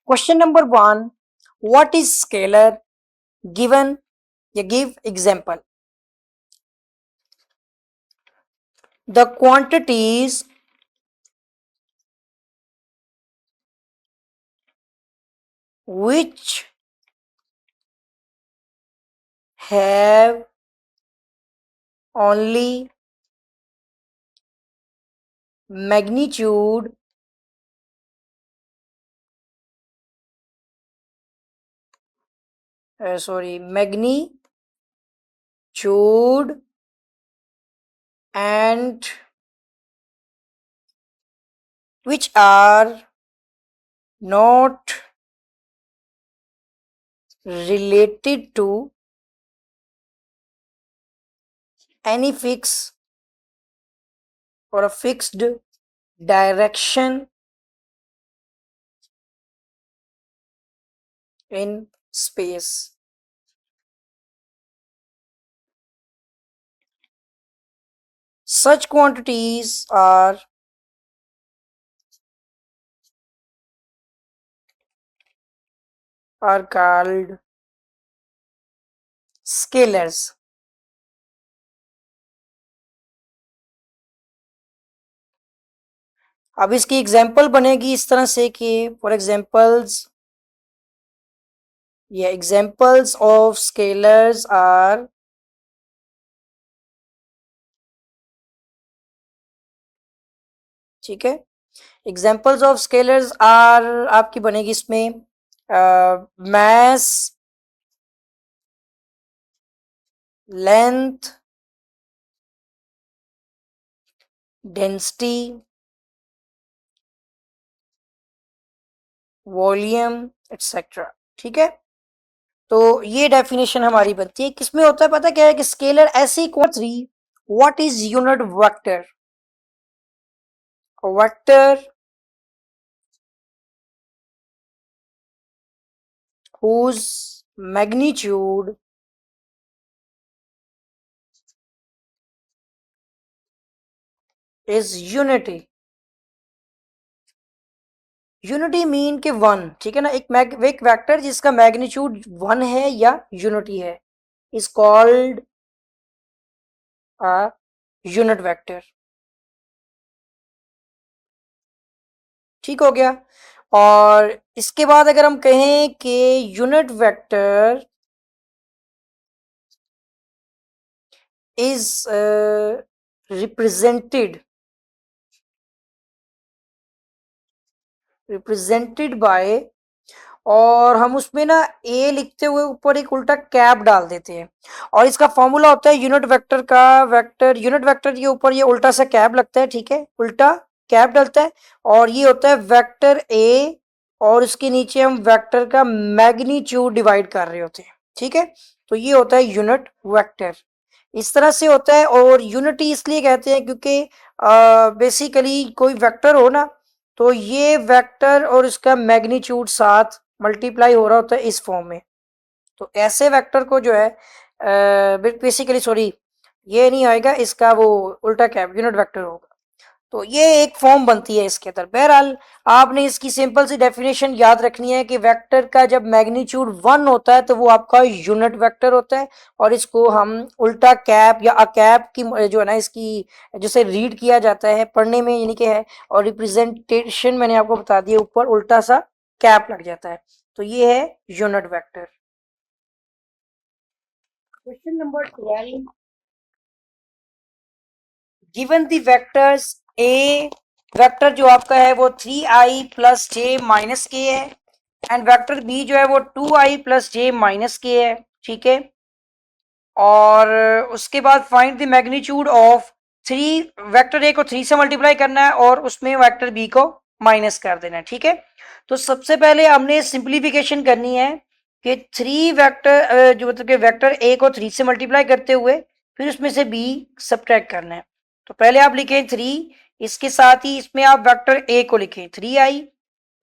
Question number 1. What is scalar? Given, give example. The quantities which have only magnitude magnitude and which are not related to any fixed or a fixed direction in space. Such quantities are called scalars. अब इसकी example बनेगी इस तरह से कि for examples ये examples of scalars are ठीक है। एग्जाम्पल्स ऑफ स्केलर्स आर आपकी बनेगी इसमें mass, length, density, volume etcetera. ठीक है, तो ये डेफिनेशन हमारी बनती है। किसमें होता है पता क्या है कि स्केलर ऐसी quantity. What is unit vector? Vector whose magnitude is unity। Unity mean के वन, ठीक है ना। एक वेक्टर जिसका मैग्नीट्यूड वन है या यूनिटी है is called a unit vector. ठीक हो गया। और इसके बाद अगर हम कहें कि unit vector is represented by, और हम उसमें ना ए लिखते हुए ऊपर एक उल्टा कैप डाल देते हैं। और इसका फॉर्मूला होता है यूनिट वेक्टर का, यूनिट वेक्टर के ऊपर ये उल्टा सा कैप लगता है, ठीक है, उल्टा कैप डलता है। और ये होता है वेक्टर ए, और इसके नीचे हम वेक्टर का मैग्नीट्यूड डिवाइड कर रहे होते हैं। ठीक है, तो ये होता है यूनिट वेक्टर। इस तरह से होता है। और यूनिटी इसलिए कहते हैं क्योंकि बेसिकली कोई वेक्टर हो ना, तो ये वेक्टर और इसका मैग्नीट्यूड साथ मल्टीप्लाई हो रहा होता है इस फॉर्म में। तो ऐसे वेक्टर को जो है बेसिकली ये नहीं आएगा, इसका वो उल्टा कैप यूनिट वेक्टर होगा। तो ये एक फॉर्म बनती है इसके अंदर। बहरहाल आपने इसकी सिंपल सी डेफिनेशन याद रखनी है कि वेक्टर का जब मैग्नीट्यूड वन होता है तो वो आपका यूनिट वेक्टर होता है। और इसको हम उल्टा कैप या अकैप की जो है ना, इसकी जैसे रीड किया जाता है पढ़ने में, यानी कि है। और रिप्रेजेंटेशन मैंने आपको बता दिया, ऊपर उल्टा सा कैप लग जाता है। तो ये है unit vector. Question number 12। Given the vectors A, vector जो आपका है वो 3i प्लस जे माइनस के है, एंड वेक्टर बी जो है वो 2i प्लस जे माइनस के है। ठीक है, और उसके बाद find the magnitude of three. Vector A को 3 से मल्टीप्लाई करना है और उसमें वेक्टर बी को माइनस कर देना है। ठीक है, तो सबसे पहले हमने सिंप्लीफिकेशन करनी है कि 3 वेक्टर जो मतलब कि वेक्टर ए को 3 से मल्टीप्लाई करते हुए फिर उसमें से बी सब्ट्रैक्ट करना है। तो पहले आप लिखें 3, इसके साथ ही इसमें आप वेक्टर ए को लिखें 3i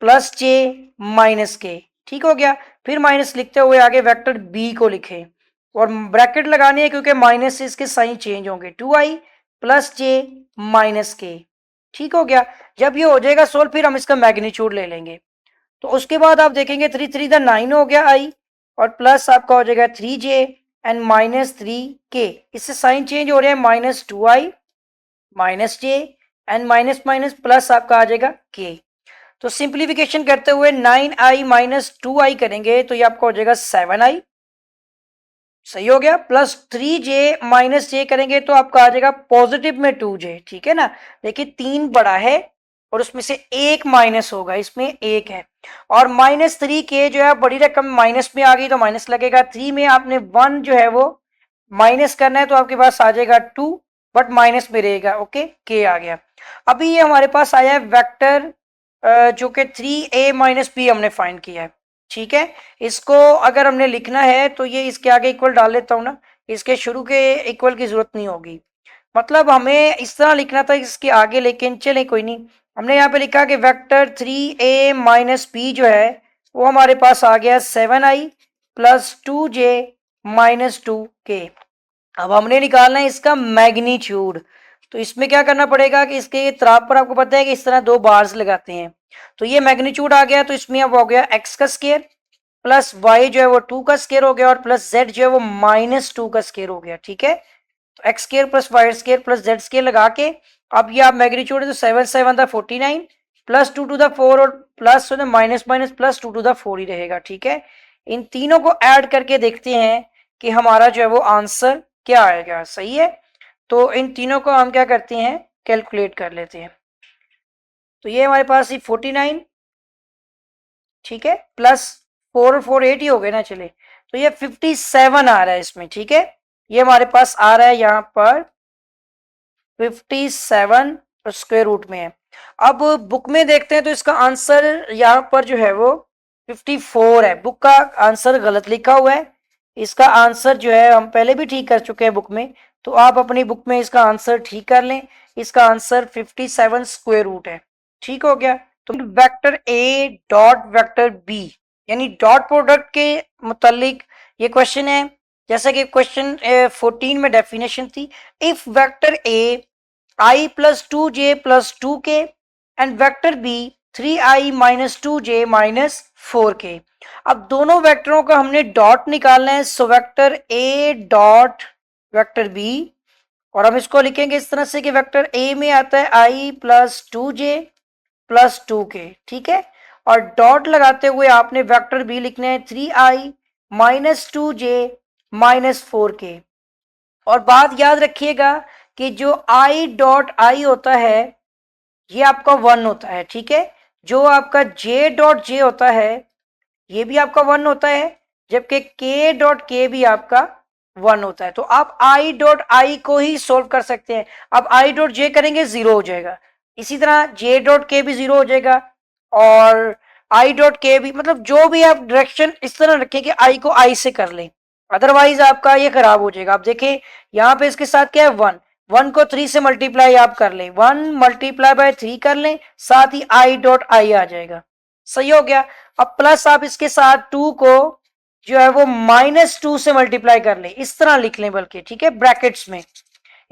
प्लस जे माइनस के। ठीक हो गया, फिर माइनस लिखते हुए आगे वेक्टर बी को लिखें और ब्रैकेट लगानी है क्योंकि माइनस से इसके साइन चेंज होंगे। 2i प्लस जे माइनस के। ठीक हो गया, जब ये हो जाएगा सोल्व फिर हम इसका मैग्नीट्यूड ले लेंगे। तो उसके बाद आप देखेंगे 3 3 द 9 हो गया आई, और प्लस आपका हो जाएगा 3j एंड माइनस 3k। इससे साइन चेंज हो रहा है, minus 2i minus j and minus minus plus आपका आ जाएगा k। तो सिंप्लीफिकेशन करते हुए 9i माइनस 2i करेंगे तो ये आपका हो जाएगा 7i, सही हो गया। प्लस 3j माइनस j करेंगे तो आपका आ जाएगा पॉजिटिव में 2j, ठीक है ना। देखिए 3 बड़ा है और उसमें से एक माइनस होगा, इसमें एक है। और माइनस 3k जो है बड़ी रकम माइनस में आ गई तो माइनस लगेगा। 3 में आपने 1 जो है वो माइनस करना है तो आपके पास आ जाएगा 2, बट माइनस में रहेगा, ओके, k आ गया। अभी ये हमारे पास आया है वेक्टर जो कि 3a माइनस b हमने फाइंड किया है, ठीक है। इसको अगर हमने लिखना है तो ये इसके आगे इक्वल डाल लेता हूं ना, इसके शुरू के इक्वल की जरूरत नहीं होगी। मतलब हमें इस तरह लिखना था इसके आगे, लेकिन चले कोई नहीं। हमने यहाँ पे लिखा कि वेक्टर 3a माइनस b जो है वो हमारे पास आ गया 7i plus 2j minus 2k। अब हमने निकालना है इसका मैग्नीट्यूड। तो इसमें क्या करना पड़ेगा कि इसके तरफ पर आपको पता है कि इस तरह दो बार्स लगाते हैं। तो ये मैग्नीट्यूड आ गया, तो इसमें अब हो गया x का स्केयर प्लस y जो है वो 2 का स्केयर हो गया, और प्लस z जो है वो माइनस 2 का स्केयर हो गया, ठीक है। तो X square plus Y square plus Z square लगा के अब ये आप मैग्नीट्यूड है तो 7 7 द 49 प्लस 2 टू द 4 और plus minus minus plus 2 to the 4 ही रहेगा, ठीक है। इन तीनों को ऐड करके देखते हैं कि हमारा जो है वो आंसर क्या आएगा, सही है। तो इन तीनों को हम क्या करते हैं, कैलकुलेट कर लेते हैं। तो ये हमारे पास ये 49, ठीक है, प्लस 4 और 4 8 ही हो गए ना, चले। तो ये 57 आ रहा है इसमें, ठीक है। ये हमारे पास आ रहा है यहाँ पर 57 स्क्वायर रूट में है। अब बुक में देखते हैं तो इसका आंसर यहाँ पर जो है वो 54 है। बुक का आंसर गलत लिखा हुआ है। इसका आंसर जो है हम पहले भी ठीक कर चुके हैं बुक में, तो आप अपनी बुक में इसका आंसर ठीक कर लें। इसका आंसर 57 स्क्वायर रूट है, ठीक हो गया। तो vector A dot vector B यानी डॉट प्रोडक्ट के मुतालिक ये क्वेश्चन है। जैसा कि क्वेश्चन 14 में डेफिनेशन थी, if vector A I plus 2j plus 2k and vector B 3i minus 2j minus 4k। अब दोनों वेक्टरों का हमने डॉट निकालना है, so vector A dot vector B, और हम इसको लिखेंगे इस तरह से कि वेक्टर ए में आता है i plus 2j plus 2k, ठीक है। और डॉट लगाते हुए आपने वेक्टर बी लिखना है 3i minus 2j minus 4k। और बात याद रखिएगा कि जो i डॉट आई होता है ये आपका 1 होता है, ठीक है। जो आपका j डॉट जे होता है ये भी आपका 1 होता है, जबकि k डॉट के भी आपका 1 होता है। तो आप i डॉट आई को ही सोल्व कर सकते हैं। अब i डॉट जे करेंगे 0 हो जाएगा, इसी तरह j डॉट के भी 0 हो जाएगा, और i डॉट के भी, मतलब जो भी आप डायरेक्शन इस तरह रखें कि i को i से कर लें, अदरवाइज आपका ये खराब हो जाएगा। आप देखें यहाँ पे इसके साथ क्या है 1, 1 को 3 से मल्टीप्लाई आप कर लें, 1 मल्टीप्लाई बाय 3 कर लें, साथ ही i डॉट आई आ जाएगा, सही हो गया। अब प्लस आप इसके साथ 2 को जो है वो माइनस 2 से मल्टीप्लाई कर लें, इस तरह लिख लें बल्कि, ठीक है, ब्रैकेट्स में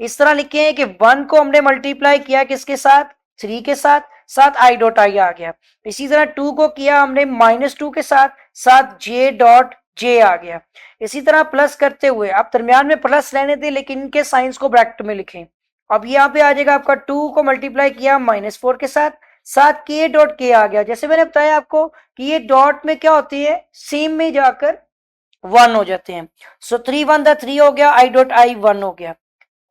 इस तरह लिखे कि 1 को हमने मल्टीप्लाई किया किसके साथ, 3 के साथ, साथ i डॉट आई आ गया। इसी तरह 2 को किया हमने माइनस 2 के साथ, साथ j डॉट जे आ गया। इसी तरह प्लस करते हुए आप दरमियान में प्लस रहने थे लेकिन इनके साइंस को ब्रैकेट में लिखें। अब यहाँ पे आ जाएगा आपका 2 को मल्टीप्लाई किया माइनस 4 के साथ, साथ k डॉट के आ गया। जैसे मैंने बताया आपको कि ये डॉट में क्या होती है, सेम में जाकर 1 हो जाते हैं। सो 3 1 द 3 हो गया, i डॉट आई 1 हो गया,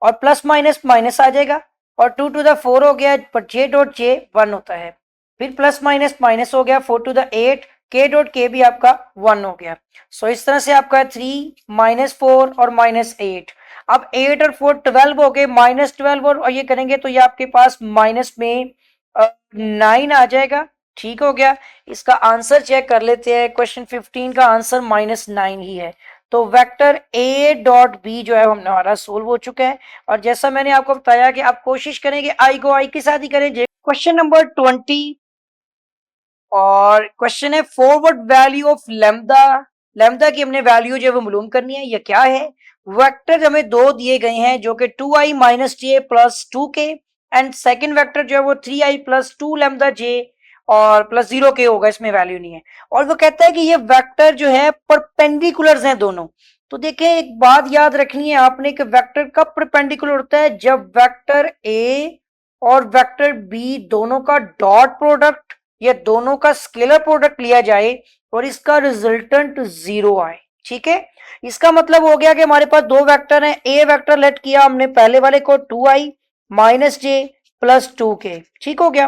और प्लस माइनस माइनस आ जाएगा, और 2 टू द 4 हो गया, पर j डॉट जे 1 होता है। फिर प्लस माइनस माइनस हो गया, 4 टू द 8, k डॉट के भी आपका 1 हो गया। सो इस तरह से आपका 3 माइनस 4 और माइनस 8। अब 8 और 4 12 हो गए, माइनस 12 और ये करेंगे तो ये आपके पास माइनस में 9 आ जाएगा, ठीक हो गया। इसका आंसर चेक कर लेते हैं, क्वेश्चन 15 का आंसर माइनस 9 ही है। तो वेक्टर ए डॉट बी जो है हमारा सोल्व हो चुका है। और जैसा मैंने आपको बताया कि आप कोशिश करें कि आई को आई के साथ ही करें। क्वेश्चन नंबर 20, और क्वेश्चन है forward value of lambda. Lambda की हमने वैल्यू जो है वो मालूम करनी है। ये क्या है, वेक्टर हमें दो दिए गए हैं जो कि 2i minus J plus 2k, and second vector जो है वो 3i प्लस 2 लैम्डा जे, और प्लस 0k होगा, इसमें वैल्यू नहीं है। और वो कहता है कि ये वेक्टर जो है परपेंडिकुलर्स हैं दोनों। तो देखिए एक बात याद रखनी है आपने कि वेक्टर कब परपेंडिकुलर होता है, जब वेक्टर ए और वेक्टर बी दोनों का डॉट प्रोडक्ट या दोनों का स्केलर प्रोडक्ट लिया जाए और इसका रिजल्टेंट 0 आए। ठीक है, इसका मतलब हो गया कि हमारे पास दो वेक्टर हैं, ए वेक्टर लेट किया हमने पहले वाले को 2i माइनस जे प्लस 2k, ठीक हो गया।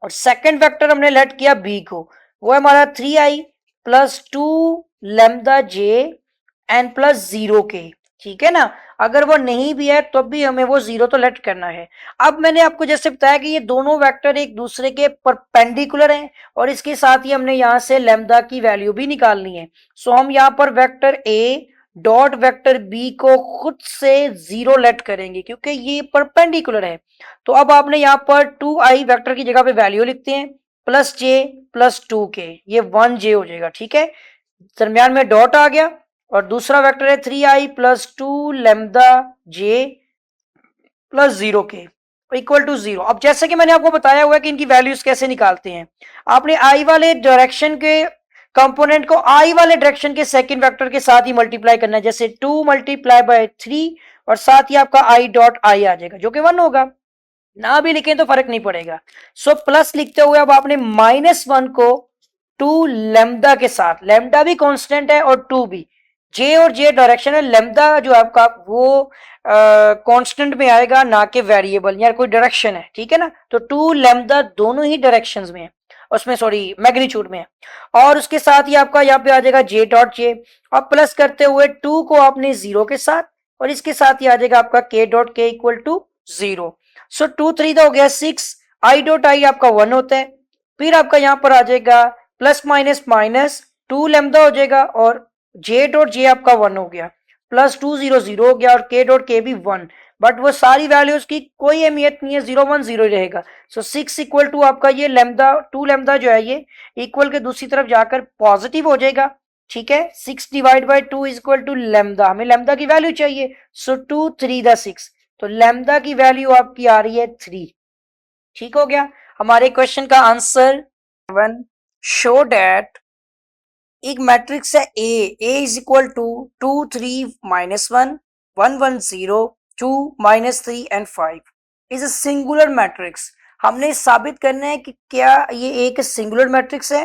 और सेकंड वेक्टर हमने लेट किया बी को, वो है हमारा 3i plus 2 lambda J N plus 0k, ठीक है ना। अगर वो नहीं भी है तो भी हमें वो 0 तो लेट करना है। अब मैंने आपको जैसे बताया कि ये दोनों वेक्टर एक दूसरे के परपेंडिकुलर हैं और इसके साथ ही हमने यहां से लैम्डा की वैल्यू भी निकालनी है। सो हम यहाँ पर vector A dot vector B को खुद से 0 लेट करेंगे क्योंकि ये परपेंडिकुलर है। तो अब आपने यहाँ पर 2i वेक्टर की जगह पे वैल्यू लिखते हैं प्लस जे प्लस 2k, ये 1j हो जाएगा, ठीक है। दरम्यान में डॉट आ गया और दूसरा वेक्टर है 3i plus 2 lambda J plus 0k equal to 0। अब जैसे कि मैंने आपको बताया हुआ है कि इनकी वैल्यूज कैसे निकालते हैं, आपने आई वाले डायरेक्शन के कंपोनेंट को आई वाले डायरेक्शन के सेकंड वेक्टर के साथ ही मल्टीप्लाई करना है, जैसे 2 मल्टीप्लाई बाय 3 और साथ ही आपका आई डॉट आई आ जाएगा जो कि 1 होगा। ना भी लिखें तो फर्क नहीं पड़ेगा। सो प्लस लिखते हुए अब आपने -1 को 2 लैम्डा के साथ, लैम्डा भी कांस्टेंट है और 2 भी, जे और जे डायरेक्शन है, लैम्डा जो आपका वो कांस्टेंट में आएगा ना कि वेरिएबल या कोई डायरेक्शन है, ठीक है ना। तो 2 लैम्डा दोनों ही डायरेक्शंस में है, उसमें सॉरी मैग्नीट्यूड में है। और उसके साथ ही आपका यहाँ पे आ जाएगा जे डॉट जे। अब प्लस करते हुए 2 को आपने 0 के साथ और इसके साथ ही आ जाएगा आपका के डॉट के इक्वल टू 0। सो 2 3 हो गया 6, आई डॉट आई आपका 1 होता है। फिर आपका यहाँ पर आ जाएगा प्लस माइनस माइनस 2 लैम्डा हो जाएगा और जे डॉट जे आपका 1 हो गया, प्लस 2 0 0 हो गया और के डॉट के भी 1। बट वो सारी वैल्यूज की कोई अहमियत नहीं है, 0 1 0 ही रहेगा। सो 6 इक्वल टू आपका ये लैम्डा 2 लैम्डा जो है ये इक्वल के दूसरी तरफ जाकर पॉजिटिव हो जाएगा, ठीक है। 6 divide by 2 is equal to lambda, हमें लैम्डा की वैल्यू चाहिए। सो 2 3 द 6, तो लैम्डा की वैल्यू आपकी आ रही है 3, ठीक हो गया। हमारे क्वेश्चन का आंसर 7, शो डेट एक मैट्रिक्स है A is equal to 2 3 -1 1 1 0 2 -3 and 5 is a singular matrix. हमने साबित करना है कि क्या ये एक सिंगुलर मैट्रिक्स है।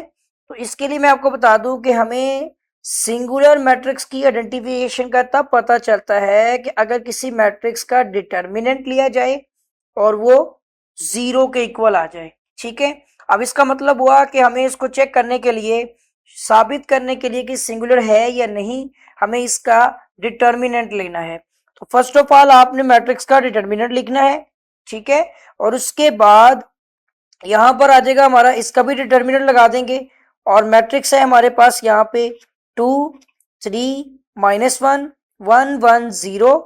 तो इसके लिए मैं आपको बता दूं कि हमें सिंगुलर मैट्रिक्स की आइडेंटिफिकेशन का तब पता चलता है कि अगर किसी मैट्रिक्स का डिटर्मिनेंट लिया जाए और वो 0 के इक्वल आ जाए, ठीक है। अब इसका मतलब हुआ कि हमें इसको चेक करने के लिए, साबित करने के लिए कि सिंगुलर है या नहीं, हमें इसका डिटर्मिनेंट लेना है। तो फर्स्ट ऑफ ऑल आपने मैट्रिक्स का डिटर्मिनेंट लिखना है, ठीक है। और उसके बाद यहां पर आ जाएगा हमारा, इसका भी डिटर्मिनेंट लगा देंगे और मैट्रिक्स है हमारे पास यहाँ पे 2 3 -1 1 1 0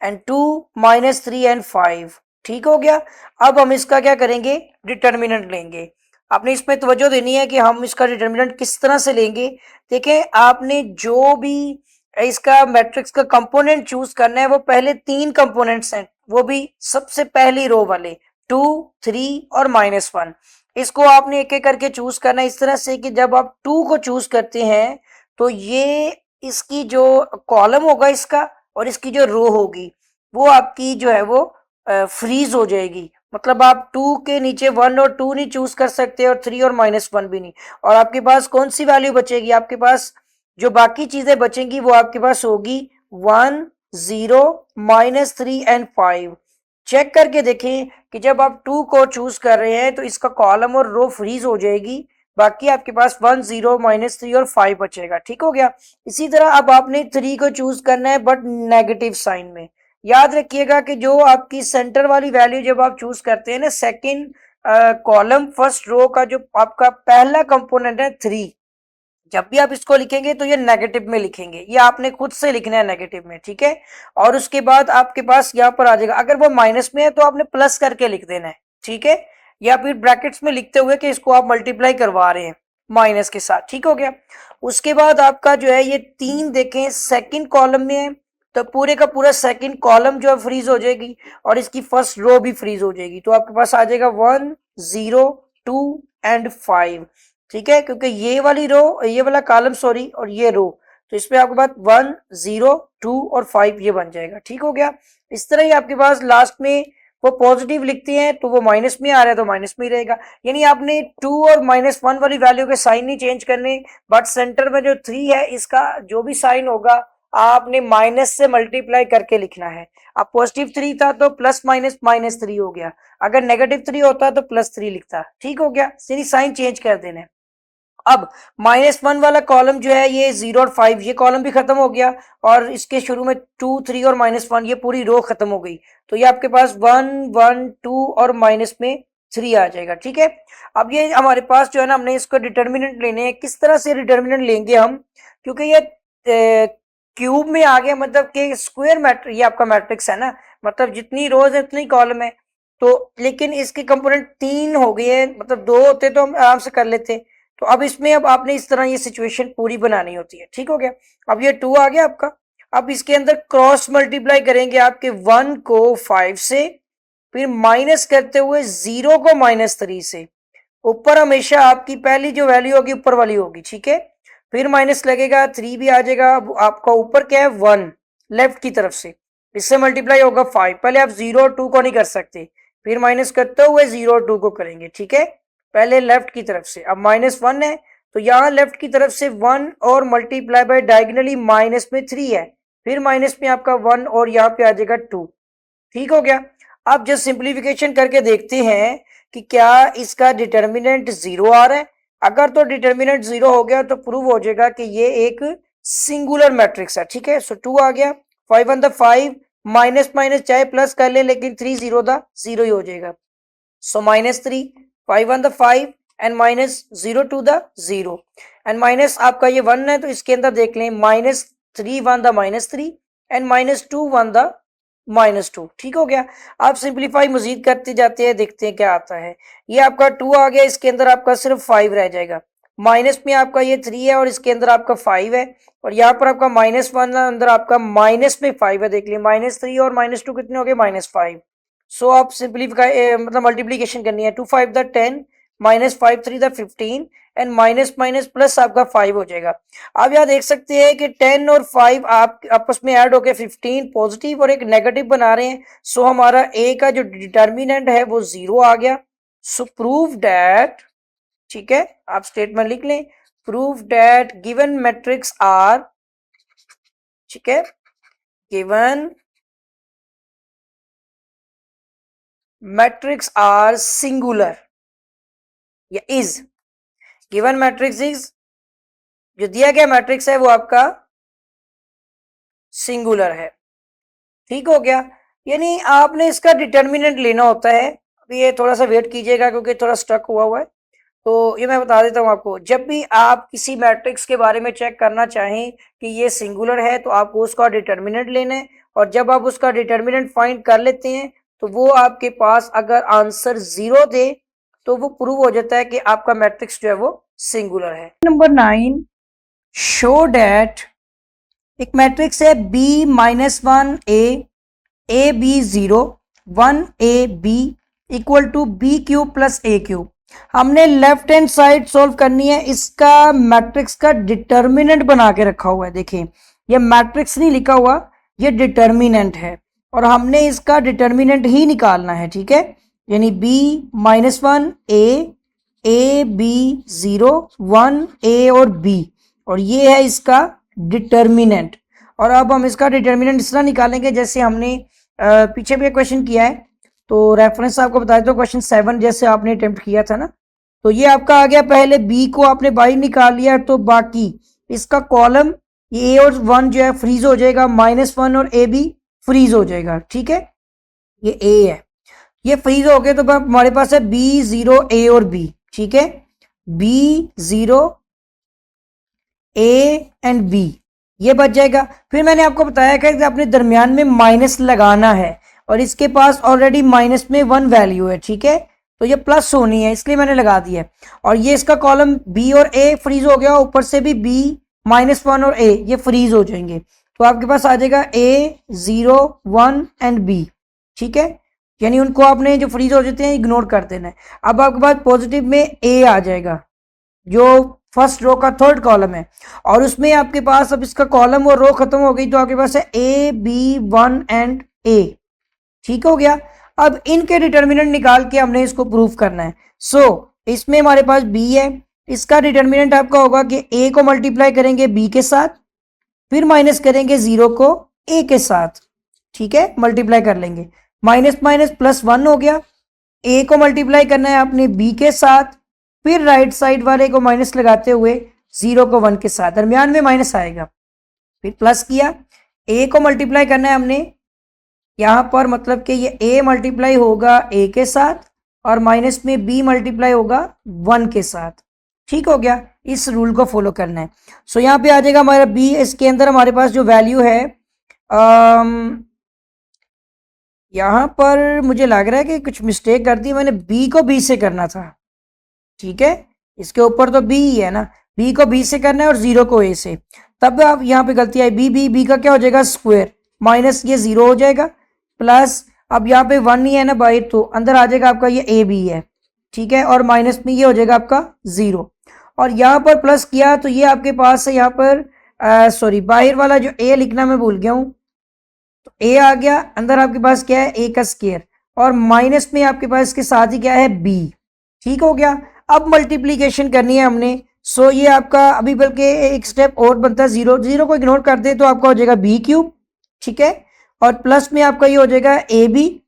एंड 2 -3 एंड 5, ठीक हो गया। अब हम इसका क्या करेंगे, डिटर्मिनेंट लेंगे। आपने इसमें तवज्जो देनी है कि हम इसका डिटर्मिनेंट किस तरह से लेंगे। देखें, आपने जो भी इसका मैट्रिक्स का कंपोनेंट चूज करना है वो पहले 3 कंपोनेंट्स हैं, वो भी सबसे पहली रो वाले 2 3 और -1। इसको आपने एक एक करके चूज करना है इस तरह से कि जब आप 2 को चूज करते हैं तो ये इसकी जो कॉलम होगा इसका और इसकी जो रो होगी वो आपकी जो है वो फ्रीज हो जाएगी। मतलब आप 2 के नीचे 1 और 2 नहीं चूज कर सकते और 3 और -1 भी नहीं। और आपके पास कौन सी वैल्यू बचेगी, आपके पास जो बाकी चीजें बचेंगी वो आपके पास होगी 1 0 -3 एंड 5। चेक करके देखें कि जब आप 2 को चूज कर रहे हैं तो इसका कॉलम और रो फ्रीज हो जाएगी, बाकी आपके पास 1 0 -3 और 5 बचेगा, ठीक हो गया। इसी तरह अब आपने 3 को चूज करना है बट नेगेटिव साइन में। याद रखिएगा कि जो आपकी सेंटर वाली वैल्यू जब आप चूज करते हैं ना, सेकंड कॉलम फर्स्ट रो का जो आपका पहला कंपोनेंट है 3, जब भी आप इसको लिखेंगे तो ये नेगेटिव में लिखेंगे, ये आपने खुद से लिखना है नेगेटिव में, ठीक है। और उसके बाद आपके पास यहाँ पर आ जाएगा, अगर वो माइनस में है तो आपने प्लस करके लिख देना है, ठीक है। या फिर ब्रैकेट्स में लिखते हुए कि इसको आप मल्टीप्लाई करवा रहे हैं माइनस के साथ, ठीक हो गया। उसके बाद आपका जो है ये 3 देखें सेकंड कॉलम में है तो पूरे का पूरा सेकंड कॉलम जो है फ्रीज हो जाएगी और इसकी फर्स्ट रो भी फ्रीज हो जाएगी। तो आपके पास आ जाएगा 1 0 2 एंड 5, ठीक है, क्योंकि ये वाली रो, ये वाला कॉलम सॉरी, और ये रो, तो इसमें आपके पास 1 0 2 और 5 ये बन जाएगा। ठीक हो गया। इस तरह ही आपके पास लास्ट में वो पॉजिटिव लिखते हैं तो वो माइनस में आ रहा है तो माइनस में ही रहेगा, यानी आपने 2 और -1 वाली वैल्यू के साइन नहीं चेंज करने, बट सेंटर में जो 3 है इसका जो भी साइन होगा आपने माइनस से मल्टीप्लाई करके लिखना है। अब पॉजिटिव 3 था तो प्लस माइनस -3 हो गया, अगर नेगेटिव 3 होता तो +3 लिखता। ठीक हो गया, सिर्फ साइन चेंज कर देने। अब -1 वाला कॉलम जो है ये 0 और 5 ये कॉलम भी खत्म हो गया, और इसके शुरू में 2 3 और -1 ये पूरी रो खत्म हो गई, तो ये आपके पास 1 1 2 और माइनस में 3 आ जाएगा। ठीक है, अब ये हमारे पास जो है ना, हमने इसको डिटर्मिनेंट लेने हैं। किस तरह से डिटर्मिनेंट लेंगे हम, क्योंकि ये क्यूब में आ गया, मतलब कि स्क्वायर मैट्रिक्स, ये आपका मैट्रिक्स है ना, मतलब जितनी रोज है उतनी कॉलम है, तो लेकिन इसके कंपोनेंट 3 हो गए हैं, मतलब 2 होते तो हम आराम से कर लेते। तो अब इसमें अब आपने इस तरह ये सिचुएशन पूरी बनानी होती है। ठीक हो गया, अब ये 2 आ गया आपका। अब इसके अंदर क्रॉस मल्टीप्लाई करेंगे आपके 1 को 5 से, फिर माइनस करते हुए 0 को -3 से। ऊपर हमेशा आपकी पहली जो वैल्यू होगी ऊपर वाली होगी, ठीक है, फिर माइनस लगेगा, 3 भी आ जाएगा। अब आपका ऊपर क्या है 1 लेफ्ट की तरफ से, इससे मल्टीप्लाई होगा 5। पहले आप 0 और 2 को नहीं कर सकते, फिर माइनस करते हुए 0 और 2 को करेंगे। ठीक है, पहले लेफ्ट की तरफ से, अब -1 है तो यहाँ लेफ्ट की तरफ से 1 और मल्टीप्लाई बाय डायगनली माइनस में 3 है, फिर माइनस में आपका 1 और यहाँ पे आ जाएगा 2। ठीक हो गया। अब जस्ट सिंप्लीफिकेशन करके देखते हैं कि क्या इसका डिटर्मिनेंट 0 आ रहा है। अगर तो डिटर्मिनेंट 0 हो गया तो प्रूव हो जाएगा कि ये एक सिंगुलर मैट्रिक्स है। ठीक है, सो 2 आ गया, 5 1 5, माइनस माइनस चाहे प्लस कर ले लेकिन 3 0 0 ही हो जाएगा। सो -3, 5 1 5 एंड -0 2 0, एंड माइनस आपका ये 1 है तो इसके अंदर देख लें -3 1 -3 एंड -2 1 -2। ठीक हो गया। आप सिंप्लीफाई मजीद करते जाते हैं, देखते हैं क्या आता है। ये आपका 2 आ गया, इसके अंदर आपका सिर्फ 5 रह जाएगा, माइनस में आपका ये 3 है और इसके अंदर आपका 5 है, और यहाँ पर आपका -1 अंदर आपका माइनस में 5 है। देख लिया, -3 और -2 कितने हो गए, -5। सो आप सिंप्लीफाई मतलब मल्टीप्लीकेशन करनी है, 2 5 10, -5 3 15, एंड माइनस माइनस प्लस आपका 5 हो जाएगा। आप यहाँ देख सकते हैं कि 10 और 5 आप आपस में ऐड होकर 15 पॉजिटिव और एक नेगेटिव बना रहे हैं। सो हमारा ए का जो डिटर्मिनेंट है वो 0 आ गया। सो प्रूव दैट, ठीक है, आप स्टेटमेंट लिख लें, prove that given matrix are, ठीक है, गिवन मैट्रिक्स आर सिंगुलर या इज, गिवन मैट्रिक्स इज, जो दिया गया मैट्रिक्स है वो आपका सिंगुलर है। ठीक हो गया, यानी आपने इसका डिटर्मिनेंट लेना होता है। अभी ये थोड़ा सा वेट कीजिएगा क्योंकि थोड़ा स्टक हुआ है, तो ये मैं बता देता हूँ आपको। जब भी आप किसी मैट्रिक्स के बारे में चेक करना चाहें कि ये सिंगुलर है तो आपको उसका डिटर्मिनेंट लेना है, और जब आप उसका डिटर्मिनेंट फाइंड कर लेते हैं तो वो आपके पास अगर आंसर 0 दे तो वो प्रूव हो जाता है कि आपका मैट्रिक्स जो है वो सिंगुलर है। नंबर 9, शो डैट एक मैट्रिक्स है B-1 A B 0 1 A B equal to B cube plus A cube. हमने लेफ्ट हैंड साइड सॉल्व करनी है, इसका मैट्रिक्स का डिटर्मिनेंट बना के रखा हुआ है। देखें, ये मैट्रिक्स नहीं लिखा हुआ, ये डिटर्मिनेंट है, और हमने इसका डिटर्मिनेंट ही निकालना है। ठीक है, यानी B-1 A B 0 1 A और B, और ये है इसका डिटर्मिनेंट। और अब हम इसका डिटर्मिनेंट इस तरह निकालेंगे जैसे हमने पीछे भी एक क्वेश्चन किया है, तो रेफरेंस आपको बता देता हूँ, क्वेश्चन 7 जैसे आपने अटेम्प्ट किया था ना, तो ये आपका आ गया, पहले B को आपने बाहर निकाल लिया तो बाकी इसका कॉलम ये A और 1 जो है फ्रीज हो जाएगा, -1 और A भी फ्रीज हो जाएगा। ठीक है, ये A है, ये फ्रीज हो गए तो हमारे पास है B0 A और B। ठीक है, B0 A एंड B ये बच जाएगा। फिर मैंने आपको बताया कि अपने दरमियान में माइनस लगाना है, और इसके पास ऑलरेडी माइनस में 1 वैल्यू है। ठीक है, तो ये प्लस होनी है इसलिए मैंने लगा दिया है, और ये इसका कॉलम B और A फ्रीज हो गया, ऊपर से भी B-1 और A ये फ्रीज हो जाएंगे, तो आपके पास आ जाएगा A 0 1 एंड B। ठीक है, यानी उनको आपने जो फ्रीज हो जाते हैं इग्नोर कर देना है। अब आपके पास पॉजिटिव में ए आ जाएगा जो फर्स्ट रो का थर्ड कॉलम है, और उसमें आपके पास अब इसका कॉलम और रो खत्म हो गई तो आपके पास है ए बी वन एंड ए। ठीक हो गया। अब इनके डिटर्मिनेंट निकाल के हमने इसको प्रूफ करना है। इसमें हमारे पास बी है, इसका डिटर्मिनेंट आपका होगा कि ए को मल्टीप्लाई करेंगे बी के साथ, फिर माइनस करेंगे जीरो को ए के साथ। ठीक है, मल्टीप्लाई कर लेंगे, माइनस माइनस प्लस वन हो गया। ए को मल्टीप्लाई करना है आपने बी के साथ, फिर राइट साइड वाले को माइनस लगाते हुए जीरो को वन के साथ, दरमियान में माइनस आएगा, फिर प्लस किया। ए को मल्टीप्लाई करना है हमने यहां पर, मतलब कि ये ए मल्टीप्लाई होगा ए के साथ और माइनस में बी मल्टीप्लाई होगा वन के साथ। ठीक हो गया, इस रूल को फॉलो करना है। यहाँ पे आ जाएगा हमारा बी, इसके अंदर हमारे पास जो वैल्यू है यहां पर मुझे लग रहा है कि कुछ मिस्टेक कर दी मैंने, बी को बी से करना था। ठीक है, इसके ऊपर तो बी ही है ना, बी को बी से करना है और जीरो को ए से, तब आप यहाँ पे गलती आई। बी का क्या हो जाएगा स्क्वायर, माइनस ये जीरो हो जाएगा, प्लस अब यहाँ पे वन ही है ना बाहर, तो अंदर आ जाएगा आपका ये ए बी है। ठीक है, और माइनस में ये हो जाएगा आपका जीरो, और यहाँ पर प्लस किया तो ये आपके पास है यहाँ पर सॉरी बाहर वाला जो ए लिखना मैं भूल गया हूँ, तो ए आ गया, अंदर आपके पास क्या है ए का स्क्वायर, और माइनस में आपके पास इसके साथ ही क्या है बी। ठीक हो गया। अब मल्टीप्लीकेशन करनी है हमने, ये आपका अभी बल्कि एक स्टेप और बनता है, जीरो जीरो को इग्नोर कर दे तो आपका हो जाएगा बी क्यूब। ठीक है, और प्लस में आपका ये हो जाएगा ए बी,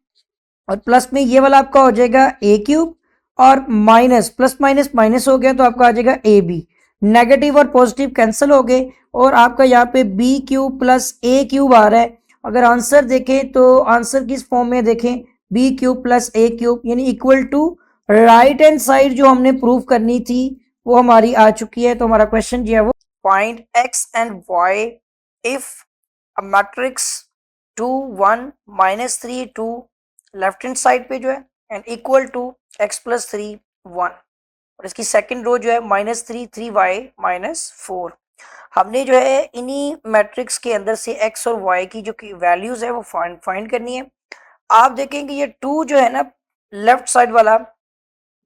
और प्लस में ये वाला आपका हो जाएगा ए क्यूब, और माइनस प्लस माइनस माइनस हो गया तो आपका आ जाएगा ए बी। नेगेटिव और पॉजिटिव कैंसिल हो गए और आपका यहाँ पे B cube plus A cube आ रहा है। अगर आंसर देखें तो आंसर किस फॉर्म में देखें, B cube plus A cube, यानी equal to right hand side जो हमने प्रूव करनी थी वो हमारी आ चुकी है। तो हमारा क्वेश्चन जो है वो find X and Y if a matrix 2 1 -3 2 left hand side पे जो है and equal to X plus 3 1, और इसकी सेकंड रो जो है -3 3y -4। हमने जो है इन्हीं मैट्रिक्स के अंदर से x और y की जो वैल्यूज है वो फाइंड करनी है। आप देखेंगे ये 2 जो है ना लेफ्ट साइड वाला,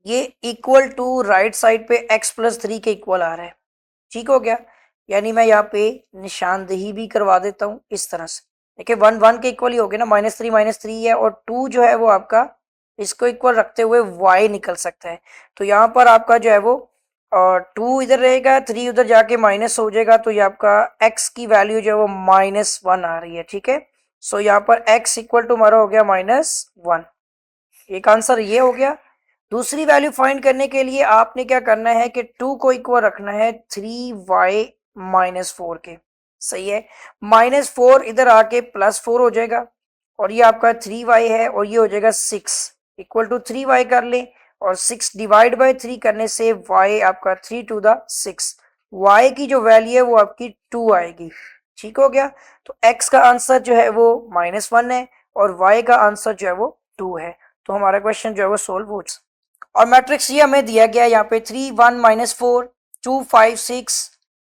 ये इक्वल टू राइट साइड पे x प्लस 3 के इक्वल आ रहा है। ठीक हो गया, यानी मैं यहाँ पे निशानदेही भी करवा देता हूँ इस तरह से। देखिए 1 1 के इक्वल ही हो गया ना, -3 है, और 2 जो है वो आपका इसको इक्वल रखते हुए y निकल सकता है। तो यहाँ पर आपका जो है वो 2 इधर रहेगा, 3 उधर जाके माइनस हो जाएगा, तो ये आपका x की वैल्यू जो है वो -1 आ रही है। ठीक है, यहाँ पर x इक्वल टू हमारा हो गया -1। एक आंसर ये हो गया। दूसरी वैल्यू फाइंड करने के लिए आपने क्या करना है कि 2 को इक्वल रखना है 3y -4 के। सही है, -4 इधर आके +4 हो जाएगा, और ये आपका 3y है, और ये हो जाएगा 6 इक्वल टू 3y कर ले, और 6 डिवाइड बाय 3 करने से y आपका 3 टू द 6, y की जो वैल्यू है वो आपकी 2 आएगी। ठीक हो गया, तो x का आंसर जो है वो -1 है और y का आंसर जो है वो 2 है। तो हमारा क्वेश्चन जो है वो सोल्व हो। और मैट्रिक्स ये हमें दिया गया यहाँ पे 3 1 -4 2 5 6,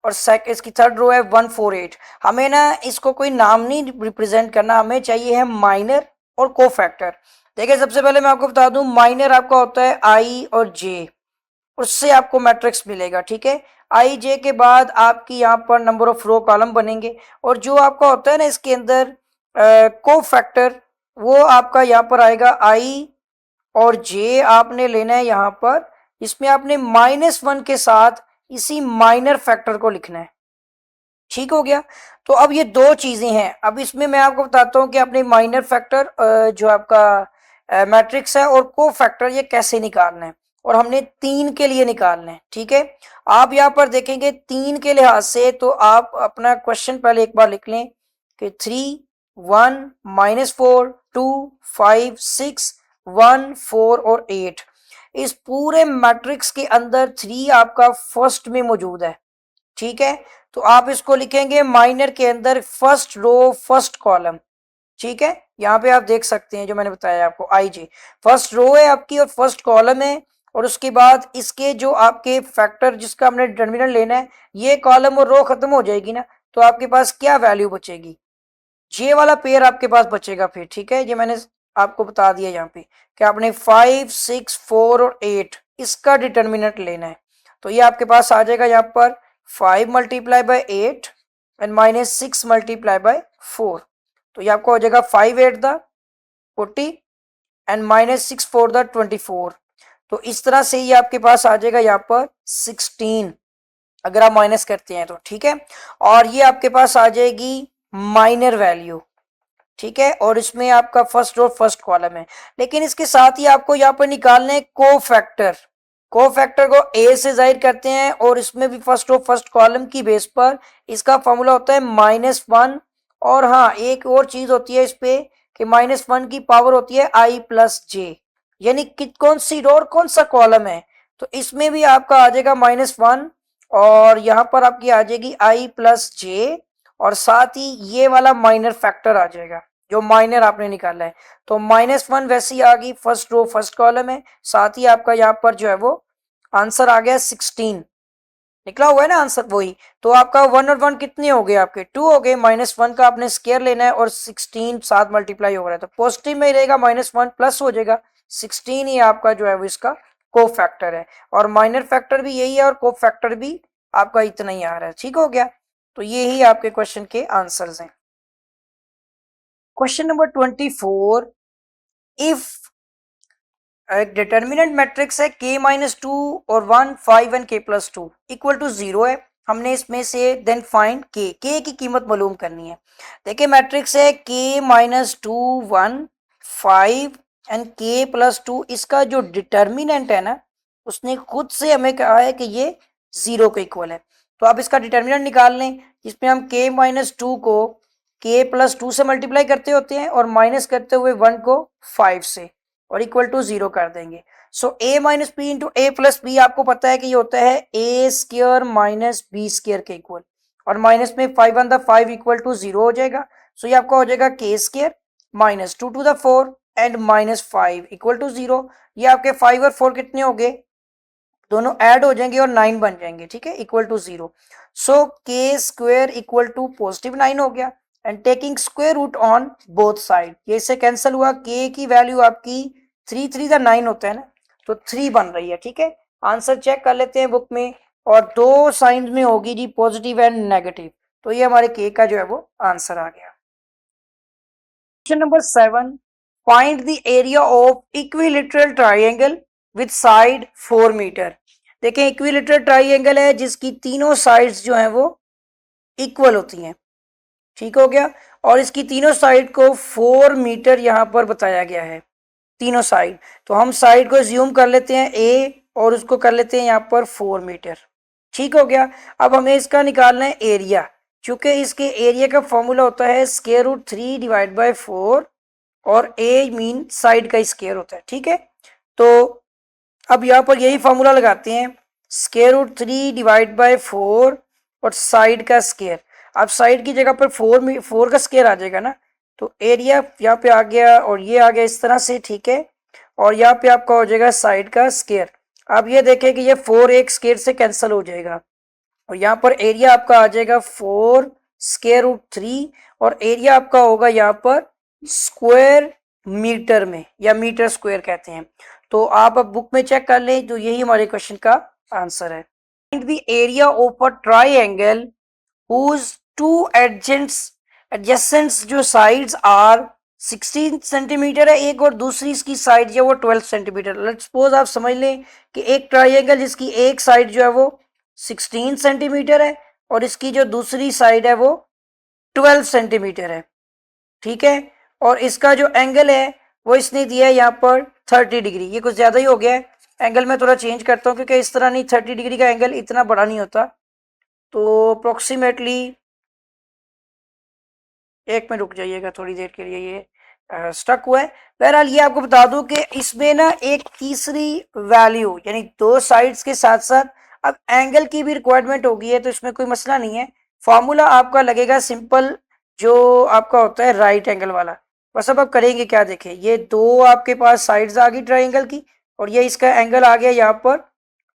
और इसकी थर्ड रो है 1 4 8। हमें ना इसको कोई नाम नहीं रिप्रेजेंट करना, हमें चाहिए है माइनर और कोफैक्टर। देखिए सबसे पहले मैं आपको बता दूं, माइनर आपका होता है आई और जे, उससे आपको मैट्रिक्स मिलेगा। ठीक है, आई जे के बाद आपकी यहाँ पर नंबर ऑफ रो कॉलम बनेंगे, और जो आपका होता है ना इसके अंदर कोफैक्टर, वो आपका यहाँ पर आएगा आई और जे आपने लेना है यहाँ पर, इसमें आपने -1 के साथ इसी माइनर फैक्टर को लिखना है। ठीक हो गया, तो अब ये दो चीजें हैं। अब इसमें मैं आपको बताता हूँ कि अपने माइनर फैक्टर जो आपका मैट्रिक्स है और को फैक्टर ये कैसे निकालना है, और हमने 3 के लिए निकालना है। ठीक है, आप यहाँ पर देखेंगे 3 के लिहाज से, तो आप अपना क्वेश्चन पहले एक बार लिख लें कि 3 1 -4 2 5 6 1 4 और 8, इस पूरे मैट्रिक्स के अंदर 3 आपका फर्स्ट में मौजूद है। ठीक है, तो आप इसको लिखेंगे माइनर के अंदर फर्स्ट रो फर्स्ट कॉलम। ठीक है, यहाँ पे आप देख सकते हैं जो मैंने बताया आपको, आई जे फर्स्ट रो है आपकी और फर्स्ट कॉलम है, और उसके बाद इसके जो आपके फैक्टर जिसका हमने डिटरमिनेंट लेना है, ये कॉलम और रो खत्म हो जाएगी ना, तो आपके पास क्या वैल्यू बचेगी, जे वाला पेयर आपके पास बचेगा फिर। ठीक है, ये मैंने आपको बता दिया यहाँ पे कि आपने 5, 6, 4 और 8 इसका डिटर्मिनेंट लेना है। तो ये आपके पास आ जाएगा यहाँ पर 5 multiply by 8 and minus 6 multiply by 4। तो ये आपको हो जाएगा 5 8 द 40 एंड माइनस 6 4 द 24। तो इस तरह से ये आपके पास आ जाएगा यहाँ पर 16 अगर आप माइनस करते हैं तो, ठीक है। और ये आपके पास आ जाएगी माइनर वैल्यू, ठीक है। और इसमें आपका फर्स्ट और फर्स्ट कॉलम है, लेकिन इसके साथ ही आपको यहाँ पर निकालने हैं कोफैक्टर। कोफैक्टर को ए से जाहिर करते हैं और इसमें भी फर्स्ट और फर्स्ट कॉलम की बेस पर इसका फॉर्मूला होता है -1। और हाँ, एक और चीज होती है इस पे कि -1 की पावर होती है i प्लस जे, यानी कौन सी रो और कौन सा कॉलम है। तो इसमें भी आपका आ जाएगा -1 और यहाँ पर आपकी आ जाएगी i प्लस जे, और साथ ही ये वाला माइनर फैक्टर आ जाएगा जो माइनर आपने निकाला है। तो -1 वैसे ही आ गई, फर्स्ट रो फर्स्ट कॉलम है, साथ ही आपका यहाँ पर जो है वो आंसर आ गया 16 निकला हुआ है ना आंसर वही। तो आपका 1 और 1 कितने हो गए, आपके 2 हो गए। -1 का आपने स्केयर लेना है और 16 साथ मल्टीप्लाई हो रहा है तो पॉजिटिव में ही रहेगा, -1 प्लस हो जाएगा 16 ही आपका जो है वो इसका को फैक्टर है। और माइनर फैक्टर भी यही है और को फैक्टर भी आपका इतना ही आ रहा है, ठीक हो गया। तो ये ही आपके क्वेश्चन के आंसर्स हैं। क्वेश्चन नंबर 24, इफ एक डिटर्मिनेंट मैट्रिक्स है k-2 और 1 5 एंड k+2 इक्वल टू 0 है, हमने इसमें से देन फाइंड k की कीमत मालूम करनी है। देखिए मैट्रिक्स है k-2 1 5 एंड k+2, इसका जो डिटर्मिनेंट है ना उसने खुद से हमें कहा है कि ये 0 के इक्वल है। तो आप इसका डिटर्मिनेंट निकाल लें, जिसमें हम k-2 को k+2 से मल्टीप्लाई करते होते हैं और माइनस करते हुए 1 को 5 से और इक्वल टू 0 कर देंगे। So a minus B into A plus B आपको पता है कि ये होता है a square minus B square के इक्वल, और माइनस में 5 1 द 5 इक्वल टू 0 हो जाएगा। सो ये आपका हो जाएगा k square minus 2 to the 4 and minus 5 equal to 0। ये आपके 5 और 4 कितने हो गए, दोनों ऐड हो जाएंगे और 9 बन जाएंगे, ठीक है, equal to 0। So k square equal to positive 9 हो गया and taking square root on both side, ये इससे कैंसिल हुआ। k की वैल्यू आपकी 3 3 द 9 होता है ना, तो 3 बन रही है, ठीक है। आंसर चेक कर लेते हैं बुक में, और दो साइंस में होगी जी, पॉजिटिव एंड नेगेटिव। तो ये हमारे k का जो है वो आंसर आ गया। Question number 7, find the area of equilateral triangle with side 4 metre. देखें इक्विलेटरल ट्राइंगल है जिसकी तीनों साइड्स जो हैं वो इक्वल होती हैं, ठीक हो गया। और इसकी तीनों साइड को 4 मीटर यहाँ पर बताया गया है, तीनों साइड। तो हम साइड को ज्यूम कर लेते हैं a और उसको कर लेते हैं यहाँ पर 4 मीटर, ठीक हो गया। अब हमें इसका निकालना है एरिया, क्योंकि इसके एरिया का फॉर्मूला होता है स्क्वायर रूट 3 डिवाइड बाय 4 और a मीन साइड का स्क्वायर होता है, ठीक है। तो अब यहाँ पर यही फॉर्मूला लगाते हैं, स्क्वायर रूट 3 डिवाइड बाय 4 और साइड का स्क्वायर। अब साइड की जगह पर 4 का स्क्वायर आ जाएगा ना, तो एरिया यहाँ पे आ गया और ये आ गया इस तरह से, ठीक है। और यहाँ पे आपका हो जाएगा साइड का स्क्वायर। अब ये देखें कि ये 4 एक स्क्वायर से कैंसिल हो जाएगा और यहाँ पर एरिया आपका आ जाएगा 4 स्क्वायर रूट 3 और एरिया आपका होगा यहाँ पर स्क्वायर मीटर में, या मीटर स्क्वायर कहते हैं। तो आप अब बुक में चेक कर लें, तो यही हमारे क्वेश्चन का आंसर है। Find the area of a triangle whose two adjacent जो साइड्स आर 16 सेंटीमीटर है एक, और दूसरी इसकी साइड जो है वो 12 सेंटीमीटर। लेट्स सपोज आप समझ लें कि एक ट्राइएंगल जिसकी एक साइड जो है वो 16 सेंटीमीटर है और इसकी जो दूसरी साइड है वो 12 सेंटीमीटर है, ठीक है। और इसका जो एंगल है वो इसने दिया है यहाँ पर 30 डिग्री। ये कुछ ज़्यादा ही हो गया है, एंगल मैं थोड़ा चेंज करता हूँ क्योंकि इस तरह नहीं, 30 डिग्री का एंगल इतना बड़ा नहीं होता। तो अप्रोक्सीमेटली, एक में रुक जाइएगा थोड़ी देर के लिए, ये स्टक हुआ है। बहरहाल ये आपको बता दूं कि इसमें ना एक तीसरी वैल्यू, यानी दो साइड्स के साथ साथ अब एंगल की भी रिक्वायरमेंट होगी है, तो इसमें कोई मसला नहीं है। फॉर्मूला आपका लगेगा सिंपल, जो आपका होता है राइट एंगल वाला। बस अब आप करेंगे क्या, देखें ये दो आपके पास साइड्स आ गई ट्राइंगल की और ये इसका एंगल आ गया यहाँ पर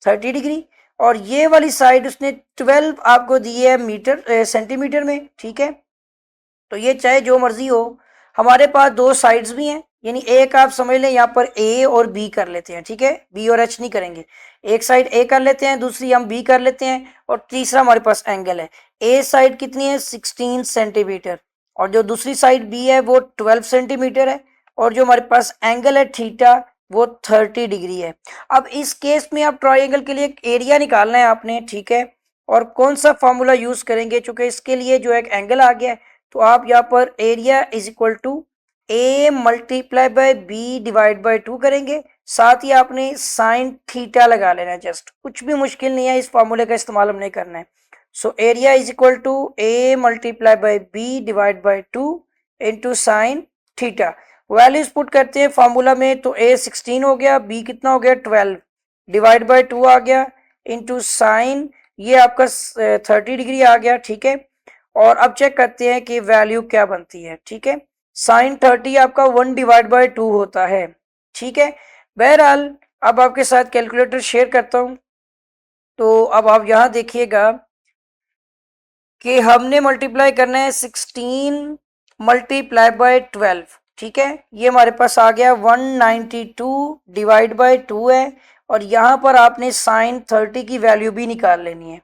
30 डिग्री, और ये वाली साइड उसने 12 आपको दी है मीटर सेंटीमीटर में, ठीक है। तो ये चाहे जो मर्जी हो, हमारे पास दो साइड्स भी हैं यानी एक आप समझ लें, यहाँ पर ए और बी कर लेते हैं, ठीक है, बी और एच नहीं करेंगे, एक साइड ए कर लेते हैं, दूसरी हम बी कर लेते हैं, और तीसरा हमारे पास एंगल है। ए साइड कितनी है 16 सेंटीमीटर, और जो दूसरी साइड बी है वो 12 सेंटीमीटर है, और जो हमारे पास एंगल है थीटा वो 30 डिग्री है। अब इस केस में आप ट्राइंगल के लिए एक एरिया निकालना है आपने, ठीक है, और कौन सा फॉर्मूला यूज करेंगे, चूंकि इसके लिए जो एक एंगल आ गया है, तो आप यहाँ पर area is equal to A multiply by B divide by 2 करेंगे, साथ ही आपने साइन थीटा लगा लेना है, जस्ट कुछ भी मुश्किल नहीं है, इस फॉर्मूले का इस्तेमाल हमने करना है। So area is equal to A multiply by B divide by 2 into sine theta. Values put करते हैं फॉर्मूला में, तो ए 16 हो गया, बी कितना हो गया 12, डिवाइड बाय 2 आ गया, इंटू साइन ये आपका 30 डिग्री आ गया, ठीक है। और अब चेक करते हैं कि वैल्यू क्या बनती है, ठीक है। साइन 30 आपका 1 डिवाइड बाय 2 होता है, ठीक है। बहरहाल अब आपके साथ कैलकुलेटर शेयर करता हूं, तो अब आप यहां देखिएगा कि हमने मल्टीप्लाई करना है 16 मल्टीप्लाई बाय 12, ठीक है, ये हमारे पास आ गया 192 डिवाइड बाय 2 है, और यहाँ पर आपने साइन 30 की वैल्यू भी निकाल लेनी है,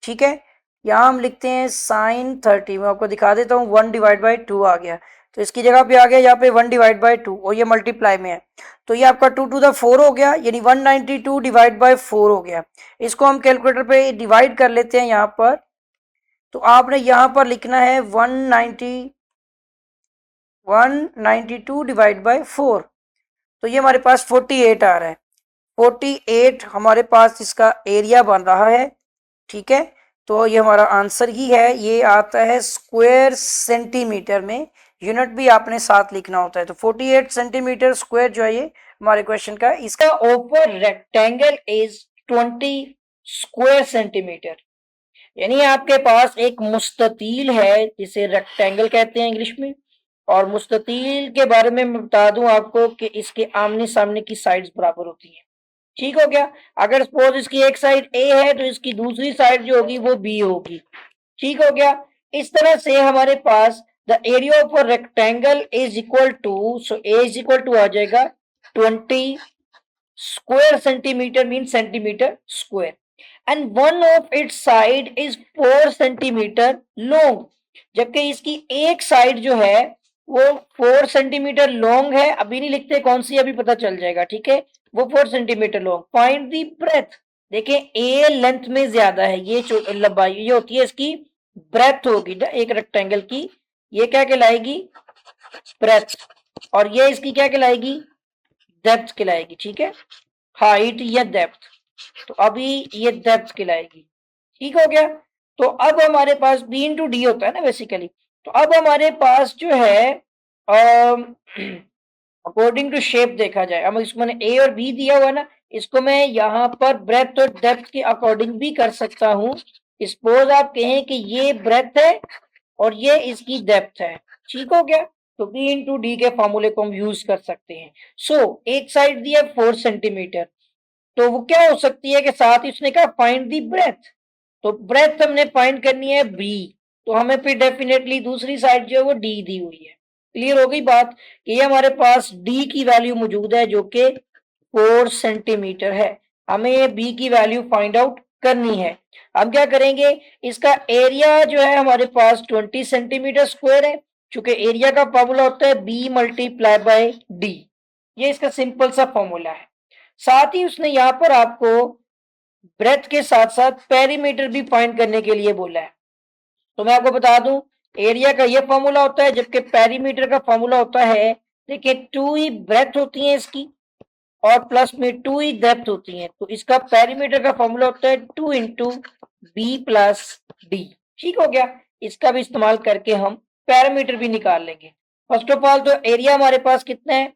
ठीक है। यहाँ हम लिखते हैं साइन 30, मैं आपको दिखा देता हूँ, 1 डिवाइड बाई 2 आ गया, तो इसकी जगह पे आ गया यहाँ पे 1 डिवाइड बाई 2, और ये मल्टीप्लाई में है, तो ये आपका 2 टू द 4 हो गया, यानी 192 डिवाइड बाई 4 हो गया। इसको हम कैलकुलेटर पे डिवाइड कर लेते हैं यहाँ पर, तो आपने यहाँ पर लिखना है 192 डिवाइड बाई 4, तो ये हमारे पास 48 आ रहा है, 48 हमारे पास इसका एरिया बन रहा है, ठीक है। तो ये हमारा आंसर ही है, ये आता है स्क्वायर सेंटीमीटर में, यूनिट भी आपने साथ लिखना होता है, तो 48 सेंटीमीटर स्क्वायर जो है ये हमारे क्वेश्चन का, इसका ओपर रेक्टेंगल इज 20 स्क्वायर सेंटीमीटर। यानी आपके पास एक मुस्ततील है जिसे रेक्टेंगल कहते हैं इंग्लिश में, और मुस्ततील के बारे में मैं बता दूं आपको कि इसके आमने सामने की साइड्स बराबर होती हैं, ठीक हो गया। अगर सपोज इसकी एक साइड ए है तो इसकी दूसरी साइड जो होगी वो बी होगी, ठीक हो गया। इस तरह से हमारे पास the area of a rectangle is equal to, so A is equal to आ जाएगा 20 square centimetre, mean centimetre square, and one of its side is 4 centimetre long, जबकि इसकी एक साइड जो है वो 4 सेंटीमीटर लॉन्ग है, अभी नहीं लिखते कौन सी, अभी पता चल जाएगा, ठीक है, वो 4 centimetre long. Find the breadth, देखें ए लेंथ में ज्यादा है, ये लंबाई ये होती है इसकी ब्रेथ होगी ना एक रेक्टेंगल की, ये क्या कहलाएगी ब्रेथ, और ये इसकी क्या कहलाएगी डेप्थ कहलाएगी, ठीक है, हाइट या डेप्थ, तो अभी ये डेप्थ कहलाएगी, ठीक हो गया। तो अब हमारे पास बी इंटू डी होता है ना बेसिकली, तो अब हमारे पास जो है अकॉर्डिंग टू शेप देखा जाए, अब इसमें ए और बी दिया हुआ है ना, इसको मैं यहाँ पर ब्रेथ और डेप्थ के अकॉर्डिंग भी कर सकता हूँ। सपोज आप कहें कि ये ब्रेथ है और ये इसकी डेप्थ है, ठीक हो गया, तो बी इंटू डी के फॉर्मूले को हम यूज कर सकते हैं। सो एक साइड दिया 4 सेंटीमीटर, तो वो क्या हो सकती है कि साथ ही उसने कहा फाइंड दी ब्रेथ, तो ब्रेथ हमने फाइंड करनी है बी, तो हमें फिर डेफिनेटली दूसरी साइड जो है वो डी दी हुई है। क्लियर हो गई बात कि ये हमारे पास डी की वैल्यू मौजूद है जो कि 4 सेंटीमीटर है, हमें बी की वैल्यू फाइंड आउट करनी है। हम क्या करेंगे, इसका एरिया जो है हमारे पास 20 सेंटीमीटर स्क्वायर है, चूंकि एरिया का फॉर्मूला होता है बी मल्टीप्लाई बाय डी, ये इसका सिंपल सा फॉर्मूला है। साथ ही उसने यहाँ पर आपको ब्रेथ के साथ साथ पेरीमीटर भी फाइंड करने के लिए बोला है, तो मैं आपको बता दूं एरिया का ये फॉर्मूला होता है, जबकि पेरीमीटर का फॉर्मूला होता है, देखिए 2 ही ब्रेथ होती है इसकी और प्लस में 2 ही डेप्थ होती है, तो इसका पेरीमीटर का फॉर्मूला होता है 2 इंटू बी प्लस डी, ठीक हो गया। इसका भी इस्तेमाल करके हम पैरामीटर भी निकाल लेंगे। फर्स्ट ऑफ ऑल तो एरिया हमारे पास कितना है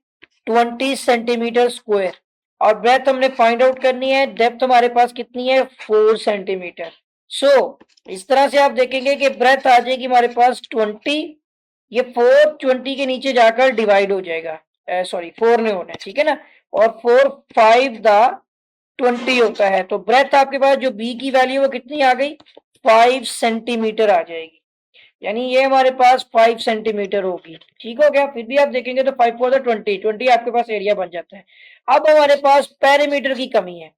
20 सेंटीमीटर स्क्वायर, और ब्रेथ हमने फाइंड आउट करनी है, डेप्थ हमारे पास कितनी है 4 सेंटीमीटर। सो इस तरह से आप देखेंगे कि ब्रेथ आ जाएगी हमारे पास 20, ये 4 20 के नीचे जाकर डिवाइड हो जाएगा, सॉरी 4 नहीं होना है, ठीक है ना, और 4 5 द 20 होता है, तो ब्रेथ आपके पास जो बी की वैल्यू वो कितनी आ गई 5 सेंटीमीटर आ जाएगी। यानी ये हमारे पास 5 सेंटीमीटर होगी। ठीक हो गया। फिर भी आप देखेंगे तो 5 4 20 आपके पास एरिया बन जाता है। अब हमारे पास पेरीमीटर की कमी है।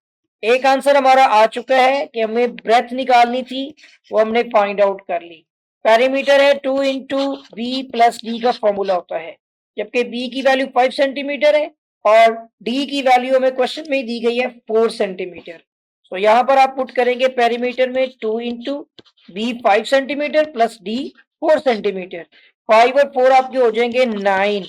एक आंसर हमारा आ चुका है कि हमें ब्रेथ निकालनी थी, वो हमने फाइंड आउट कर ली। पेरीमीटर है 2 इंटू बी प्लस डी का फॉर्मूला होता है, जबकि बी की वैल्यू 5 सेंटीमीटर है और डी की वैल्यू हमें क्वेश्चन में ही दी गई है 4 सेंटीमीटर। तो यहाँ पर आप पुट करेंगे पेरीमीटर में 2 into B 5 centimetre plus D 4 centimetre. 5 और 4 आपके हो जाएंगे 9।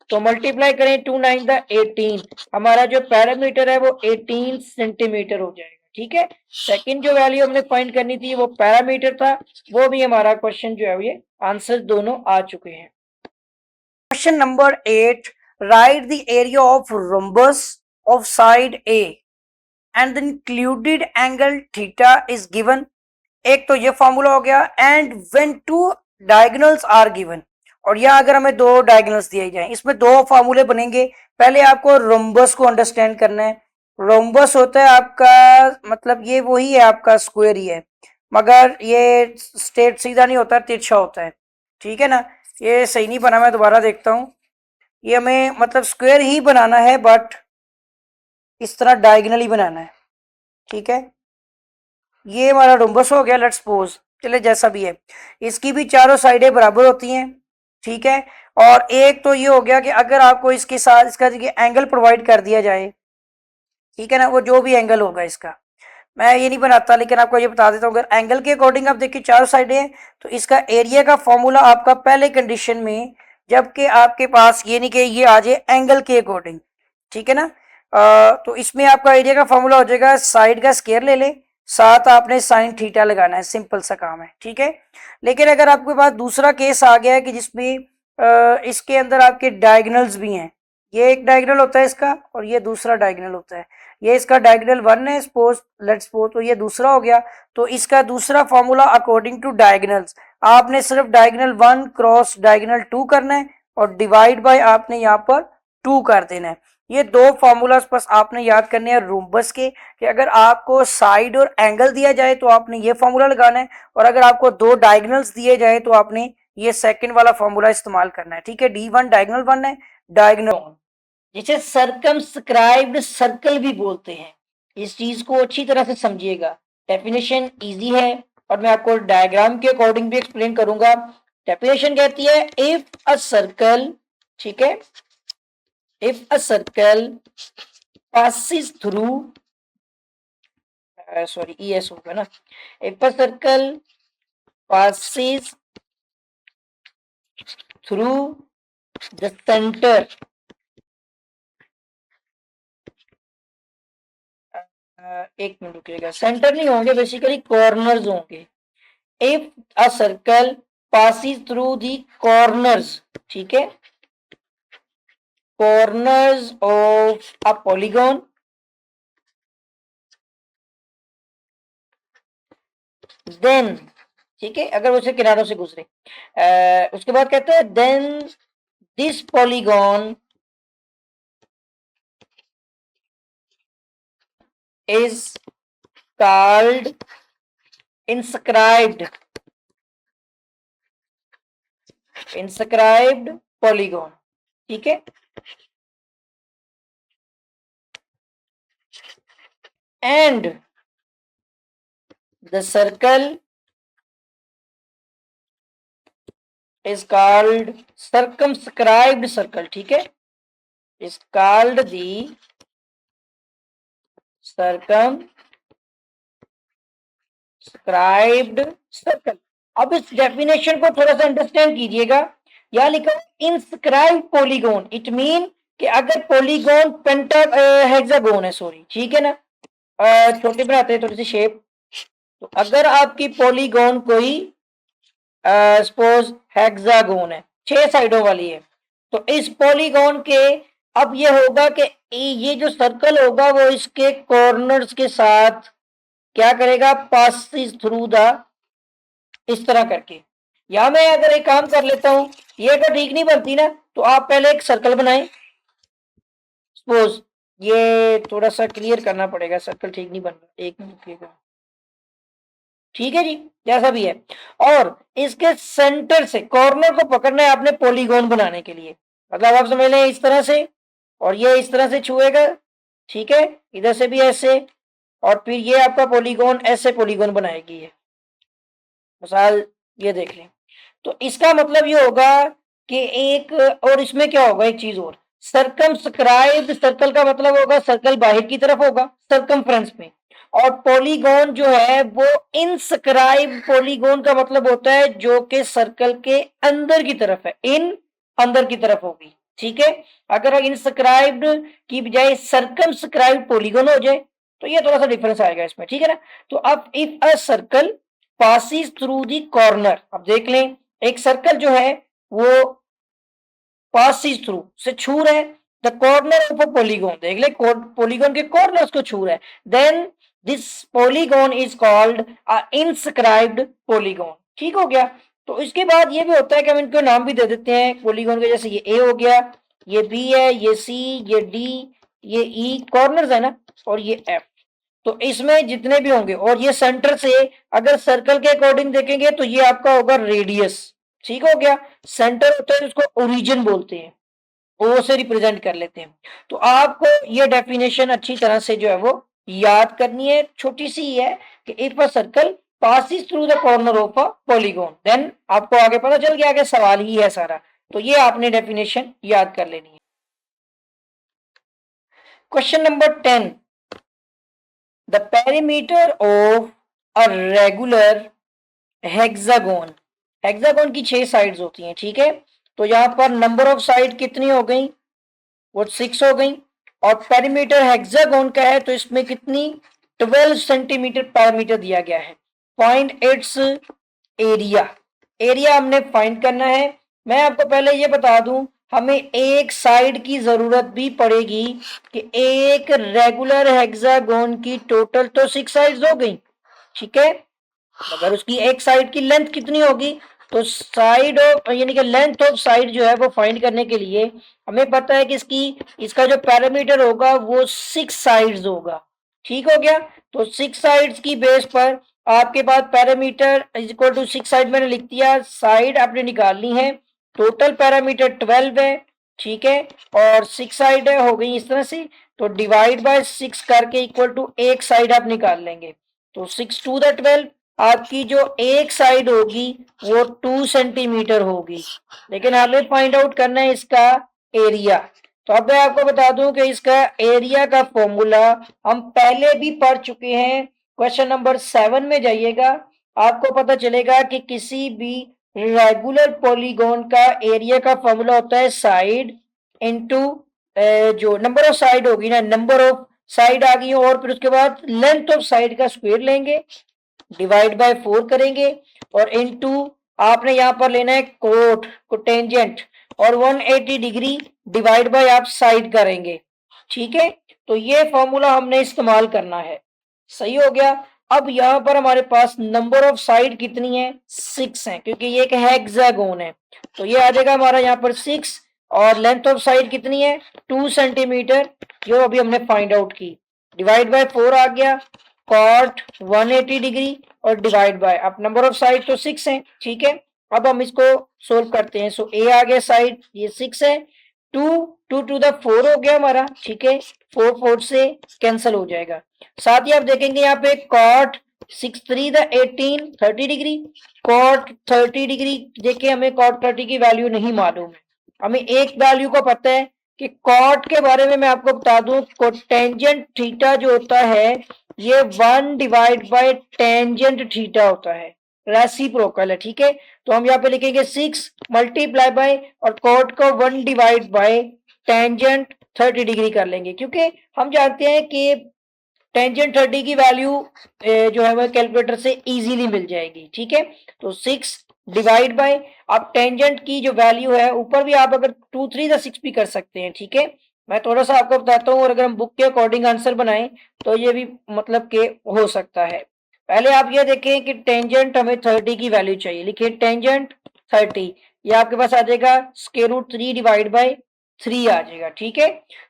तो मल्टीप्लाई करें 2 9 द 18, हमारा जो पैरामीटर है वो 18 सेंटीमीटर हो जाएगा। ठीक है। सेकंड जो वैल्यू हमने फाइंड करनी थी वो पैरामीटर था, वो भी हमारा क्वेश्चन जो है ये आंसर दोनों आ चुके हैं। Question number 8, right the area of rhombus of side a and the included angle theta is given. एक तो ये फॉर्मूला हो गया। And when two diagonals are given, और यहाँ अगर हमें दो डायगोनल्स दिए जाएं, इसमें दो फॉर्मूले बनेंगे। पहले आपको रोम्बस को अंडरस्टैंड करना है। रोम्बस होता है आपका, मतलब ये वही है, आपका स्क्वायर ही है, मगर ये स्ट्रेट सीधा नहीं होता, तिरछा होता है। ठीक है ना। ये सही नहीं बना, मैं दोबारा देखता हूँ। ये हमें मतलब स्क्वायर ही बनाना है, बट इस तरह डायगोनल ही बनाना है। ठीक है। ये हमारा रोम्बस हो गया। लेट्स सपोज, चले जैसा भी है, इसकी भी चारों साइडें बराबर होती हैं। ठीक है। और एक तो ये हो गया कि अगर आपको इसके साथ इसका एंगल प्रोवाइड कर दिया जाए, ठीक है ना, वो जो भी एंगल होगा इसका, मैं ये नहीं बनाता लेकिन आपको ये बता देता हूँ। अगर एंगल के अकॉर्डिंग आप देखिए चारों साइडें हैं, तो इसका एरिया का फॉर्मूला आपका पहले कंडीशन में, जबकि आपके पास ये नहीं कि ये आ जाए एंगल के अकॉर्डिंग। ठीक है ना। तो इसमें आपका एरिया का फॉर्मूला हो जाएगा, साइड का स्केयर ले ले, साथ आपने साइन थीटा लगाना है। सिंपल सा काम है। ठीक है। लेकिन अगर आपके पास दूसरा केस आ गया है कि जिसमें इसके अंदर आपके डायगोनल्स भी हैं, ये एक डायगोनल होता है इसका और ये दूसरा डायगोनल होता है। ये इसका डायगोनल 1 है, सपोज लेट्स सपोज, तो ये दूसरा हो गया। तो इसका दूसरा फॉर्मूला अकॉर्डिंग टू डायगोनल्स, आपने सिर्फ डायगोनल 1 क्रॉस डायगोनल 2 करना है और डिवाइड बाय आपने यहाँ पर 2 कर देना है। ये दो फॉर्मूलाज बस आपने याद करने हैं रोम्बस के, कि अगर आपको साइड और एंगल दिया जाए तो आपने ये फॉर्मूला लगाना है, और अगर आपको दो डायगोनल्स दिए जाए तो आपने ये सेकंड वाला फॉर्मूला इस्तेमाल करना है। ठीक है। D1 डायगोनल 1 है, डायगोनल, जिसे सर्कमस्क्राइब्ड सर्कल भी बोलते हैं। इस चीज को अच्छी तरह से समझिएगा। डेफिनेशन इजी है और मैं आपको डायग्राम के अकॉर्डिंग भी एक्सप्लेन करूंगा। डेफिनेशन कहती है, इफ अ सर्कल, ठीक है, if a circle passes through, sorry ES होगा ना, if a circle passes through the center, एक मिनट रुकिएगा, सेंटर नहीं होंगे, बेसिकली कॉर्नर्स होंगे। If a circle passes through the corners, ठीक है, corners of a polygon, then, ठीक है, अगर वो उसे किनारों से गुजरे, उसके बाद कहते हैं then this polygon is called inscribed polygon। ठीक है। and the circle is called circumscribed circle। ठीक है, is called the circumscribed circle। अब इस डेफिनेशन को थोड़ा सा अंडरस्टैंड कीजिएगा। यहां लिखा इंस्क्राइब पॉलीगोन, इट मीन कि अगर पॉलीगोन पेंटा हेक्सागोन है, सॉरी, ठीक है ना, छोटे बनाते हैं थोड़ी सी शेप। तो अगर आपकी पॉलीगोन कोई सपोज हेक्सागोन है, 6 साइडों वाली है, तो इस पॉलीगोन के अब ये होगा कि ये जो सर्कल होगा वो इसके कॉर्नर्स के साथ क्या करेगा, पासिस थ्रू द, इस तरह करके। या मैं अगर एक काम कर लेता हूं, ये अगर ठीक नहीं बनती ना, तो आप पहले एक सर्कल बनाएं। सपोज ये थोड़ा सा क्लियर करना पड़ेगा, सर्कल ठीक नहीं बन रहा, एक मिनट रुकिएगा। ठीक है जी, जैसा भी है। और इसके सेंटर से कॉर्नर को पकड़ना है आपने पॉलीगॉन बनाने के लिए, मतलब आप समझ लें इस तरह से, और ये इस तरह से छुएगा, ठीक है, इधर से भी ऐसे, और फिर ये आपका पॉलीगॉन ऐसे पॉलीगॉन बनाएगी ये मिसाल, ये देख लें। तो इसका मतलब ये होगा कि एक, और इसमें क्या होगा एक चीज और, सर्कमस्क्राइब्ड सर्कल का मतलब होगा सर्कल बाहर की तरफ होगा सर्कमफ्रेंस में, और पॉलीगॉन जो है वो इनस्क्राइब पॉलीगॉन का मतलब होता है जो कि सर्कल के अंदर की तरफ है, इन अंदर की तरफ होगी, ठीक है। अगर इनस्क्राइब्ड की बजाय सर्कमस्क्राइब्ड पॉलीगॉन हो जाए तो ये थोड़ा सा डिफरेंस आएगा इसमें, ठीक है ना। तो अब if a circle passes through the corner, अब देख लें एक सर्कल जो है वो पासिस थ्रू से छू रहा है the corner of a polygon, देख ले पॉलीगॉन के कॉर्नर को छू रहा है, then this polygon is called a inscribed polygon, ठीक हो गया। तो इसके बाद ये भी होता है कि हम इनको नाम भी दे देते हैं पॉलीगॉन के, जैसे ये ए हो गया, ये बी है, ये सी, ये डी, ये ई कॉर्नर्स है ना, और ये एफ। तो इसमें जितने भी होंगे, और ये सेंटर से अगर सर्कल के अकॉर्डिंग देखेंगे तो ये आपका होगा रेडियस, ठीक हो गया। सेंटर होता है जिसको ओरिजिन बोलते हैं, ओ से रिप्रेजेंट कर लेते हैं। तो आपको ये डेफिनेशन अच्छी तरह से जो है वो याद करनी है, छोटी सी ही है कि if a circle passes through the corner of a polygon, then आपको आगे पता चल गया कि सवाल ही है सारा। तो ये आपने डेफिनेशन याद कर लेनी है। Question number 10, the perimeter of a regular hexagon, hexagon की 6 साइड्स होती हैं, ठीक है। तो यहाँ पर नंबर ऑफ साइड कितनी हो गई, वो 6 हो गई, और पेरीमीटर हेक्सागोन का है तो इसमें कितनी 12 सेंटीमीटर पैरामीटर दिया गया है। पॉइंट इट्स एरिया, एरिया हमने फाइंड करना है। मैं आपको पहले ये बता दूं, हमें एक साइड की जरूरत भी पड़ेगी कि एक रेगुलर हेक्सागोन की टोटल तो 6 साइड्स हो गई, ठीक है। अगर उसकी एक साइड की लेंथ कितनी होगी, तो साइड ऑफ यानी कि लेंथ ऑफ साइड जो है वो फाइंड करने के लिए हमें पता है कि इसका जो पैरामीटर होगा वो 6 साइड्स होगा, ठीक हो गया। तो 6 साइड्स की बेस पर आपके पास parameter is equal to 6 side मैंने लिख दिया, साइड आपने निकालनी है, टोटल पैरामीटर 12 है, ठीक है, और 6 साइड है हो गई इस तरह से। तो डिवाइड बाय 6 करके इक्वल टू एक साइड आप निकाल लेंगे, तो 6 टू द 12, आपकी जो एक साइड होगी वो 2 सेंटीमीटर होगी, लेकिन हमें फाइंड आउट करना है इसका एरिया। तो अब मैं आपको बता दूं कि इसका एरिया का फॉर्मूला हम पहले भी पढ़ चुके हैं, क्वेश्चन नंबर 7 में जाइएगा, आपको पता चलेगा कि किसी भी रेगुलर पॉलीगॉन का एरिया का फॉर्मूला होता है साइड इनटू जो नंबर ऑफ साइड होगी ना, नंबर ऑफ साइड आ गई और फिर उसके बाद लेंथ ऑफ साइड का स्क्वायर लेंगे, डिवाइड बाय 4 करेंगे, और इनटू आपने यहां पर लेना है कोट को टेंजेंट, और 180 डिग्री डिवाइड बाय आप साइड करेंगे, ठीक है। तो ये फॉर्मूला हमने इस्तेमाल करना है, सही हो गया। अब यहां पर हमारे पास नंबर ऑफ साइड कितनी है, 6 है, क्योंकि ये एक हेक्सागोन है, तो ये आ जाएगा हमारा यहाँ पर 6, और लेंथ ऑफ साइड कितनी है 2 सेंटीमीटर, जो अभी हमने फाइंड आउट की, डिवाइड बाय 4 आ गया, कॉट 180 डिग्री, और डिवाइड बाय, अब नंबर ऑफ साइड तो 6 है, ठीक है। अब हम इसको सोल्व करते हैं, सो ए आ गया साइड, ये 6 है, 2 2 टू द 4 हो गया हमारा, ठीक है, 4 4 से कैंसिल हो जाएगा। साथ ही आप देखेंगे यहाँ पे cot 6 3 the 18 30 degree, cot 30 degree, देखिए हमें कॉट 30 की वैल्यू नहीं मालूम है, हमें एक वैल्यू को पता है कि कॉट के बारे में मैं आपको बता दूं, कोटेंजेंट थीटा जो होता है ये 1 डिवाइड बाय टेंजेंट थीटा होता है, रेसिप्रोकल है, ठीक है। तो हम यहाँ पे लिखेंगे 6 मल्टीप्लाई बाय, और कॉट को 1 डिवाइड बाय टेंजेंट 30 डिग्री कर लेंगे, क्योंकि हम जानते हैं कि टेंजेंट 30 की वैल्यू जो है वह कैलकुलेटर से इजीली मिल जाएगी, ठीक है। तो 6 डिवाइड बाय, आप टेंजेंट की जो वैल्यू है ऊपर भी आप अगर 2 3 6 भी कर सकते हैं, ठीक है। मैं थोड़ा सा आपको बताता हूँ, और अगर हम बुक के अकॉर्डिंग आंसर बनाएं तो ये भी मतलब के हो सकता है। पहले आप ये देखें कि टेंजेंट हमें 30 की वैल्यू चाहिए, लिखिए टेंजेंट 30, ये आपके पास आ जाएगा स्क्वायर रूट 3 डिवाइड बाय 3 आ जाएगा, ठीक है।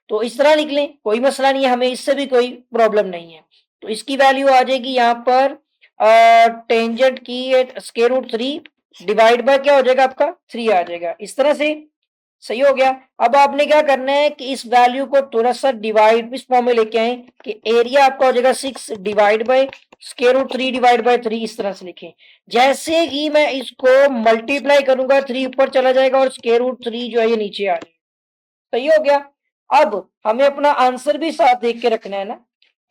तो इस तरह निकलें, कोई मसला नहीं है, हमें इससे भी कोई प्रॉब्लम नहीं है। तो इसकी वैल्यू आ जाएगी यहाँ पर टेंजेंट की स्क्वायर रूट 3 डिवाइड बाय क्या हो जाएगा आपका 3 आ जाएगा, इस तरह से सही हो गया। अब आपने क्या करना है कि इस वैल्यू को थोड़ा सा डिवाइड इस फॉर्म में लेके आए कि एरिया आपका हो जाएगा 6 divide by square root 3 divide by 3, इस तरह से लिखें। जैसे ही मैं इसको मल्टीप्लाई करूंगा 3 ऊपर चला जाएगा और स्क्वायर रूट 3 जो है ये नीचे आ जाएगा, सही हो गया। अब हमें अपना आंसर भी साथ देख के रखना है ना,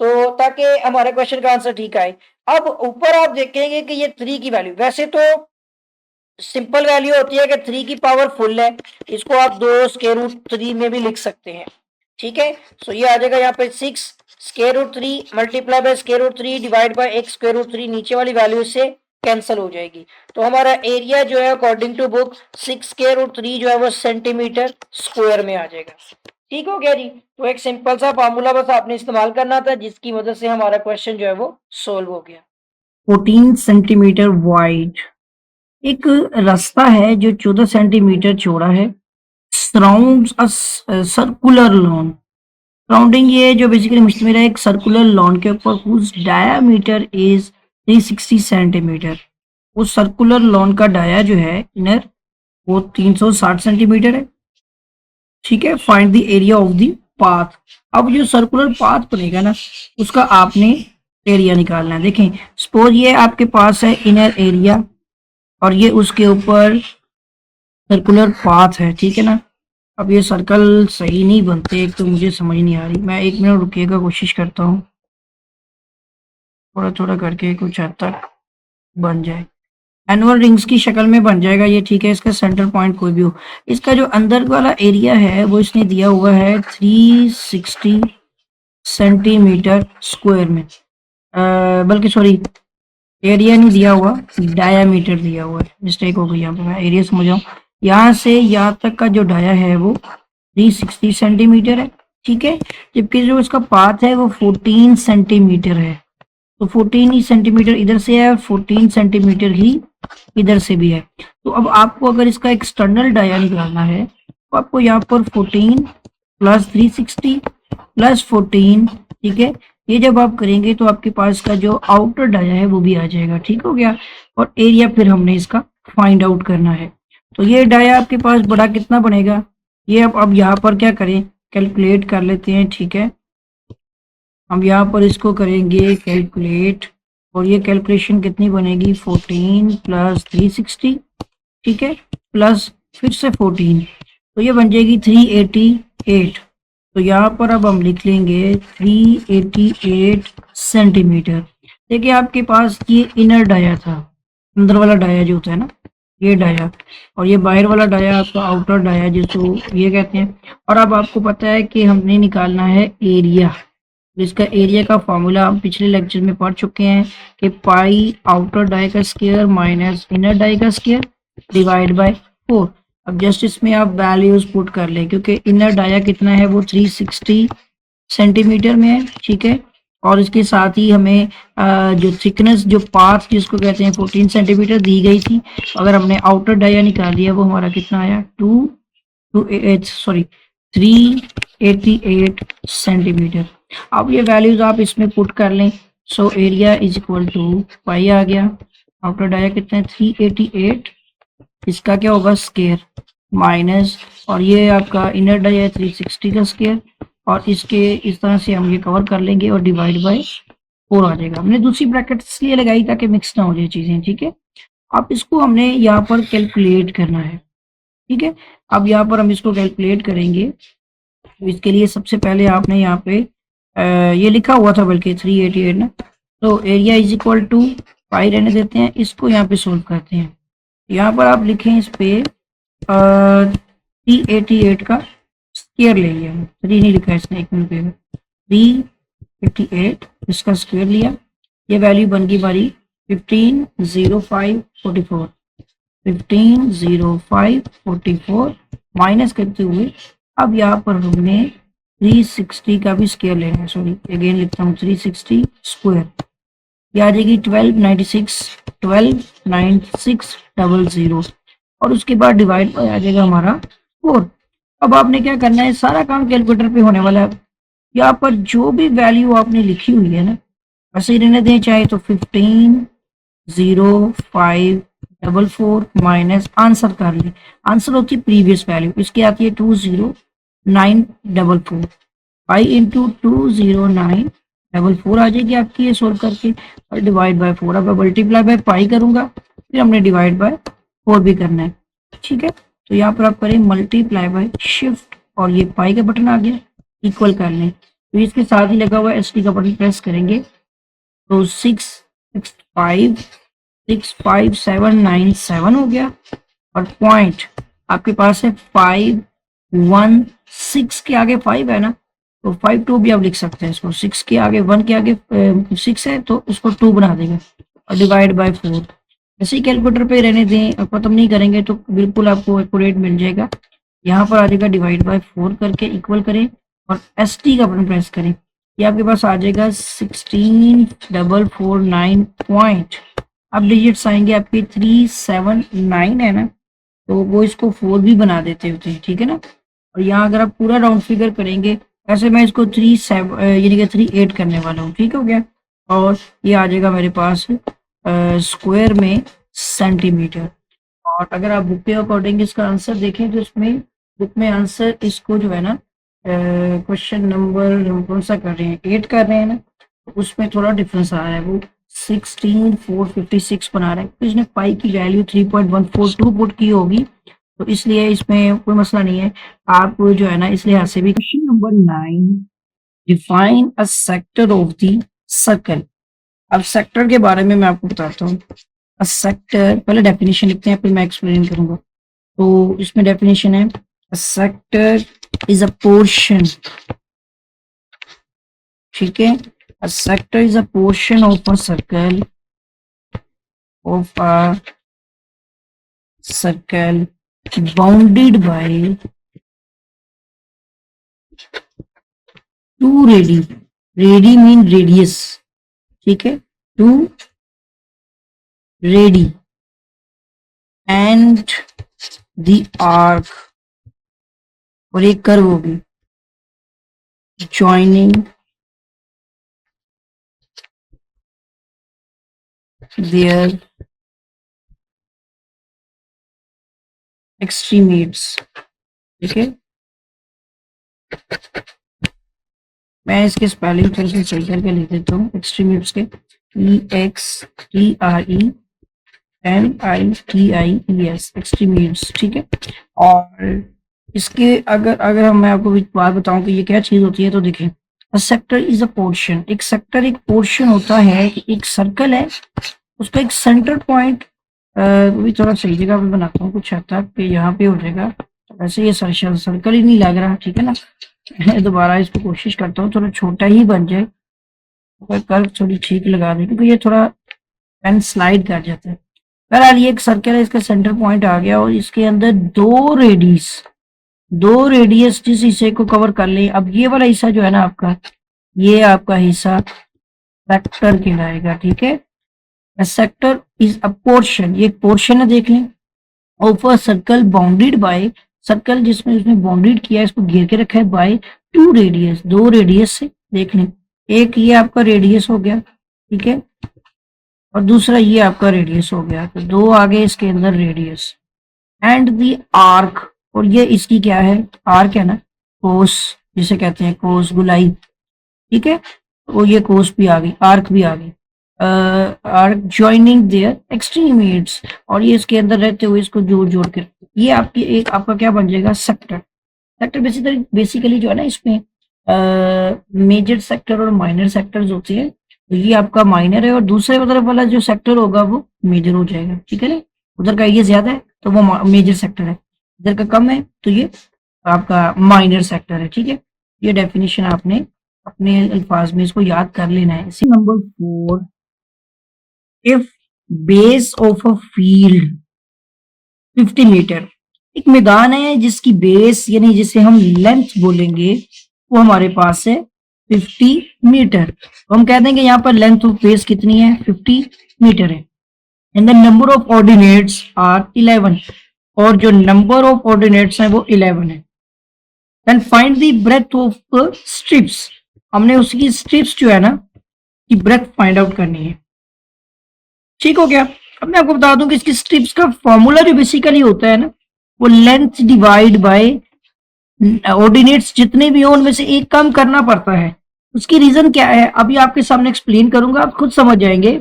तो ताकि हमारे क्वेश्चन का आंसर ठीक आए। अब ऊपर आप देखेंगे कि ये 3 की वैल्यू वैसे तो सिंपल वैल्यू होती है कि 3 की पावर फुल है, इसको आप 2 स्क्वायर रूट 3 में भी लिख सकते हैं, ठीक है। सो ये आ जाएगा यहाँ पे 6 square root 3 multiply by square root 3 divide by x square root 3, नीचे वाली वैल्यू से कैंसिल हो जाएगी। तो हमारा एरिया जो है according to book 6 square root 3 जो है वो सेंटीमीटर स्क्वायर में आ जाएगा। ठीक हो गया जी। तो एक सिंपल सा फार्मूला बस आपने इस्तेमाल करना था जिसकी मदद से हमारा क्वेश्चन जो है वो सोल्व हो गया। 14 सेंटीमीटर वाइड एक रास्ता है जो 14 सेंटीमीटर चौड़ा है, surrounds a circular lawn. Surrounding ये जो बेसिकली मुश्तमिल है एक सर्कुलर लॉन के ऊपर हुज डायामीटर इज 360 सेंटीमीटर। उस सर्कुलर लॉन का डाया जो है इनर वो 360 सेंटीमीटर है, ठीक है। Find the area of the path. अब जो सर्कुलर पाथ बनेगा ना उसका आपने एरिया निकालना है। देखें सपोज ये आपके पास है इनर एरिया और ये उसके ऊपर सर्कुलर पाथ है, ठीक है ना। अब ये सर्कल सही नहीं बनते, एक तो मुझे समझ नहीं आ रही। मैं 1 मिनट रुकिएगा, कोशिश करता हूँ थोड़ा थोड़ा करके कुछ हद तक बन जाए। एनुअल रिंग्स की शक्ल में बन जाएगा ये, ठीक है। इसका सेंटर पॉइंट कोई भी हो, इसका जो अंदर वाला एरिया है वो इसने दिया हुआ है 360 सेंटीमीटर स्क्वायर में, बल्कि सॉरी एरिया नहीं दिया हुआ, डायामीटर दिया हुआ है, मिस्टेक हो गई यहाँ पे। मैं एरिया समझ जाऊँ, यहाँ से यहाँ तक का जो डाया है वो 360 सेंटीमीटर है, ठीक है। जबकि जो इसका पाथ है वो 14 सेंटीमीटर है, तो 14 ही सेंटीमीटर इधर से है, 14 सेंटीमीटर ही इधर से भी है। तो अब आपको अगर इसका एक्सटर्नल डाया निकालना है तो आपको यहाँ पर 14 प्लस 360 प्लस 14, ठीक है। ये जब आप करेंगे तो आपके पास का जो आउटर डाया है वो भी आ जाएगा, ठीक हो गया। और एरिया फिर हमने इसका फाइंड आउट करना है। तो ये डाया आपके पास बड़ा कितना बनेगा, ये अब यहाँ पर क्या करें, कैलकुलेट कर लेते हैं, ठीक है। हम यहाँ पर इसको करेंगे कैलकुलेट और ये कैलकुलेशन कितनी बनेगी 14 प्लस 360, ठीक है, प्लस फिर से 14, तो ये बन जाएगी 388। तो यहाँ पर अब हम लिख लेंगे 388 सेंटीमीटर। देखिए आपके पास ये इनर डाया था, अंदर वाला डाया जो होता है ना ये डाया, और ये बाहर वाला डाया आपका आउटर डाया जिसको ये कहते हैं। और अब आपको पता है कि हमने निकालना है एरिया। इसका एरिया का फॉर्मूला हम पिछले लेक्चर में पढ़ चुके हैं कि पाई आउटर डाई का स्क्वायर माइनस इनर डाई का स्क्वायर डिवाइड बाय 4। अब जस्ट इसमें आप वैल्यूज पुट कर लें क्योंकि इनर डाया कितना है वो 360 सेंटीमीटर में है, ठीक है। और इसके साथ ही हमें जो थिकनेस जो पाथ जिसको कहते हैं 14 सेंटीमीटर दी गई थी। अगर हमने आउटर डाया निकाल दिया वो हमारा कितना आया 388 सेंटीमीटर। अब ये वैल्यूज आप इसमें पुट कर लें। So area is equal to pi आ गया, आउटर डाया कितना है 388, इसका क्या होगा स्क्वायर माइनस, और ये आपका इनर डाया है 360 का स्क्वायर, और इसके इस तरह से हम ये कवर कर लेंगे और डिवाइड बाय 4 आ जाएगा। हमने दूसरी ब्रैकेट इसलिए लगाई ताकि मिक्स ना हो जाए चीजें, ठीक है। अब इसको हमने यहाँ पर कैलकुलेट करना है, ठीक है। अब यहाँ पर हम इसको कैलकुलेट करेंगे। तो इसके लिए सबसे पहले आपने यहाँ पे ये लिखा हुआ था बल्कि 388 ना, तो एरिया इज इक्वल टू पाई रहने देते हैं, इसको यहाँ पे सोल्व करते हैं। यहाँ पर आप लिखें इस पे 388 का स्क्वायर ले लिया, 3 नहीं लिखा इसने, 1 मिनट पे 388 इसका स्क्वायर लिया, ये वैल्यू बन गई हमारी 150544 150544 माइनस करते हुए अब यहाँ पर हमने 360 का भी स्क्वायर लेना है, सॉरी अगेन लिखता हूँ 360 स्क्वायर, ये आ जाएगी 129600 और उसके बाद डिवाइड बाय आ जाएगा हमारा 4। अब आपने क्या करना है, सारा काम कैलकुलेटर पे होने वाला है। यहाँ पर जो भी वैल्यू आपने लिखी हुई है ना वैसे ही रहने दें, चाहे तो 15 0544 माइनस आंसर कर ले, आंसर होती है प्रीवियस वैल्यू, इसकी आती है 20944, 5 into 20944 आ जाएगी आपकी ये सोल्व करके, और डिवाइड बाय 4, अब मल्टीप्लाई बाय पाई करूंगा, फिर हमने डिवाइड बाय 4 भी करना है, ठीक है। तो यहाँ पर आप करें मल्टीप्लाई बाय शिफ्ट, और ये पाई का बटन आ गया, इक्वल कर लें, तो इसके साथ ही लगा हुआ एस टी का बटन प्रेस करेंगे, तो 665 हो गया, और पॉइंट आपके पास है 516 के आगे 5 है ना, तो 52 भी आप लिख सकते हैं इसको, 6 के आगे 1 के आगे 6 है तो उसको 2 बना देंगे, और डिवाइड बाय 4, ऐसे ही कैलकुलेटर पे रहने दें, खत्म नहीं करेंगे तो बिल्कुल आपको एक्यूरेट मिल जाएगा। यहाँ पर आ जाएगा डिवाइड बाय 4 करके इक्वल करें, और एस टी का बटन प्रेस करें, ये आपके पास आ जाएगा 16449 पॉइंट, अब डिजिट्स आएंगे आपके 379 है ना, तो वो इसको 4 भी बना देते होते हैं, ठीक है ना। और यहाँ अगर आप पूरा राउंड फिगर करेंगे, ऐसे मैं इसको 37 यानी कि 38 करने वाला हूँ, ठीक हो गया, और ये आ जाएगा मेरे पास स्क्वायर में सेंटीमीटर। और अगर आप बुक के अकॉर्डिंग इसका आंसर देखें तो इसमें बुक में आंसर इसको जो है ना, क्वेश्चन नंबर हम कौन सा कर रहे हैं, 8 कर रहे हैं ना, तो उसमें थोड़ा डिफरेंस आ रहा है, वो 16456 बना रहा है, तो इसने पाई की वैल्यू 3.142 पुट की होगी, तो इसलिए इसमें कोई मसला नहीं है, आप जो है ना इस लिहाज से भी। Question number 9, define a sector of the circle. अब सेक्टर के बारे में मैं आपको बताता हूँ, अ सेक्टर, पहले डेफिनेशन लिखते हैं फिर मैं एक्सप्लेन करूंगा। तो इसमें डेफिनेशन है, a sector is a portion, ठीक है, a sector is a portion of a circle, of a circle bounded by two radii, radii mean radius, ठीक है, two radii and the arc, और एक कर्व होगी joining their extremities, ठीक है। मैं इसके स्पेलिंग थोड़ी सी सही करके लिख देता हूँ, एक्सट्रीमिट्स के EXTREMITIES, एक्सट्रीमिट्स, ठीक है। और इसके अगर अगर हम मैं आपको एक बात बताऊं कि ये क्या चीज होती है, तो देखें, अ सेक्टर इज अ पोर्शन, एक सेक्टर एक पोर्शन होता है कि एक सर्कल है, उसका एक सेंटर पॉइंट, भी थोड़ा सही जगह पे बनाता हूँ कुछ हद तक कि यहाँ पे हो जाएगा, वैसे ये सर्कल ही नहीं लग रहा, ठीक है ना। मैं दोबारा इसको कोशिश करता हूँ थोड़ा छोटा ही बन जाए, कर्व थोड़ी ठीक लगा दें, क्योंकि ये थोड़ा पेन स्लाइड कर जाता है। बहरहाल ये एक सर्कल है, इसका सेंटर पॉइंट आ गया, और इसके अंदर दो रेडियस जिस हिस्से को कवर कर ले, अब ये वाला हिस्सा जो है ना आपका, ये आपका हिस्सा सेक्टर कहलाएगा, ठीक है। सेक्टर इज अ पोर्शन, ये एक पोर्शन है, देख लें, of a circle bounded bye, circle जिसमें उसने बाउंडेड किया है, इसको घेर के रखा है, बाय टू रेडियस, दो रेडियस से, देख लें, एक ये आपका रेडियस हो गया, ठीक है, और दूसरा ये आपका रेडियस हो गया, तो दो आगे इसके अंदर रेडियस, एंड द आर्क, और ये इसकी क्या है, आर्क है ना, कोस जिसे कहते हैं, कोस गुलाई, ठीक है, तो ये कोस भी आ गई, आर्क भी आ गई, आर्क ज्वाइनिंग देयर एक्सट्रीमिट्स, और ये इसके अंदर रहते हुए इसको जोड़ जोड़ के, ये आपकी एक आपका क्या बन जाएगा, सेक्टर। सेक्टर बेसिकली जो है ना, इसमें मेजर सेक्टर और माइनर सेक्टर्स होते हैं, तो ये आपका माइनर है, और दूसरे तरफ वाला जो सेक्टर होगा वो मेजर हो जाएगा, ठीक है ना। उधर का ये ज्यादा है तो वो मेजर सेक्टर है, इधर का कम है तो ये आपका माइनर सेक्टर है, ठीक है। ये डेफिनेशन आपने अपने अल्फाज में इसको याद कर लेना है। Number 4, if base of a field 50 metre, एक मैदान है जिसकी बेस यानी जिसे हम लेंथ बोलेंगे वो हमारे पास है 50 मीटर, तो हम कह देंगे यहाँ पर लेंथ ऑफ बेस कितनी है, 50 मीटर है, and the number of ordinates are 11, और जो नंबर ऑफ ऑर्डिनेट्स हैं वो 11 है। Then find the breadth of strips, हमने उसकी स्ट्रिप्स जो है ना की ब्रेथ फाइंड आउट करनी है, ठीक हो गया। अब मैं आपको बता दूं कि इसकी स्ट्रिप्स का फॉर्मूला जो बेसिकली होता है ना, वो लेंथ डिवाइड बाय ऑर्डिनेट्स जितने भी हो उनमें से एक कम करना पड़ता है। उसकी रीजन क्या है अभी आपके सामने एक्सप्लेन करूंगा, आप खुद समझ जाएंगे।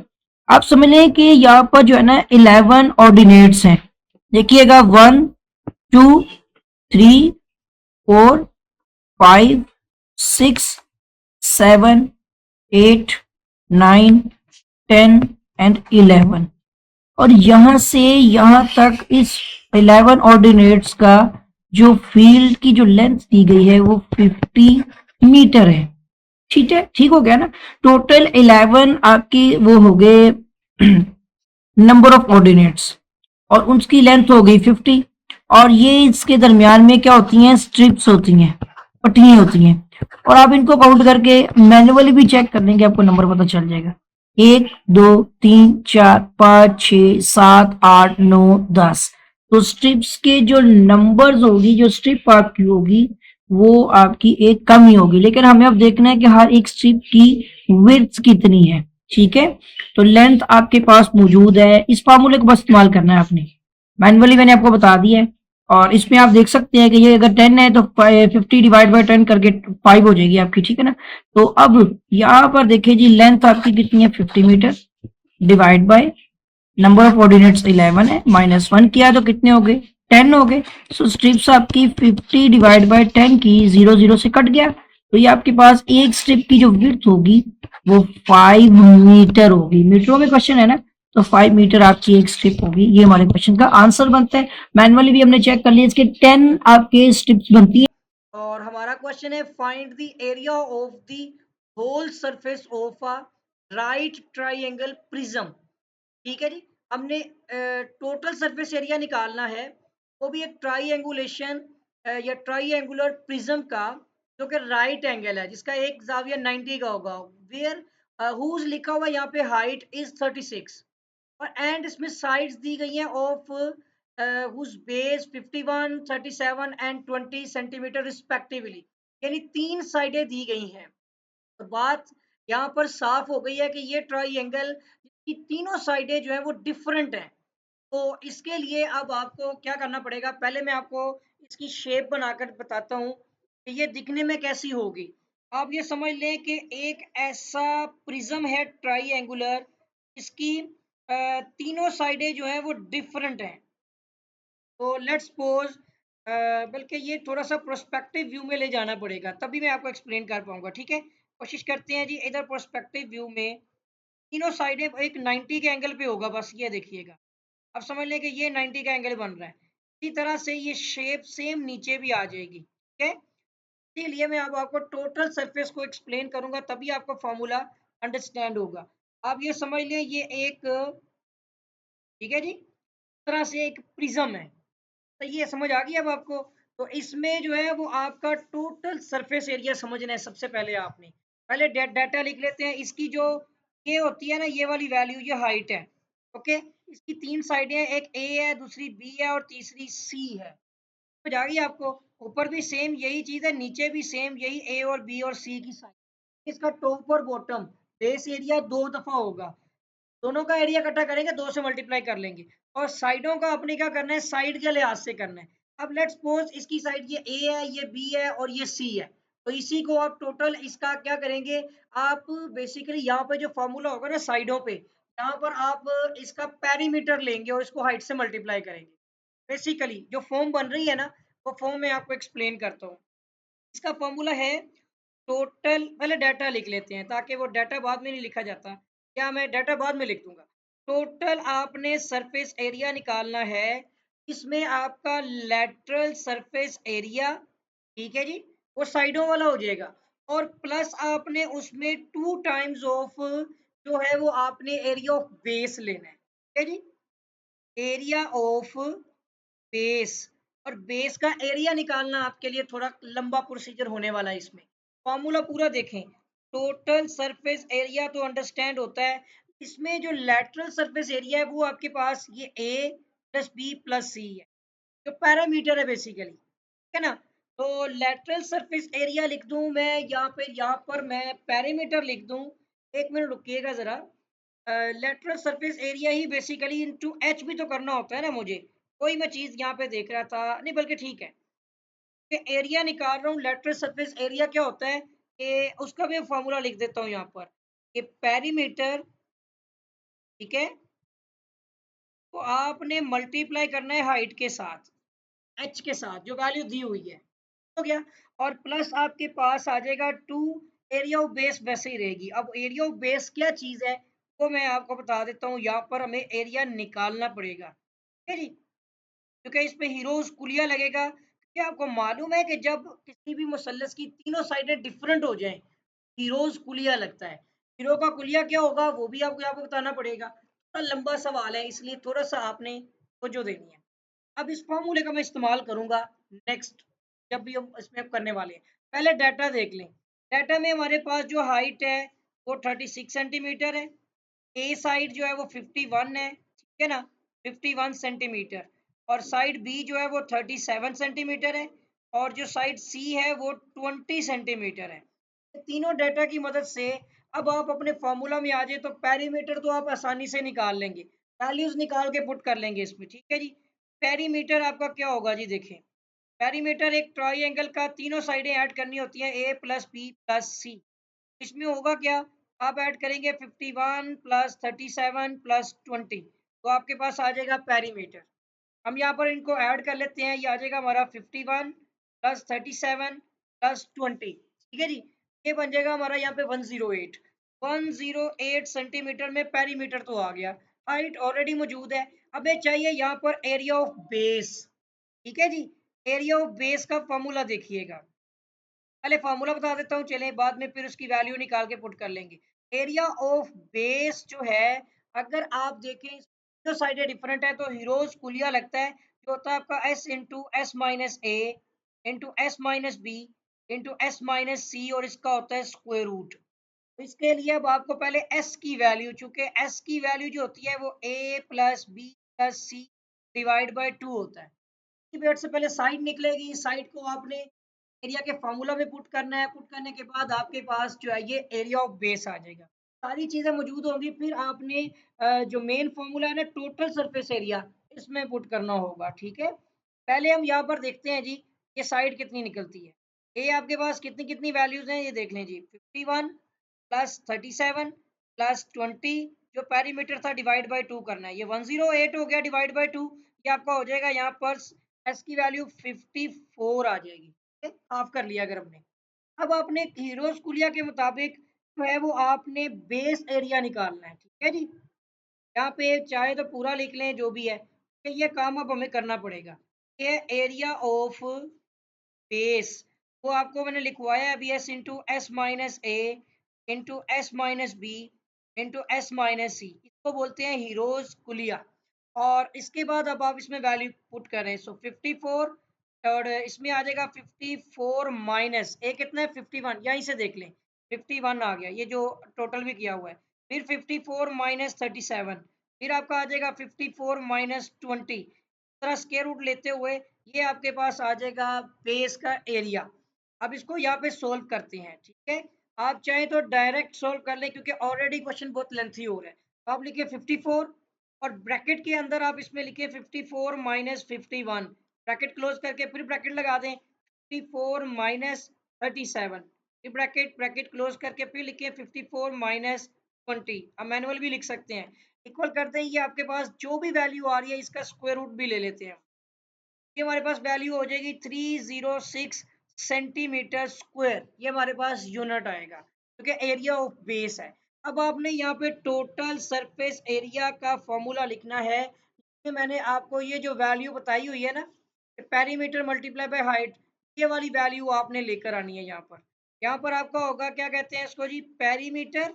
आप समझ लें कि यहाँ पर जो है ना 11 ऑर्डिनेट्स हैं। देखिएगा 1 2 3 4 5 6 7 8 9 10 एंड 11। और यहां से यहां तक इस 11 ऑर्डिनेट्स का जो फील्ड की जो लेंथ दी गई है वो 50 मीटर है। ठीक है, ठीक हो गया ना। टोटल 11 आपकी वो हो गए नंबर ऑफ ऑर्डिनेट्स, और उसकी लेंथ हो गई 50। और ये इसके दरमियान में क्या होती हैं, स्ट्रिप्स होती हैं, पट्टियां होती हैं। और आप इनको काउंट करके मैन्युअली भी चेक कर लेंगे, आपको नंबर पता चल जाएगा। 1 2 3 4 5 6 7 8 9 10। तो स्ट्रिप्स के जो नंबर्स होगी, जो स्ट्रिप आपकी होगी वो आपकी एक कम ही होगी, लेकिन हमें अब देखना है कि हर एक स्ट्रिप की विड्थ कितनी है। ठीक है, तो लेंथ आपके पास मौजूद है, इस फार्मूले को बस इस्तेमाल करना है आपने। मैनुअली मैंने आपको बता दिया है। और इसमें आप देख सकते हैं कि ये अगर 10 है तो 50 डिवाइड बाय 10 करके 5 हो जाएगी आपकी। ठीक है ना। तो अब यहाँ पर देखिए जी, लेंथ आपकी कितनी है, 50 metre, divide by number of ordinates 11 है, -1 किया तो कितने हो गए, 10 हो गए। सो स्ट्रिप्स आपकी 50 डिवाइड बाय 10 की 0 0 से कट गया। तो ये आपके पास एक स्ट्रिप की जो विड्थ होगी वो 5 मीटर होगी। मीटरों में क्वेश्चन है ना, तो 5 मीटर आपकी एक स्ट्रिप होगी। ये हमारे क्वेश्चन का आंसर बनता है। मैनुअली भी हमने चेक कर लिया, इसके 10 आपके स्ट्रिप्स बनती है। और हमारा क्वेश्चन है find the area of the whole surface of a right triangle prism. ठीक है जी, हमने टोटल सरफेस एरिया निकालना है, वो भी एक ट्राइंगुलेशन या ट्राइंगुलर प्रिज्म का, जो कि राइट एंगल है, जिसका एक जाविया 90 का होगा। वेयर हुज लिखा हुआ यहाँ पे हाइट इज 36, और एंड इसमें साइड्स दी गई हैं of whose base 51 37 and 20 centimetre respectively, यानी तीन साइडें दी गई हैं। तो बात यहाँ पर साफ हो गई है कि ये ट्राइंगल की तीनों साइडें जो है वो डिफरेंट हैं। तो इसके लिए अब आपको क्या करना पड़ेगा, पहले मैं आपको इसकी शेप बनाकर बताता हूँ कि ये दिखने में कैसी होगी। आप ये समझ लें कि एक ऐसा प्रिज्म है ट्राइंगुलर, इसकी तीनों साइडें जो है वो डिफरेंट हैं। तो लेट्स सपोज, बल्कि ये थोड़ा सा प्रोस्पेक्टिव व्यू में ले जाना पड़ेगा, तभी मैं आपको एक्सप्लेन कर पाऊंगा। ठीक है, कोशिश करते हैं जी। इधर प्रोस्पेक्टिव व्यू में तीनों साइडें एक 90 के एंगल पे होगा, बस ये देखिएगा। अब समझ लें कि ये 90 का एंगल बन रहा है। इसी तरह से ये शेप सेम नीचे भी आ जाएगी। ठीक है, इसीलिए मैं अब आपको टोटल सरफेस को एक्सप्लेन करूंगा, तभी आपको फॉर्मूला अंडरस्टैंड होगा। आप ये समझ लें ये एक, ठीक है जी, इस तरह से एक प्रिज्म है। तो ये समझ आ गई अब आपको। तो इसमें जो है वो आपका टोटल सरफेस एरिया समझना है। सबसे पहले आपने पहले डाटा लिख लेते हैं। इसकी जो ये होती है ना, ये वाली वैल्यू, ये हाइट है। ओके, इसकी तीन साइडें हैं, एक ए है, दूसरी बी है और तीसरी सी है। समझ आ गई आपको। ऊपर भी सेम यही चीज है, नीचे भी सेम यही ए और बी और सी की साइड। इसका टॉप और बॉटम बेस एरिया दो दफा होगा। दोनों का एरिया इकट्ठा करेंगे, दो से मल्टीप्लाई कर लेंगे। और साइडों का अपने क्या करना है, साइड के लिहाज से करना है। अब लेट्स सपोज इसकी साइड ये ए है, ये बी है और ये सी है। तो इसी को आप टोटल इसका क्या करेंगे, आप बेसिकली यहाँ पे जो फॉर्मूला होगा ना साइडों पे, यहाँ पर आप इसका पेरीमीटर लेंगे और इसको हाइट से मल्टीप्लाई करेंगे। बेसिकली जो फॉर्म बन रही है ना, वो फॉर्म मैं आपको एक्सप्लेन करता हूँ। इसका फॉर्मूला है टोटल, पहले डाटा लिख लेते हैं ताकि वो डाटा बाद में नहीं लिखा जाता। क्या मैं डाटा बाद में लिख दूंगा। टोटल आपने सरफेस एरिया निकालना है, इसमें आपका लेटरल सरफेस एरिया, ठीक है जी, वो साइडों वाला हो जाएगा। और प्लस आपने उसमें 2 टाइम्स ऑफ जो है वो आपने एरिया ऑफ बेस लेना है। ठीक है जी, एरिया ऑफ बेस। और बेस का एरिया निकालना आपके लिए थोड़ा लंबा प्रोसीजर होने वाला है। इसमें फॉर्मूला पूरा देखें। टोटल सरफेस एरिया तो अंडरस्टैंड होता है, इसमें जो लेटरल सरफेस एरिया है वो आपके पास ये ए प्लस बी प्लस सी है, जो पैरामीटर है बेसिकली। ठीक है ना। तो लेटरल सरफेस एरिया लिख दूं मैं यहाँ पे, यहाँ पर मैं पैरामीटर लिख दूं। एक मिनट रुकिएगा जरा। लेटरल सरफेस एरिया ही बेसिकली इनटू एच भी तो करना होता है ना मुझे। कोई मैं चीज़ यहाँ पे देख रहा था, नहीं बल्कि ठीक है कि एरिया निकाल रहा हूँ। लेटरल सरफेस एरिया क्या होता है कि उसका भी फॉर्मूला लिख देता हूँ यहाँ पर कि पेरीमीटर, ठीक है, तो आपने मल्टीप्लाई करना है हाइट के साथ, एच के साथ जो वैल्यू दी हुई है, हो गया। और प्लस आपके पास आ जाएगा 2, एरिया ऑफ बेस वैसे ही रहेगी। अब एरिया ऑफ बेस क्या चीज़ है वो मैं आपको बता देता हूँ। यहाँ पर हमें एरिया निकालना पड़ेगा, ठीक है जी, क्योंकि इस पे हीरोज कुलिया लगेगा। क्या आपको मालूम है कि जब किसी भी मुसल्लस की तीनों साइडें डिफरेंट हो जाएं, हीरोज कुलिया लगता है। हीरो का कुलिया क्या होगा वो भी आपको यहाँ पे बताना पड़ेगा। थोड़ा लंबा सवाल है इसलिए थोड़ा सा आपने तवज्जो देनी है। अब इस फॉर्मूले का मैं इस्तेमाल करूंगा नेक्स्ट, जब भी हम इसमें अब करने वाले हैं। पहले डाटा देख लें। डाटा में हमारे पास जो हाइट है वो 36 सेंटीमीटर है। ए साइड जो है वो 51 है, ठीक है ना, 51 सेंटीमीटर। और साइड बी जो है वो 37 सेंटीमीटर है। और जो साइड सी है वो 20 सेंटीमीटर है। तीनों डाटा की मदद से अब आप अपने फॉर्मूला में आ जाए तो पेरीमीटर तो आप आसानी से निकाल लेंगे, वैल्यूज निकाल के पुट कर लेंगे इसमें, ठीक है जी। पेरीमीटर आपका क्या होगा जी, देखें। पेरीमीटर एक ट्राइंगल का तीनों साइडें ऐड करनी होती है, ए प्लस बी प्लस सी। इसमें होगा क्या, आप ऐड करेंगे 51 प्लस 37 प्लस 20, तो आपके पास आ जाएगा पेरीमीटर। हम यहाँ पर इनको ऐड कर लेते हैं, ये आ जाएगा हमारा 51 प्लस 37 प्लस 20, ठीक है जी। ये बन जाएगा हमारा यहाँ पे 108। 108 सेंटीमीटर में पेरीमीटर तो आ गया, हाइट ऑलरेडी मौजूद है। अब ये चाहिए यहाँ पर एरिया ऑफ बेस, ठीक है जी। एरिया ऑफ बेस का फॉर्मूला देखिएगा, पहले फॉर्मूला बता देता हूँ चलें, बाद में फिर उसकी वैल्यू निकाल के पुट कर लेंगे। एरिया ऑफ बेस जो है, अगर आप देखें जो साइडें डिफरेंट है तो हीरोज कुलिया लगता है, जो होता है आपका S into S minus A into S minus B into S minus C, और इसका होता है स्क्वायर रूट। तो इसके लिए अब आपको पहले एस की वैल्यू, चूंकि एस की वैल्यू जो होती है वो A plus B plus C divide by 2 होता है। पीरियड से पहले साइड निकलेगी, साइड को आपने एरिया के फॉर्मूला में पुट करना है। पुट करने के बाद आपके पास जो है ये एरिया ऑफ बेस आ जाएगा, सारी चीजें मौजूद होंगी। फिर आपने जो मेन फॉर्मूला है ना टोटल सरफेस एरिया, इसमें पुट करना होगा, ठीक है। पहले हम यहाँ पर देखते हैं जी ये साइड कितनी निकलती है। ये आपके पास कितनी कितनी वैल्यूज हैं ये देख लें जी। 51 प्लस 37 प्लस 20, जो पेरीमीटर था डिवाइड बाई 2 करना है, ये 108 हो गया डिवाइड बाई 2। ये आपका हो जाएगा यहाँ पर एस की वैल्यू 54 आ जाएगी, ठीक है, हाफ कर लिया अगर हमने। अब आपने हीरोज कुलिया के मुताबिक जो है वो आपने बेस एरिया निकालना है, ठीक है जी। यहाँ पे चाहे तो पूरा लिख लें जो भी है, कि ये काम अब हमें करना पड़ेगा। ये एरिया ऑफ बेस, वो आपको मैंने लिखवाया अभी, S into S minus A into S minus B into S minus C, इसको बोलते हैं हीरोज कुलिया। और इसके बाद अब आप इसमें वैल्यू पुट करें, सो 54, और इसमें आ जाएगा 54 माइनस ए कितना है 51, यहीं से देख लें 51 आ गया, ये जो टोटल भी किया हुआ है। फिर 54 माइनस 37, फिर आपका आ जाएगा 54 माइनस 20, तरह स्क्वायर रूट लेते हुए ये आपके पास आ जाएगा बेस का एरिया। अब इसको यहाँ पे सोल्व करते हैं, ठीक है। आप चाहें तो डायरेक्ट सोल्व कर लें क्योंकि ऑलरेडी क्वेश्चन बहुत लेंथी हो रहा है। तो आप लिखिए 54 और ब्रैकेट के अंदर आप इसमें लिखिए 54 माइनस 51, ब्रैकेट क्लोज करके फिर ब्रैकेट लगा दें 54 माइनस 37, फिर ब्रैकेट ब्रैकेट क्लोज करके फिर लिखिए 54 माइनस 20। अब मैनुअल भी लिख सकते हैं, इक्वल करते हैं। ये आपके पास जो भी वैल्यू आ रही है इसका स्क्वायर रूट भी ले लेते हैं। ये हमारे पास वैल्यू हो जाएगी 306 सेंटीमीटर स्क्वायर, ये हमारे पास यूनिट आएगा क्योंकि एरिया ऑफ बेस है। अब आपने यहाँ पे टोटल सरफेस एरिया का फॉर्मूला लिखना है। ये मैंने आपको ये जो वैल्यू बताई हुई है ना, पेरीमीटर मल्टीप्लाई बाय हाइट, ये वाली वैल्यू आपने लेकर आनी है यहाँ पर। यहाँ पर आपका होगा क्या कहते हैं इसको जी, पेरीमीटर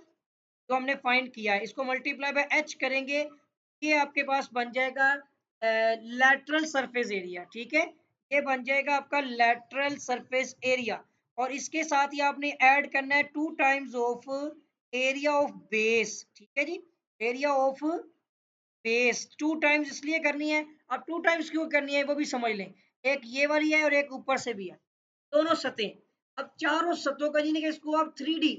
जो हमने फाइंड किया है इसको मल्टीप्लाई बाय एच करेंगे, ये आपके पास बन जाएगा लैटरल सरफेस एरिया, ठीक है। ये बन जाएगा आपका लैटरल सरफेस एरिया। और इसके साथ ही आपने ऐड करना है 2 times of area of base, ठीक है जी। एरिया ऑफ बेस 2 टाइम्स इसलिए करनी है, अब 2 टाइम्स क्यों करनी है वो भी समझ लें। एक ये वाली है और एक ऊपर से भी है, दोनों सतहें। अब चारों सतहों का यानी कि इसको आप 3D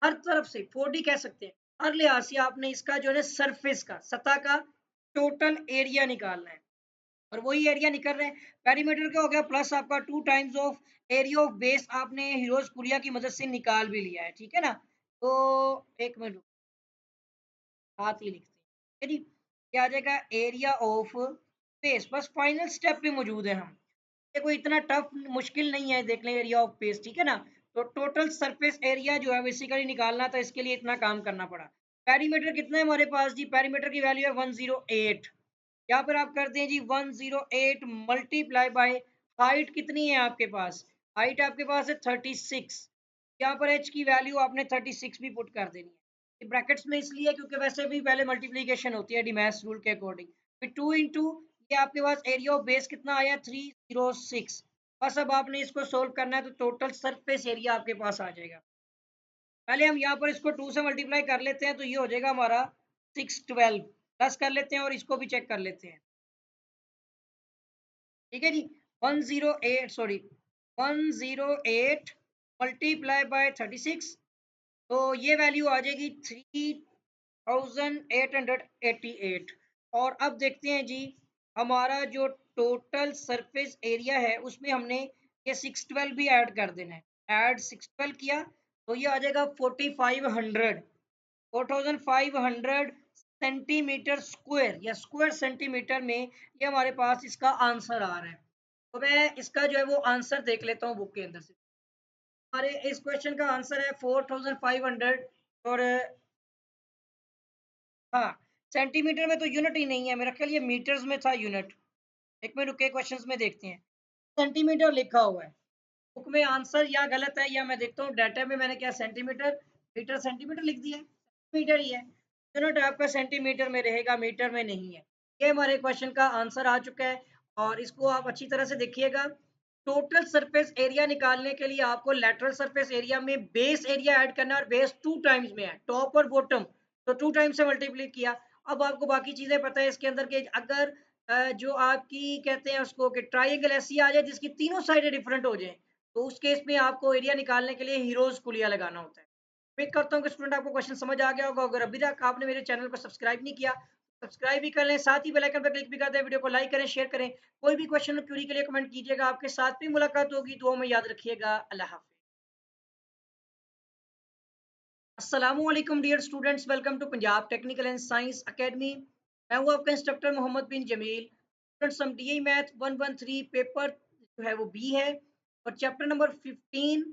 हर तरफ से 4D कह सकते हैं, हर लिहाज से आपने इसका जो है सरफेस का, सतह का टोटल एरिया निकालना है, और वही एरिया निकल रहे हैं। पेरीमीटर क्या हो गया, प्लस आपका 2 times of area of base आपने हीरोज कुलिया की मदद से निकाल भी लिया है, ठीक है ना। तो एक मिनट साथ ही लिखते हैं, ठीक है जी। क्या आ जाएगा, एरिया ऑफ बेस, बस फाइनल स्टेप पे मौजूद है हम। ये कोई इतना टफ मुश्किल नहीं है, देख लें एरिया ऑफ बेस, ठीक है ना। तो टोटल सरफेस एरिया जो है बेसिकली निकालना था, इसके लिए इतना काम करना पड़ा। पेरीमीटर कितना है हमारे पास जी, पेरीमीटर की वैल्यू है 108। यहाँ पर आप करते हैं जी 108 मल्टीप्लाई बाय हाइट कितनी है आपके पास, हाइट आपके पास है 36। यहाँ पर एच की वैल्यू आपने 36 भी पुट कर देनी है ब्रैकेट्स में, इसलिए क्योंकि वैसे भी पहले मल्टीप्लीकेशन होती है डिमैस रूल के अकॉर्डिंग। फिर 2 इंटू ये आपके पास एरिया ऑफ बेस कितना आया 306। बस अब आपने इसको सोल्व करना है तो टोटल सरफेस एरिया आपके पास आ जाएगा। पहले हम यहाँ पर इसको 2 से मल्टीप्लाई कर लेते हैं तो ये हो जाएगा हमारा 612, प्लस कर लेते हैं और इसको भी चेक कर लेते हैं, ठीक है जी। 108 सॉरी 108 मल्टीप्लाई बाय 36, तो ये वैल्यू आ जाएगी 3888। और अब देखते हैं जी, हमारा जो टोटल सरफेस एरिया है उसमें हमने ये 612 भी ऐड कर देना है। ऐड 612 किया तो ये आ जाएगा 4500, 4500 सेंटीमीटर स्क्वायर या स्क्वायर सेंटीमीटर में ये हमारे पास इसका आंसर आ रहा है। तो मैं इसका जो है वो आंसर देख लेता हूँ बुक के अंदर से। हमारे इस क्वेश्चन का आंसर है 4500। और हाँ, सेंटीमीटर में तो यूनिट ही नहीं है, मेरा ख्याल ये मीटर्स में था यूनिट। एक में रुके, क्वेश्चंस में देखते हैं। सेंटीमीटर लिखा हुआ है बुक में, आंसर या गलत है या मैं देखता हूँ डाटा में मैंने क्या सेंटीमीटर मीटर सेंटीमीटर लिख दिया है, मीटर ही है। यूनिट आपका सेंटीमीटर में रहेगा, मीटर में नहीं है। ये हमारे क्वेश्चन का आंसर आ चुका है। और इसको आप अच्छी तरह से देखिएगा। टोटल सरफेस एरिया निकालने के लिए आपको लेटरल सरफेस एरिया में बेस एरिया ऐड करना है, और बेस 2 टाइम्स में है, टॉप और बॉटम, तो 2 टाइम्स से मल्टीप्लाई किया। अब आपको बाकी चीजें पता है इसके अंदर के, अगर जो आपकी कहते हैं उसको कि ट्राइंगल ऐसी आ जाए जिसकी तीनों साइडें डिफरेंट हो जाए, तो उस केस में आपको एरिया निकालने के लिए हीरोज कुलिया लगाना होता है। उम्मीद करता हूँ कि स्टूडेंट आपको क्वेश्चन समझ आ गया होगा। अगर अभी तक आपने मेरे चैनल को सब्सक्राइब नहीं किया, सब्सक्राइब भी कर लें, साथ ही बेल आइकन पर क्लिक भी कर दें, वीडियो को लाइक करें, शेयर करें। कोई भी क्वेश्चन क्यूरी के लिए कमेंट कीजिएगा। आपके साथ भी मुलाकात होगी, दुआ में याद रखिएगा। अल्लाह हाफिज। अस्सलामुअलैकुम dear students, welcome to Punjab technical and science academy. मैं हूँ आपका इंस्ट्रक्टर मोहम्मद बिन जमील। स्टूडेंट्स, हम डी मैथ 113 पेपर जो है वो बी है, और chapter number 15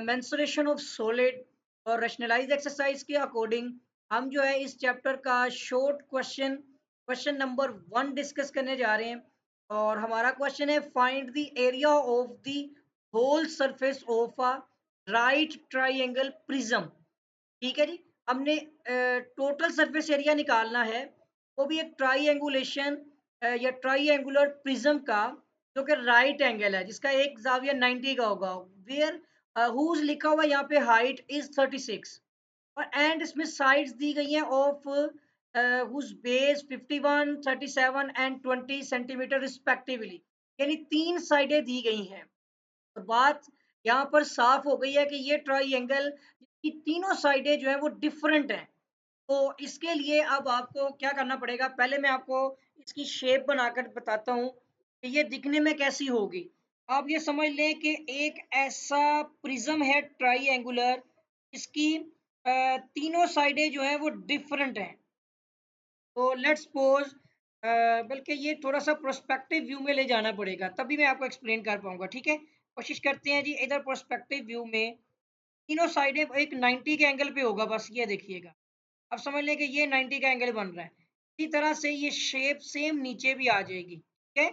mensuration of solid और रैशनलाइज्ड एक्सरसाइज के अकॉर्डिंग हम जो है इस चैप्टर का short question question number 1 discuss करने जा रहे हैं। और हमारा क्वेश्चन है, find the area of the whole surface of a right triangle prism. ठीक है जी। हमने टोटल सरफेस एरिया निकालना है, वो भी एक ट्राईएंगुलेशन या ट्राईएंगुलर प्रिज्म का, जो कि राइट एंगल है, जिसका एक जाविया 90 का होगा, वेयर हुज लिखा हुआ है यहाँ पे हाइट इज 36, और एंड इसमें साइड्स दी गई हैं of whose base 51, 37 and 20 centimetre respectively, यानी 3 साइडें दी गई हैं। और बात यहाँ पर साफ हो गई है कि ये ट्राइंगल की तीनों साइडें जो है वो डिफरेंट हैं। तो इसके लिए अब आपको क्या करना पड़ेगा, पहले मैं आपको इसकी शेप बनाकर बताता हूँ कि ये दिखने में कैसी होगी। आप ये समझ लें कि एक ऐसा प्रिज्म है ट्राइंगुलर, इसकी तीनों साइडें जो हैं वो डिफरेंट हैं। तो लेट्स सपोज, बल्कि ये थोड़ा सा प्रोस्पेक्टिव व्यू में ले जाना पड़ेगा, तभी मैं आपको एक्सप्लेन कर पाऊंगा, ठीक है। कोशिश करते हैं जी, इधर प्रोस्पेक्टिव व्यू में तीनों साइडें एक 90 के एंगल पे होगा, बस ये देखिएगा। अब समझ लें कि ये 90 का एंगल बन रहा है, इसी तरह से ये शेप सेम नीचे भी आ जाएगी, ठीक है।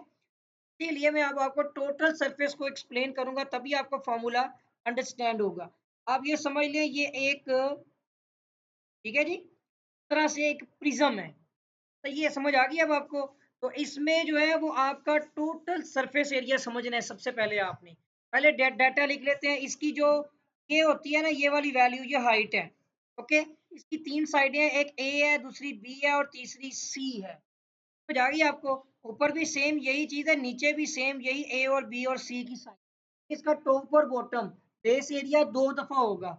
इसीलिए मैं अब आपको टोटल सरफेस को एक्सप्लेन करूंगा, तभी आपको फॉर्मूला अंडरस्टैंड होगा। आप ये समझ लें ये एक, ठीक है जी, इस तरह से एक प्रिज्म है। तो ये समझ आ गई अब आपको। तो इसमें जो है वो आपका टोटल सरफेस एरिया समझना है। सबसे पहले आपने पहले डाटा लिख लेते हैं। इसकी जो ये होती है ना, ये वाली वैल्यू, ये हाइट है, ओके। इसकी 3 साइडें हैं, एक ए है, दूसरी बी है और तीसरी सी है। समझ आ गई आपको। ऊपर भी सेम यही चीज है, नीचे भी सेम यही ए और बी और सी की साइड। इसका टॉप और बॉटम बेस एरिया 2 दफा होगा,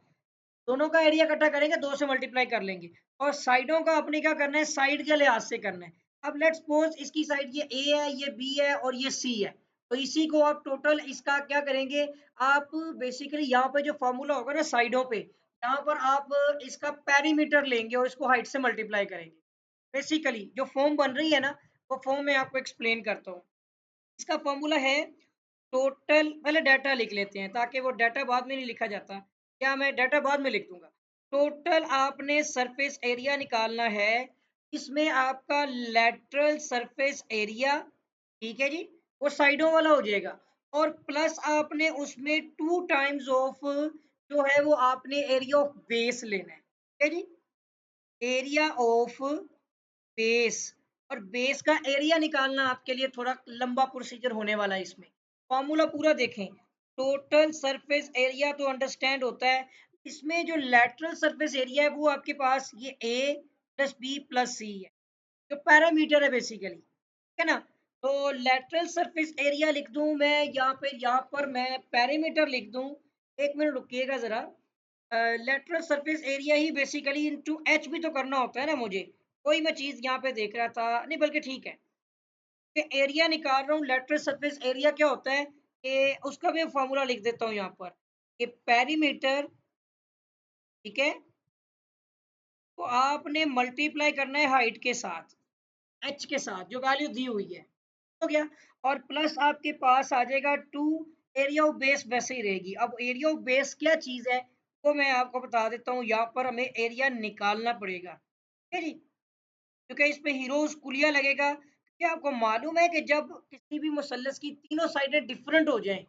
दोनों का एरिया इकट्ठा करेंगे, 2 से मल्टीप्लाई कर लेंगे और साइडों का अपने क्या करना है, साइड के लिहाज से करना है। अब लेट्स सपोज इसकी साइड ये ए है, ये बी है और ये सी है, तो इसी को आप टोटल इसका क्या करेंगे, आप बेसिकली यहाँ पे जो फॉर्मूला होगा ना साइडों पे, यहाँ पर आप इसका पेरीमीटर लेंगे और इसको हाइट से मल्टीप्लाई करेंगे। बेसिकली जो फॉर्म बन रही है ना, वो फॉर्म मैं आपको एक्सप्लेन करता हूँ। इसका फॉर्मूला है टोटल, पहले डाटा लिख लेते हैं ताकि वो डाटा बाद में नहीं लिखा जाता, क्या मैं डाटा बाद में लिख दूंगा। टोटल आपने सरफेस एरिया निकालना है, इसमें आपका लेटरल सरफेस एरिया, ठीक है जी, वो साइडों वाला हो जाएगा, और प्लस आपने उसमें 2 टाइम्स ऑफ जो है वो आपने एरिया ऑफ बेस लेना है, ठीक है जी, एरिया ऑफ बेस। और बेस का एरिया निकालना आपके लिए थोड़ा लंबा प्रोसीजर होने वाला है। इसमें फॉर्मूला पूरा देखें, टोटल सरफेस एरिया तो अंडरस्टैंड होता है, इसमें जो लेटरल सरफेस एरिया है वो आपके पास ये ए प्लस बी प्लस सी है, जो पैरामीटर है बेसिकली, ठीक है ना। तो लेटरल सरफेस एरिया लिख दूं मैं यहाँ पर मैं पैरामीटर लिख दूं, एक मिनट रुकिएगा जरा। लेटरल सरफेस एरिया ही बेसिकली इनटू एच भी तो करना होता है ना मुझे, कोई मैं चीज यहाँ पे देख रहा था नहीं, बल्कि ठीक है कि एरिया निकाल रहा हूँ, लेटरल सरफेस एरिया क्या होता है कि उसका भी फॉर्मूला लिख देता हूँ यहाँ पर, कि पेरीमीटर, ठीक है, तो आपने मल्टीप्लाई करना है हाइट के साथ, एच के साथ जो वैल्यू दी हुई है, हो गया, और प्लस आपके पास आ जाएगा 2, एरिया ऑफ बेस वैसे ही रहेगी। अब एरिया ऑफ बेस क्या चीज है वो मैं आपको बता देता हूँ, यहाँ पर हमें एरिया निकालना पड़ेगा, ठीक है जी, क्योंकि इस पे हीरोज कुलिया लगेगा। क्या आपको मालूम है कि जब किसी भी मुसल्लस की तीनों साइडें डिफरेंट हो जाएं,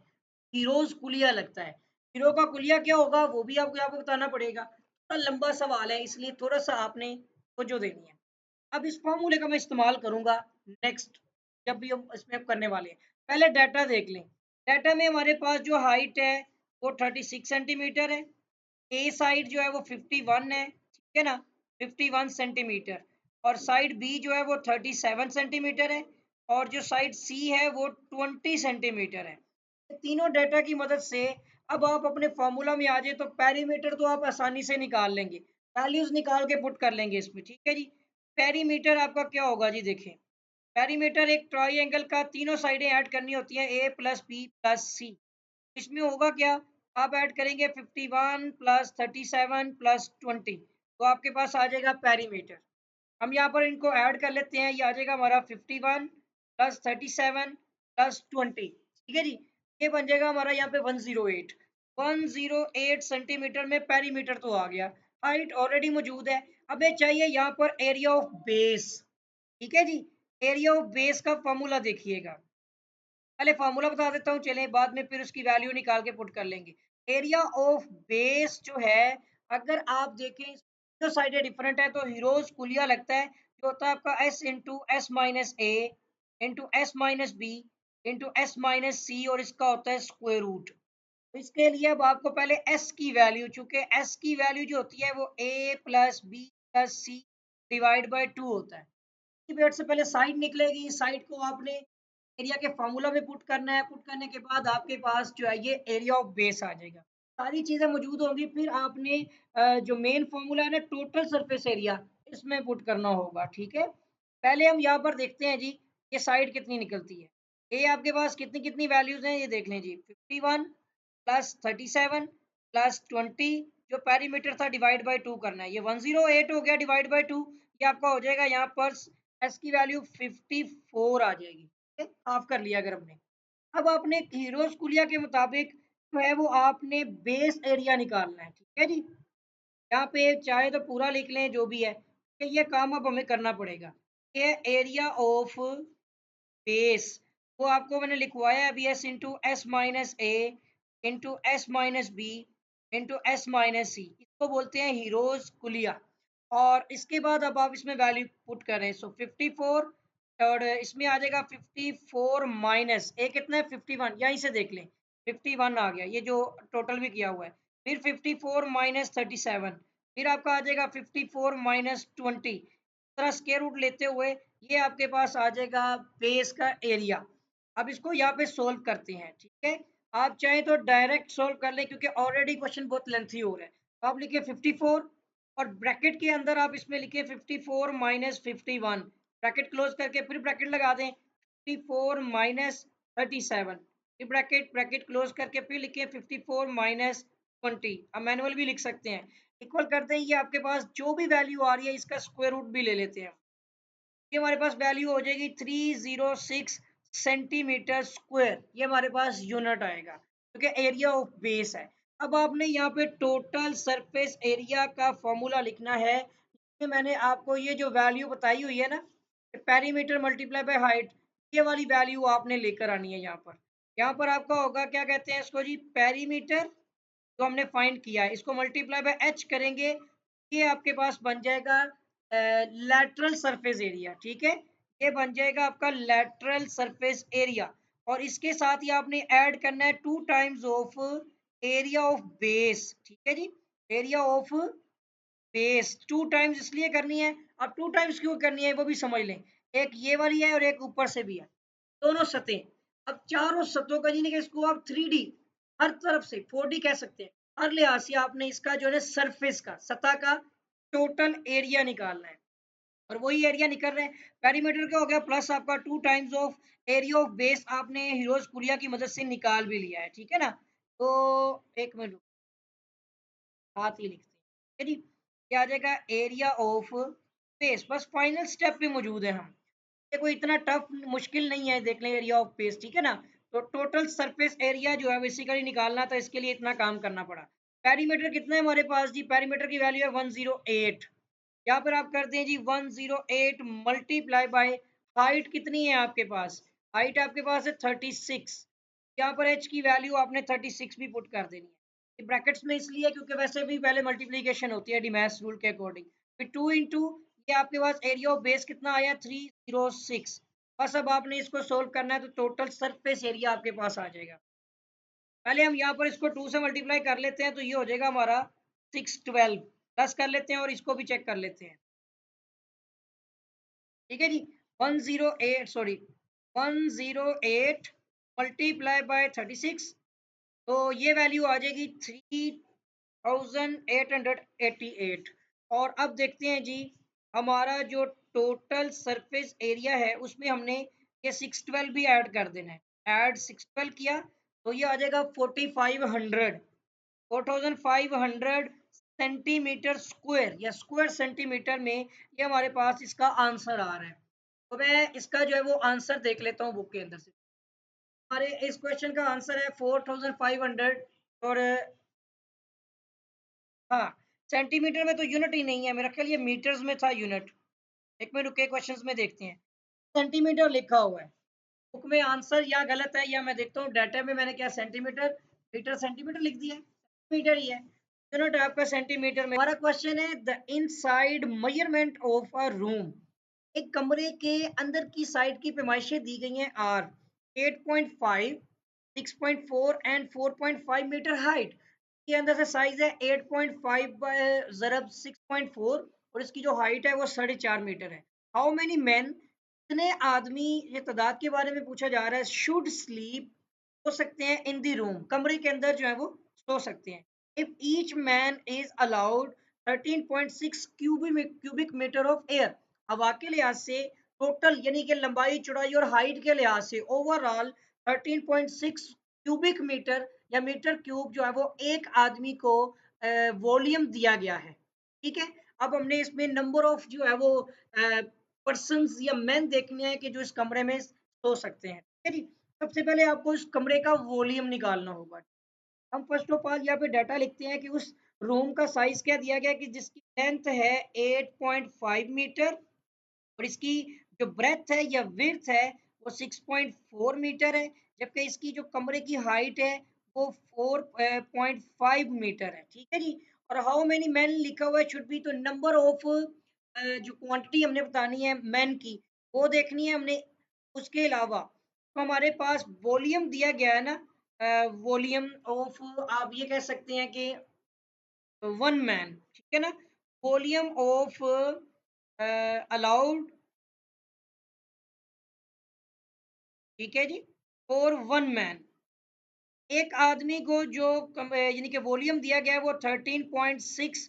हीरोज कुलिया लगता है। हीरो का कुलिया क्या होगा वो भी आपको यहाँ पे बताना पड़ेगा, थोड़ा लंबा सवाल है इसलिए थोड़ा सा आपने तवज्जो देनी है। अब इस फॉर्मूले का मैं इस्तेमाल करूंगा नेक्स्ट, जब भी हम इसमें करने वाले हैं। पहले डाटा देख लें, डाटा में हमारे पास जो हाइट है वो 36 सेंटीमीटर है, ए साइड जो है वो 51 है, ठीक है ना, 51 सेंटीमीटर, और साइड बी जो है वो 37 सेंटीमीटर है, और जो साइड सी है वो 20 सेंटीमीटर है। तीनों डाटा की मदद से अब आप अपने फॉर्मूला में आ जाए तो पेरीमीटर तो आप आसानी से निकाल लेंगे, वैल्यूज निकाल के पुट कर लेंगे इसमें, ठीक है जी। पेरीमीटर आपका क्या होगा जी, देखें, पेरीमीटर एक ट्राइंगल का तीनों साइडें ऐड करनी होती है, ए प्लस बी प्लस सी, इसमें होगा क्या, आप ऐड करेंगे 51 प्लस 37 प्लस 20, तो आपके पास आ जाएगा पेरीमीटर। हम यहाँ पर इनको ऐड कर लेते हैं, ये आ जाएगा हमारा 51 प्लस 37 प्लस 20, ठीक है जी, ये बन जाएगा हमारा यहाँ पे 108 सेंटीमीटर में पेरीमीटर तो आ गया, हाइट ऑलरेडी मौजूद है। अब ये चाहिए यहाँ पर एरिया ऑफ बेस, ठीक है जी, एरिया ऑफ बेस का फॉर्मूला देखिएगा, पहले फॉर्मूला बता देता हूँ चलें, बाद में फिर उसकी वैल्यू निकाल के पुट कर लेंगे। एरिया ऑफ बेस जो है, अगर आप देखें जो साइडें डिफरेंट है तो हीरोज कुलिया लगता है, जो होता है आपका S into S minus A into S minus B into S minus C, और इसका होता है स्क्वायर रूट। तो इसके लिए अब आपको पहले एस की वैल्यू, चूंकि एस की वैल्यू जो होती है वो A plus B plus C divide by 2 होता है, से पहले साइड निकलेगी, साइड को आपने एरिया के फॉर्मूला में पुट करना है, पुट करने के बाद आपके पास जो है ये एरिया ऑफ बेस आ जाएगा, सारी चीजें मौजूद होंगी। फिर आपने जो मेन फॉर्मूला है ना टोटल सरफेस एरिया, इसमें पुट करना होगा, ठीक है। पहले हम यहाँ पर देखते हैं जी, ये साइड कितनी निकलती है, ये आपके पास कितनी कितनी वैल्यूज हैं ये देख लें जी, 51 प्लस 37 प्लस 20, जो पेरीमीटर था डिवाइड बाई 2 करना है, ये 108 हो गया डिवाइड बाई 2, ये आपका हो जाएगा यहाँ पर एस की वैल्यू 54 आ जाएगी, ठीक है, हाफ कर लिया अगर हमने। अब आपने हीरोज कुलिया के मुताबिक जो है वो आपने बेस एरिया निकालना है, ठीक है जी, यहाँ पे चाहे तो पूरा लिख लें जो भी है, कि ये काम अब हमें करना पड़ेगा। ये एरिया ऑफ बेस, वो आपको मैंने लिखवाया अभी, S into S minus A into S minus B into S minus C, इसको बोलते हैं हीरोज कुलिया। और इसके बाद अब आप इसमें वैल्यू पुट करें, सो 54, और इसमें आ जाएगा 54 माइनस ए कितना है 51, यहीं से देख लें 51 आ गया, ये जो टोटल भी किया हुआ है, फिर 54 माइनस 37, फिर आपका आ जाएगा 54 माइनस 20, तरह स्क्वायर रूट लेते हुए ये आपके पास आ जाएगा बेस का एरिया। अब इसको यहाँ पे सोल्व करते हैं, ठीक है, आप चाहें तो डायरेक्ट सोल्व कर लें क्योंकि ऑलरेडी क्वेश्चन बहुत लेंथी हो रहा है, आप लिखिए 54 और ब्रैकेट के अंदर आप इसमें लिखिए 54 माइनस 51, ब्रैकेट क्लोज करके फिर ब्रैकेट लगा दें 54 माइनस 37, फिर ब्रैकेट ब्रैकेट क्लोज करके फिर लिखिए 54 माइनस 20। अब मैनुअल भी लिख सकते हैं, इक्वल करते हैं, ये आपके पास जो भी वैल्यू आ रही है इसका स्क्वायर रूट भी ले लेते हैं। ये हमारे पास वैल्यू हो जाएगी 306 सेंटीमीटर स्क्वायर, ये हमारे पास यूनिट आएगा क्योंकि एरिया ऑफ बेस है। अब आपने यहाँ पे टोटल सरफेस एरिया का फॉर्मूला लिखना है। ये मैंने आपको ये जो वैल्यू बताई हुई है ना, पेरीमीटर मल्टीप्लाई बाय हाइट, ये वाली वैल्यू आपने लेकर आनी है यहाँ पर। यहाँ पर आपका होगा, क्या कहते हैं इसको जी, पेरीमीटर जो हमने फाइंड किया है इसको मल्टीप्लाई बाय एच करेंगे, ये आपके पास बन जाएगा लैटरल सरफेस एरिया। ठीक है, ये बन जाएगा आपका लैटरल सरफेस एरिया, और इसके साथ ही आपने ऐड करना है 2 times of area of base. ठीक है जी, एरिया ऑफ बेस 2 टाइम्स इसलिए करनी है, अब 2 टाइम्स क्यों करनी है वो भी समझ लें। एक ये वाली है और एक ऊपर से भी है, दोनों सतह। अब चारों सतहों का जी, इसको आप 3D हर तरफ से 4D कह सकते हैं, हर लिहाज से आपने इसका जो है सरफेस का, सतह का टोटल एरिया निकालना है, और वही एरिया निकल रहे हैं। पेरीमीटर क्या हो गया, प्लस आपका 2 times of area of base आपने हीरोज कुरिया की मदद से निकाल भी लिया है। ठीक है ना, तो एक मिनट साथ ही लिखते हैं, ठीक है जी। क्या आ जाएगा, एरिया ऑफ बेस, बस फाइनल स्टेप पे मौजूद है हम, ये कोई इतना टफ मुश्किल नहीं है, देख लें एरिया ऑफ बेस। ठीक है ना, तो टोटल सरफेस एरिया जो है बेसिकली निकालना था, इसके लिए इतना काम करना पड़ा। पेरीमीटर कितना है हमारे पास जी, पेरीमीटर की वैल्यू है 108, यहाँ पर आप करते हैं जी 108 मल्टीप्लाई बाय हाइट कितनी है आपके पास, हाइट आपके पास है 36, यहाँ पर एच की वैल्यू आपने 36 भी पुट कर देनी है, ब्रैकेट्स में इसलिए क्योंकि वैसे भी पहले मल्टीप्लीकेशन होती है डिमैस रूल के अकॉर्डिंग। फिर 2 इंटू, ये आपके पास एरिया ऑफ बेस कितना आया 306, बस अब आपने इसको सोल्व करना है तो टोटल सरफेस एरिया आपके पास आ जाएगा। पहले हम यहाँ पर इसको 2 से मल्टीप्लाई कर लेते हैं, तो ये हो जाएगा हमारा 612, प्लस कर लेते हैं और इसको भी चेक कर लेते हैं। ठीक है जी, 108 सॉरी 108 मल्टीप्लाई बाय 36, तो ये वैल्यू आ जाएगी 3888। और अब देखते हैं जी, हमारा जो टोटल सरफेस एरिया है उसमें हमने ये 612 भी ऐड कर देना है, ऐड 612 किया तो ये आ जाएगा 4500 सेंटीमीटर स्क्वायर, या स्क्वायर सेंटीमीटर में ये हमारे पास इसका आंसर आ रहा है। तो मैं इसका जो है वो आंसर देख लेता हूँ बुक के अंदर से। हमारे इस क्वेश्चन का आंसर है 4500, और हाँ, सेंटीमीटर में तो यूनिट ही नहीं है, मेरा ख्याल ये मीटर्स में था यूनिट। एक में रुके, क्वेश्चंस में देखते हैं, सेंटीमीटर लिखा हुआ है बुक में, आंसर या गलत है या मैं देखता हूँ डाटा में मैंने क्या सेंटीमीटर मीटर सेंटीमीटर लिख दिया है, मीटर ही है, यूनिट आपका सेंटीमीटर में। हमारा क्वेश्चन है the inside measurement of a room, एक कमरे के अंदर की साइड की पैमाइशें दी गई हैं आर 8.5, 6.4 एंड 4.5 मीटर हाइट, के अंदर से साइज है 8.5 ज़रब 6.4, और इसकी जो हाइट है वो 4.5 मीटर है। हाउ मेनी मैन, कितने आदमी, ये तादाद के बारे में पूछा जा रहा है, शुड स्लीप, सो सकते हैं, इन दी रूम, कमरे के अंदर जो है वो सो सकते हैं, if each man is allowed 13.6 cubic metre of air, हवा के लिहाज से टोटल यानी कि लंबाई चौड़ाई और हाइट के लिहाज से ओवरऑल 13.6 क्यूबिक मीटर या मीटर क्यूब जो है वो एक आदमी को वॉल्यूम दिया गया है। ठीक है, अब हमने इसमें नंबर ऑफ जो है वो पर्सन्स या मैन देखने हैं कि जो इस कमरे में सो सकते हैं। ठीक है जी, सबसे पहले आपको इस कमरे का वॉल्यूम निकालना होगा। हम फर्स्ट ऑफ ऑल यहाँ पे डाटा लिखते हैं कि उस रूम का साइज क्या दिया गया कि जिसकी लेंथ है 8.5 मीटर, और इसकी जो ब्रेथ है या विड्थ है वो 6.4 मीटर है, जबकि इसकी जो कमरे की हाइट है वो 4.5 मीटर है। ठीक है जी, और हाउ मेनी मैन लिखा हुआ है शुड बी, तो नंबर ऑफ जो क्वांटिटी हमने बतानी है मैन की वो देखनी है हमने। उसके अलावा तो हमारे पास वॉल्यूम दिया गया है ना, वॉल्यूम ऑफ, आप ये कह सकते हैं कि वन मैन, ठीक है ना, वॉल्यूम ऑफ अलाउड, ठीक है जी, फॉर वन मैन, एक आदमी को जो यानी कि वॉल्यूम दिया गया है वो 13.6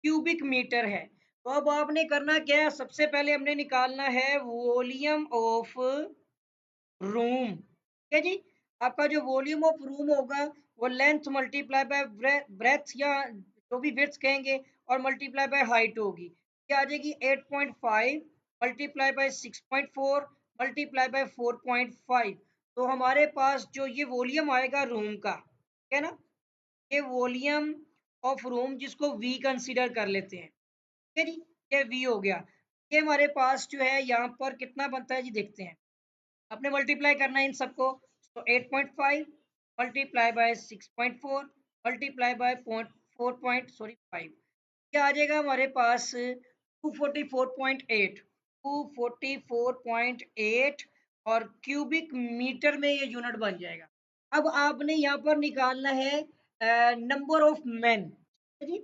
क्यूबिक मीटर है। तो अब आपने करना क्या है, सबसे पहले हमने निकालना है वॉल्यूम ऑफ रूम। ठीक है जी। आपका जो वॉल्यूम ऑफ रूम होगा वो लेंथ मल्टीप्लाई बाय ब्रेथ या जो भी विड्थ कहेंगे और मल्टीप्लाई बाय हाइट होगी। ये आ जाएगी 8.5 मल्टीप्लाई बाय 6.4 मल्टीप्लाई बाय 4.5। तो हमारे पास जो ये वॉल्यूम आएगा रूम का, ठीक है ना, ये वॉल्यूम ऑफ रूम जिसको वी कंसीडर कर लेते हैं। ठीक है जी, ये वी हो गया। ये हमारे पास जो है यहाँ पर कितना बनता है जी, देखते हैं। आपने मल्टीप्लाई करना है इन सबको। तो 8.5 मल्टीप्लाई बाय 6.4 मल्टीप्लाई बाय 4.5 क्या आ जाएगा हमारे पास 244.8। 244.8 और क्यूबिक मीटर में ये यूनिट बन जाएगा। अब आपने यहाँ पर निकालना है नंबर ऑफ मैन जी,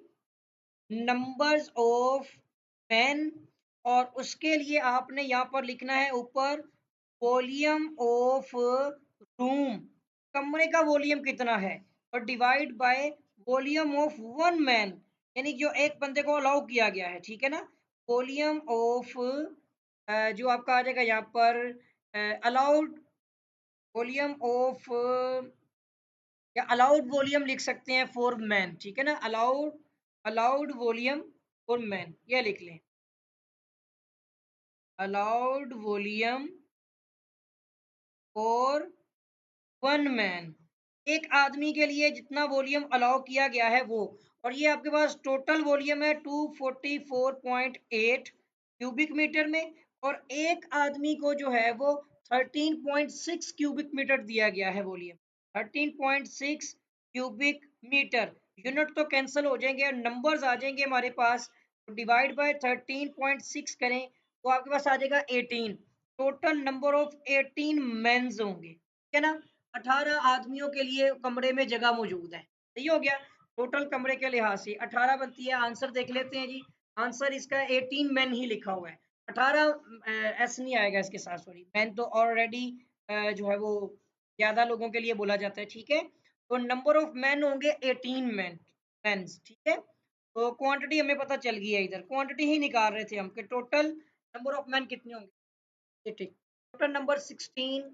नंबर्स ऑफ मैन। और उसके लिए आपने यहाँ पर लिखना है ऊपर वॉल्यूम ऑफ रूम, कमरे का वॉल्यूम कितना है, और divide by volume of one man, यानी जो एक बंदे को अलाउ किया गया है। ठीक है ना, वॉल्यूम ऑफ जो आपका आ जाएगा यहाँ पर अलाउड वॉल्यूम ऑफ या अलाउड वॉल्यूम लिख सकते हैं फॉर मैन। ठीक है ना, allowed allowed volume for man, ये लिख लें, allowed volume for one man. एक आदमी के लिए जितना वॉल्यूम अलाउ किया गया है वो, और ये आपके पास टोटल वॉल्यूम है 244.8 क्यूबिक मीटर में, और एक आदमी को जो है वो 13.6 क्यूबिक मीटर दिया गया है वॉल्यूम। 13.6 क्यूबिक मीटर, यूनिट तो कैंसिल हो जाएंगे और नंबर्स आ जाएंगे हमारे पास। तो डिवाइड बाय 13.6 करें तो आपके पास आ जाएगा 18। टोटल नंबर ऑफ 18 मेंस होंगे। ठीक है ना, 18 आदमियों के लिए कमरे में जगह मौजूद है। सही हो गया, टोटल कमरे के लिहाज से 18 बनती है। आंसर देख लेते हैं जी, आंसर इसका 18 मैन ही लिखा हुआ है। 18 एस नहीं आएगा इसके साथ, सॉरी, मैन तो ऑलरेडी जो है वो ज्यादा लोगों के लिए बोला जाता है। ठीक है, तो नंबर ऑफ मैन होंगे 18 मैन मैंस। ठीक है, तो क्वांटिटी हमें पता चल गई है, इधर क्वांटिटी ही निकाल रहे थे हम कि टोटल नंबर ऑफ मैन कितने होंगे। ठीक, chapter number 16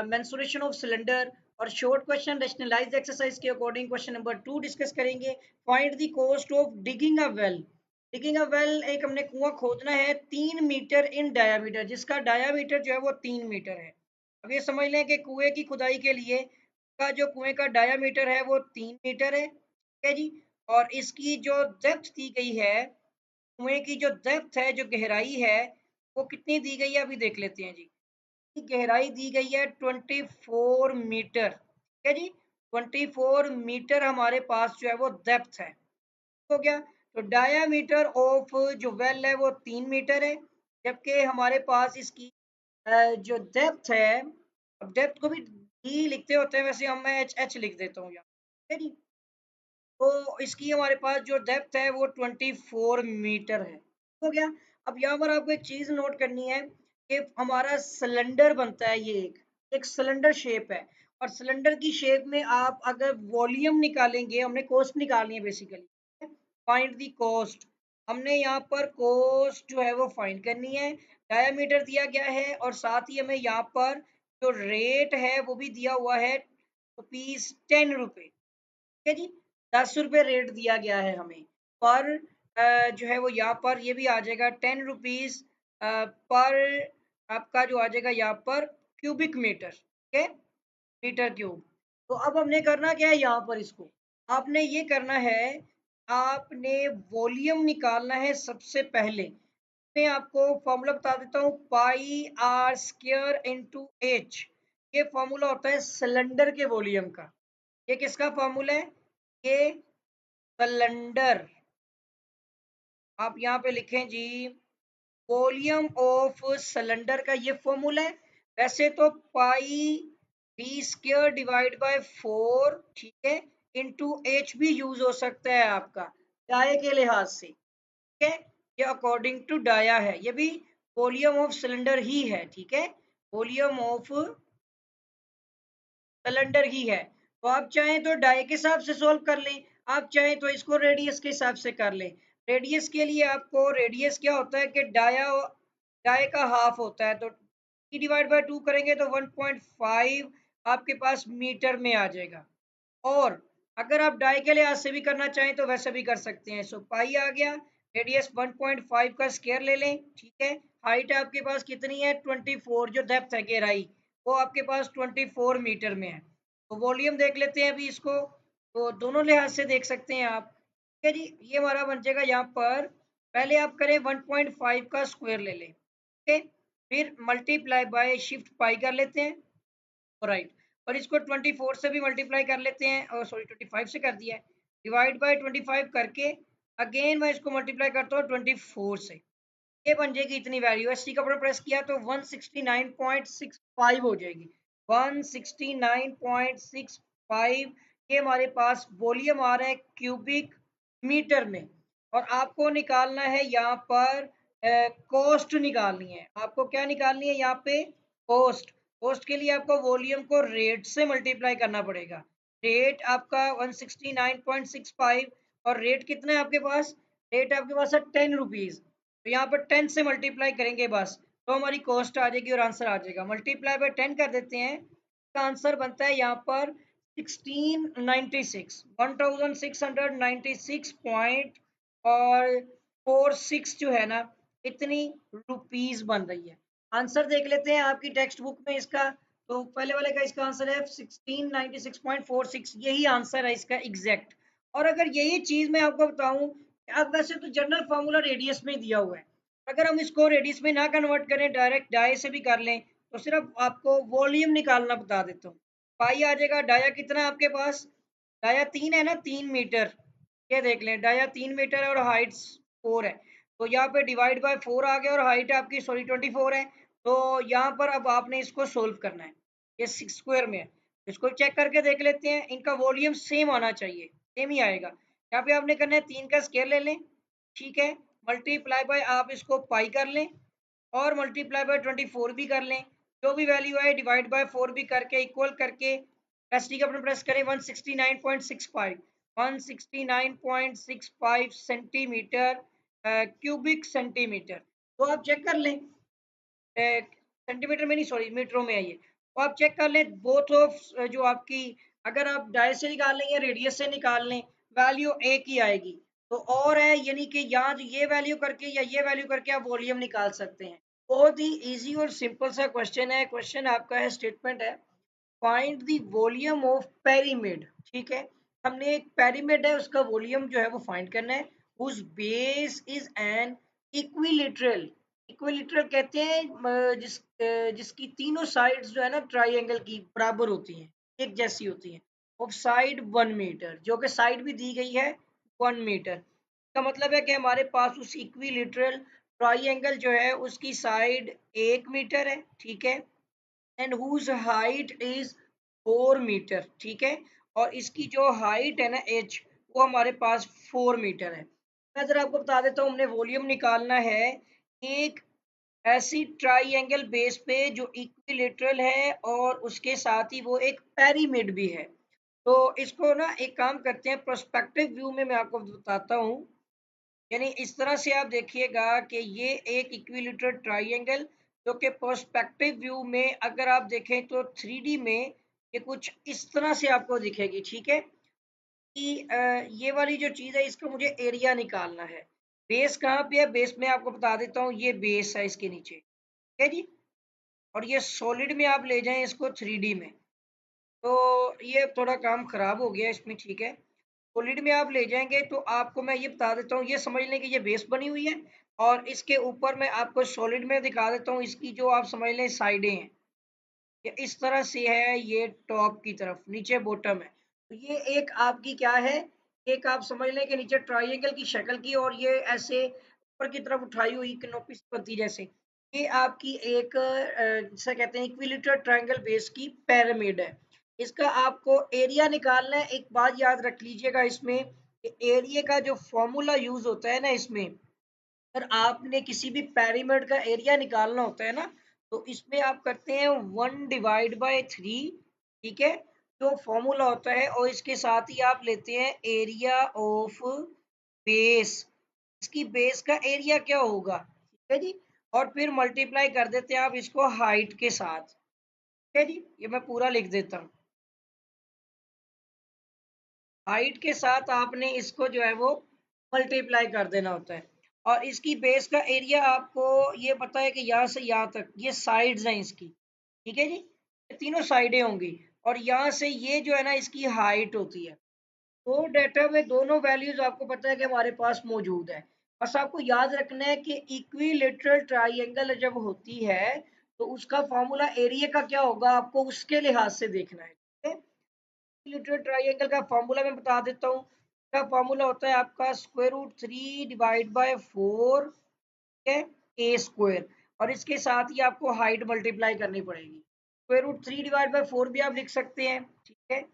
mensuration of cylinder और शॉर्ट क्वेश्चन रैशनलाइज्ड एक्सरसाइज के अकॉर्डिंग क्वेश्चन नंबर 2 डिस्कस करेंगे। Find the cost of digging a well. Digging a well, एक हमने कुआं खोदना है 3 मीटर इन डायामीटर, जिसका डायामीटर जो है वो 3 मीटर है। अब ये समझ लें कि कुएं की खुदाई के लिए का जो कुएं का डायामीटर है वो 3 मीटर है। ठीक है जी, और इसकी जो डेप्थ दी गई है, कुएं की जो डेप्थ है, जो गहराई है, वो कितनी दी गई है अभी देख लेते हैं जी। की गहराई दी गई है 24 मीटर। ठीक है जी, 24 मीटर हमारे पास जो है वो डेप्थ है। हो गया, तो डायामीटर ऑफ जो वेल है वो 3 मीटर है, जबकि हमारे पास इसकी जो डेप्थ है, अब डेप्थ को भी डी लिखते होते हैं, वैसे हम मैं एच एच लिख देता हूँ यहाँ। ठीक है जी, तो इसकी हमारे पास जो डेप्थ है वो 24 मीटर है। हो गया, अब यहाँ पर आपको एक चीज नोट करनी है कि हमारा सिलेंडर बनता है, ये एक सिलेंडर शेप है, और सिलेंडर की शेप में आप अगर वॉल्यूम निकालेंगे, हमने कॉस्ट निकालनी है बेसिकली, फाइंड दी कॉस्ट। हमने यहाँ पर कॉस्ट जो है वो फाइंड करनी है। डायामीटर दिया गया है और साथ ही हमें यहाँ पर जो रेट है वो भी दिया हुआ है, ₹10। ठीक है जी, 10 रुपये रेट दिया गया है हमें पर जो है वो यहाँ पर ये भी आ जाएगा 10 रुपीज पर आपका जो आ जाएगा यहाँ पर क्यूबिक मीटर। ठीक है, मीटर क्यूब। तो अब हमने करना क्या है यहाँ पर, इसको आपने ये करना है, आपने वॉल्यूम निकालना है सबसे पहले। मैं आपको फॉर्मूला बता देता हूँ, पाई आर स्क्वायर इंटू एच। ये फॉर्मूला होता है सिलेंडर के वॉल्यूम का। ये किसका फॉर्मूला है, ये सिलेंडर। आप यहाँ पे लिखें जी, वॉल्यूम ऑफ सिलेंडर का ये फॉर्मूला है। वैसे तो पाई बी स्क्वायर डिवाइड बाय 4, ठीक है, इंटू एच भी यूज हो सकता है आपका डाया के लिहाज से। ठीक है, ये अकॉर्डिंग टू डाया है, ये भी वॉल्यूम ऑफ सिलेंडर ही है। ठीक है, वॉल्यूम ऑफ सिलेंडर ही है। तो आप चाहें तो डाई के हिसाब से सोल्व कर लें, आप चाहें तो इसको रेडियस के हिसाब से कर लें। रेडियस के लिए आपको रेडियस क्या होता है कि डाई का हाफ होता है, तो टी डिवाइड बाय 2 करेंगे तो 1.5 आपके पास मीटर में आ जाएगा। और अगर आप डाई के लिहाज से भी करना चाहें तो वैसे भी कर सकते हैं। सो पाई आ गया, रेडियस 1.5 का स्क्वायर ले लें, ठीक है। हाइट आपके पास कितनी है 24, जो डेप्थ है गहराई वो आपके पास 24 मीटर में है। तो वॉल्यूम देख लेते हैं अभी इसको, तो दोनों लिहाज से देख सकते हैं आप, ठीक है जी। ये हमारा बन जाएगा यहाँ पर, पहले आप करें 1.5 का स्क्वायर ले लें, ठीक है, फिर मल्टीप्लाई बाय शिफ्ट पाई कर लेते हैं, राइट। और इसको 24 से भी मल्टीप्लाई कर लेते हैं, और सॉरी 25 से कर दिया है, डिवाइड बाय 25 करके अगेन मैं इसको मल्टीप्लाई करता हूँ 24 से, ये बन जाएगी इतनी वैल्यू। एस टी का बटन प्रेस किया तो 169.65 हो जाएगी, 169.65। ये हमारे पास वॉल्यूम आ रहा है क्यूबिक मीटर में। और आपको निकालना है यहाँ पर कॉस्ट निकालनी है, आपको क्या निकालनी है यहाँ पे, कॉस्ट। कॉस्ट के लिए आपको वॉल्यूम को रेट से मल्टीप्लाई करना पड़ेगा। रेट आपका 169.65 और रेट कितना है आपके पास, रेट आपके पास है 10 रुपीज, तो यहाँ पर 10 से मल्टीप्लाई करेंगे बस, तो हमारी कॉस्ट आ जाएगी और आंसर आ जाएगा। मल्टीप्लाई बाय 10 कर देते हैं, इसका आंसर बनता है यहाँ पर 1696, 1696 पॉइंट और 46 जो है ना, इतनी रुपीज बन रही है। आंसर देख लेते हैं आपकी टेक्स्ट बुक में इसका, तो पहले वाले का इसका आंसर है 1696.46, यही आंसर है इसका एग्जैक्ट। और अगर यही चीज मैं आपको बताऊं, अब वैसे तो जनरल फार्मूला रेडियस में दिया हुआ है, अगर हम इसको रेडियस में ना कन्वर्ट करें, डायरेक्ट डाई से भी कर लें, तो सिर्फ आपको वॉल्यूम निकालना बता देता हूँ। पाई आ जाएगा, डाया कितना है आपके पास, डाया 3 है ना, 3 मीटर, ये देख लें, डाया 3 मीटर है और हाइट 4 है, तो यहाँ पे डिवाइड बाय 4 आ गया और हाइट आपकी सॉरी 24 है। तो यहाँ पर अब आपने इसको सोल्व करना है, ये 6 स्क्वायर में है, इसको चेक करके देख लेते हैं, इनका वॉल्यूम सेम आना चाहिए, सेम ही आएगा। यहाँ पे आपने करना है 3 का स्क्वायर ले लें, ठीक है, मल्टीप्लाई बाय आप इसको पाई कर लें और मल्टीप्लाई बाय 24 भी कर लें, जो भी वैल्यू आए डिवाइड बाय 4 भी करके इक्वल करके एस टी का बटन प्रेस करें, 169.65, 169.65 सेंटीमीटर क्यूबिक सेंटीमीटर। तो आप चेक कर लें, सेंटीमीटर में नहीं सॉरी मीटरों में है ये, तो आप चेक कर लें बोथ ऑफ जो आपकी, अगर आप डाय से निकाल लें या रेडियस से निकाल लें, वैल्यू एक ही आएगी। तो और है यानी कि यहाँ ये वैल्यू करके या ये वैल्यू करके आप वॉल्यूम निकाल सकते हैं। बहुत ही इजी और सिंपल सा क्वेश्चन है। क्वेश्चन आपका है, स्टेटमेंट है, find the volume of pyramid, ठीक है। हमने एक पिरामिड है उसका वॉल्यूम जो है वो फाइंड करना है, उस base is an equilateral, equilateral कहते हैं जिसकी तीनों साइड्स जो है ना ट्राइंगल की बराबर होती हैं, एक जैसी होती हैं, ऑफ साइड 1 मीटर, जो कि साइड भी दी गई है 1 मीटर। का मतलब है कि हमारे पास उस इक्विलेटरल ट्राइंगल जो है उसकी साइड 1 मीटर है, ठीक है, and whose height is 4 metre, ठीक है, और इसकी जो हाइट है ना एच, वो हमारे पास 4 मीटर है। मैं जरा आपको बता देता हूँ, हमने वॉल्यूम निकालना है एक ऐसी ट्राइंगल बेस पे जो इक्विलेटरल है और उसके साथ ही वो एक पिरामिड भी है। तो इसको ना एक काम करते हैं, प्रोस्पेक्टिव व्यू में मैं आपको बताता हूँ, यानी इस तरह से आप देखिएगा कि ये एक इक्विलेटरल ट्राइंगल जो कि पर्सपेक्टिव व्यू में अगर आप देखें तो 3D में ये कुछ इस तरह से आपको दिखेगी, ठीक है, कि ये वाली जो चीज़ है इसका मुझे एरिया निकालना है। बेस कहाँ पे है, बेस में आपको बता देता हूँ, ये बेस है इसके नीचे, ठीक है जी। और ये सॉलिड में आप ले जाएं इसको 3D में, तो ये थोड़ा काम खराब हो गया इसमें, ठीक है। सॉलिड में आप ले जाएंगे तो आपको मैं ये बता देता हूँ, ये समझ लें कि ये बेस बनी हुई है और इसके ऊपर मैं आपको सॉलिड में दिखा देता हूँ, इसकी जो आप समझ लें साइडें हैं, ये इस तरह से है, ये टॉप की तरफ, नीचे बॉटम है। तो ये एक आपकी क्या है, एक आप समझ लें कि नीचे ट्राइंगल की शक्ल की और ये ऐसे ऊपर की तरफ उठाई हुई कनोपी पत्ती जैसे, ये आपकी एक जिसे कहते हैं इक्विलेटरल ट्रायंगल बेस की पिरामिड है। इसका आपको एरिया निकालना है। एक बात याद रख लीजिएगा इसमें, एरिया का जो फॉर्मूला यूज होता है ना इसमें, अगर आपने किसी भी पिरामिड का एरिया निकालना होता है ना, तो इसमें आप करते हैं 1/3, ठीक है, जो फॉर्मूला होता है और इसके साथ ही आप लेते हैं एरिया ऑफ बेस। इसकी बेस का एरिया क्या होगा, ठीक है जी, और फिर मल्टीप्लाई कर देते हैं आप इसको हाइट के साथ, ठीक है जी। ये मैं पूरा लिख देता हूँ, हाइट के साथ आपने इसको जो है वो मल्टीप्लाई कर देना होता है। और इसकी बेस का एरिया आपको ये पता है कि यहाँ से यहाँ तक ये साइड्स हैं इसकी, ठीक है जी, ये तीनों साइडें होंगी, और यहाँ से ये जो है ना इसकी हाइट होती है। तो डाटा में दोनों वैल्यूज आपको पता है कि हमारे पास मौजूद है। बस आपको याद रखना है कि इक्विलेटरल ट्राइंगल जब होती है तो उसका फॉर्मूला एरिया का क्या होगा आपको उसके लिहाज से देखना है, ठीक है। इक्विलेटरल ट्राइंगल का फॉर्मूला मैं बता देता हूँ। इसका फॉर्मूला होता है आपका √3/4, ठीक है, ए स्क्वायर, और इसके साथ ही आपको हाइट मल्टीप्लाई करनी पड़ेगी। √3/4 भी आप लिख सकते हैं, ठीक है।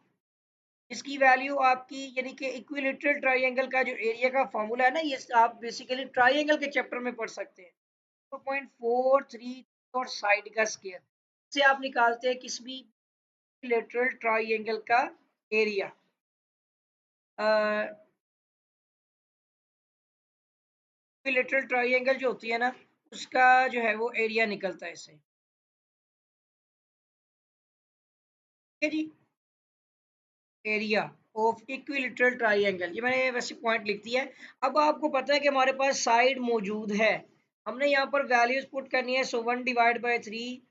इसकी वैल्यू आपकी यानी कि इक्विलेटरल ट्राइंगल का जो एरिया का फॉर्मूला है ना, ये आप बेसिकली ट्राइंगल के चैप्टर में पढ़ सकते हैं। 2.43 और साइड का स्केयर से आप निकालते हैं किस भी इक्विलेटरल ट्राइंगल का एरिया। इक्विलेटरल ट्राइंगल जो होती है ना उसका जो है वो एरिया निकलता है इससे, ठीक है जी। एरिया ऑफ इक्विलेटरल ट्राइंगल, ये मैंने वैसे पॉइंट लिख दिया है। अब आपको पता है कि हमारे पास साइड मौजूद है, हमने यहाँ पर वैल्यूज पुट करनी है। सो 1/3,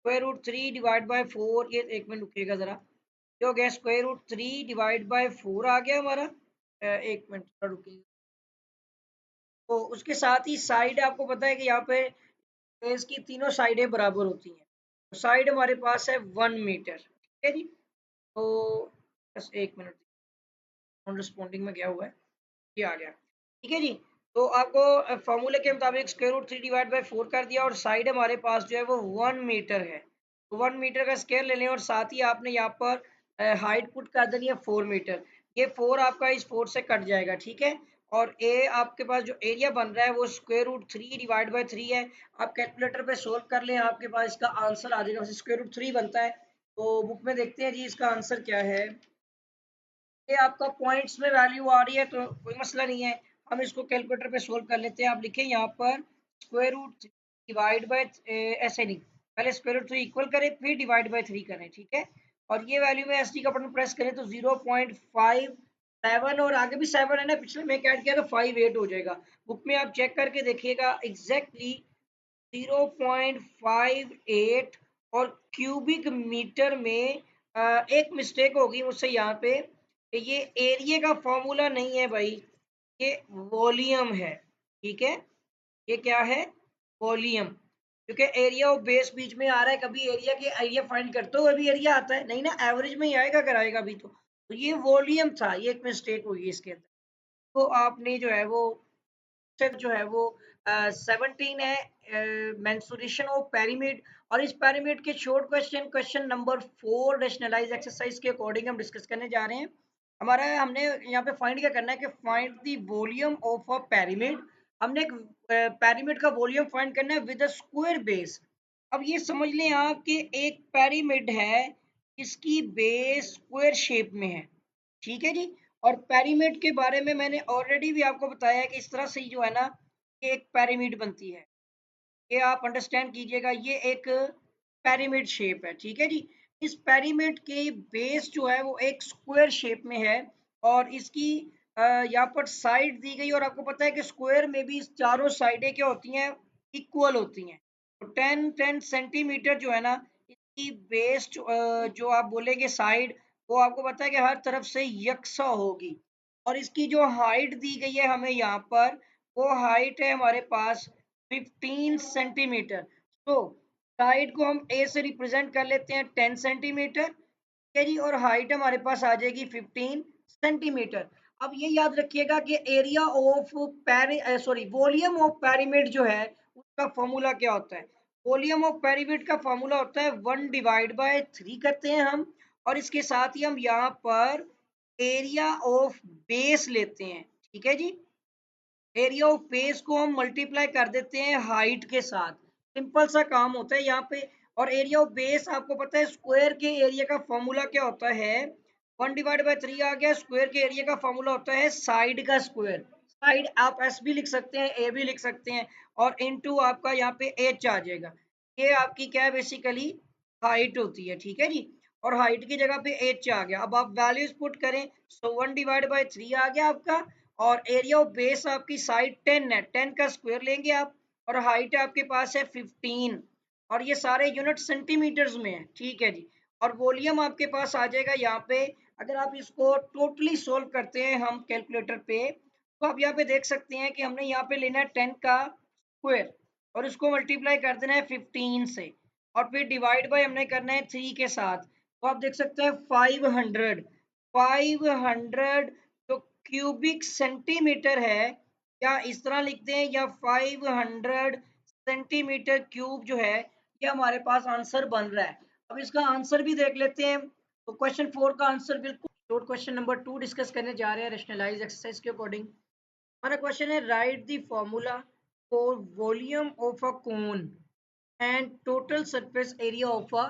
√3/4, ये एक मिनट रुकिएगा जरा, ये हो गया √3/4 आ गया हमारा। एक मिनट थोड़ा रुकिएगा। तो उसके साथ ही साइड आपको पता है कि यहाँ पे इसकी तीनों साइडें बराबर होती हैं, तो साइड हमारे पास है 1 मीटर, ठीक है जी। तो बस एक मिनट, नॉन रिस्पॉन्डिंग में गया हुआ है, ये आ गया, ठीक है जी। तो आपको फॉर्मूले के मुताबिक √3/4 कर दिया, और साइड हमारे पास जो है वो 1 मीटर है, तो 1 मीटर का स्केयर ले लें, और साथ ही आपने यहाँ पर हाइट पुट कर देनी है 4 मीटर। ये 4 आपका इस 4 से कट जाएगा, ठीक है। और ए आपके पास जो एरिया बन रहा है वो √3/3 है। आप कैलकुलेटर पे सोल्व कर लें, आपके पास इसका आंसर आ जाएगा, √3 बनता है। तो बुक में देखते हैं जी इसका आंसर क्या है। ये आपका पॉइंट्स में वैल्यू आ रही है तो कोई मसला नहीं है, हम इसको कैलकुलेटर पे सोल्व कर लेते हैं। आप लिखें यहाँ पर √3 डिवाइड बाय, ऐसे नहीं, पहले √3 इक्वल करें फिर डिवाइड बाय 3 करें, ठीक है। और ये वैल्यू में एसडी का बटन प्रेस करें तो 0.57, और आगे भी 7 है ना, पिछले में ऐड किया तो 58 हो जाएगा। बुक में आप चेक करके देखिएगा एग्जैक्टली 0.58। और क्यूबिक मीटर में एक मिस्टेक होगी मुझसे यहाँ पे, ये एरिया का फॉर्मूला नहीं है भाई, ये वॉल्यूम है, ठीक है। ये क्या है, वॉल्यूम, क्योंकि एरिया और बेस बीच में आ रहा है, कभी एरिया के एरिया फाइंड करते हो अभी एरिया आता है नहीं ना, एवरेज में ही आएगा अगर आएगा अभी तो ये वॉल्यूम था, ये एक मिस्टेक हुई इसके अंदर। तो आपने जो है वो जो है वो 17 है, मेंसुरेशन ऑफ पैरामिड। और इस पैरामिड के short question number 4 rationalize exercise के अकॉर्डिंग हम डिस्कस करने जा रहे हैं। हमारा हमने यहाँ पे फाइंड क्या करना है कि find the volume of a pyramid. हमने एक पैरामिड का वॉल्यूम फाइंड करना है विद अ स्क्वायर बेस। अब ये समझ लें आप कि एक पैरामिड है इसकी बेस स्क्वायर शेप में है, ठीक है जी। और पिरामिड के बारे में मैंने ऑलरेडी भी आपको बताया है कि इस तरह से जो है ना ये एक पिरामिड बनती है, ये आप अंडरस्टैंड कीजिएगा, ये एक पिरामिड शेप है, ठीक है जी। इस पिरामिड की बेस जो है वो एक स्क्वायर शेप में है, और इसकी यहाँ पर साइड दी गई, और आपको पता है कि स्क्वायर में भी चारों साइडें क्या होती हैं, इक्वल होती हैं। तो 10 सेंटीमीटर जो है ना इसकी बेस जो आप बोलेंगे साइड, वो आपको पता है कि हर तरफ से यकसा होगी। और इसकी जो हाइट दी गई है हमें यहाँ पर, वो हाइट है हमारे पास 15 सेंटीमीटर। तो साइड को हम ए से रिप्रेजेंट कर लेते हैं 10 सेंटीमीटर, ठीक है जी, और हाइट हमारे पास आ जाएगी 15 सेंटीमीटर। अब ये याद रखिएगा कि area of volume of pyramid जो है उसका फॉर्मूला क्या होता है। वॉल्यूम ऑफ पैरामिड का फॉर्मूला होता है 1/3 करते हैं हम, और इसके साथ ही हम यहाँ पर एरिया ऑफ बेस लेते हैं, ठीक है जी। एरिया ऑफ बेस को हम मल्टीप्लाई कर देते हैं हाइट के साथ, सिंपल सा काम होता है यहाँ पे। और एरिया ऑफ बेस आपको पता है स्क्वायर के एरिया का फॉर्मूला क्या होता है, 1/3 आ गया। स्क्वायर के एरिया का फॉर्मूला होता है साइड का स्क्वायर। साइड आप एस भी लिख सकते हैं, ए भी लिख सकते हैं, और इनटू आपका यहाँ पे एच आ जाएगा। ये आपकी क्या है, बेसिकली हाइट होती है, ठीक है जी। और हाइट की जगह पे एच आ गया। अब आप वैल्यूज पुट करें, सो 1/3 आ गया आपका। और एरिया ऑफ बेस आपकी साइड 10 है, 10 का स्क्वायर लेंगे आप, और हाइट आपके पास है 15, और ये सारे यूनिट सेंटीमीटर्स में है, ठीक है जी। और वॉल्यूम आपके पास आ जाएगा यहाँ पे। अगर आप इसको टोटली सोल्व करते हैं हम कैलकुलेटर पे, तो आप यहाँ पे देख सकते हैं कि हमने यहाँ पे लेना है 10 का स्क्वायर, और उसको मल्टीप्लाई कर देना है 15 से, और फिर डिवाइड बाय हमने करना है 3 के साथ। तो आप देख सकते हैं 500 जो क्यूबिक सेंटीमीटर है, या इस तरह लिखते हैं, या 500 सेंटीमीटर क्यूब जो है, ये हमारे पास आंसर बन रहा है। अब इसका आंसर भी देख लेते हैं। तो क्वेश्चन 4 का आंसर बिल्कुल शॉर्ट। क्वेश्चन नंबर 2 डिस्कस करने जा रहे हैं रैशनलाइज एक्सरसाइज के अकॉर्डिंग। हमारा क्वेश्चन है, write the formula for volume of a cone and total surface area of a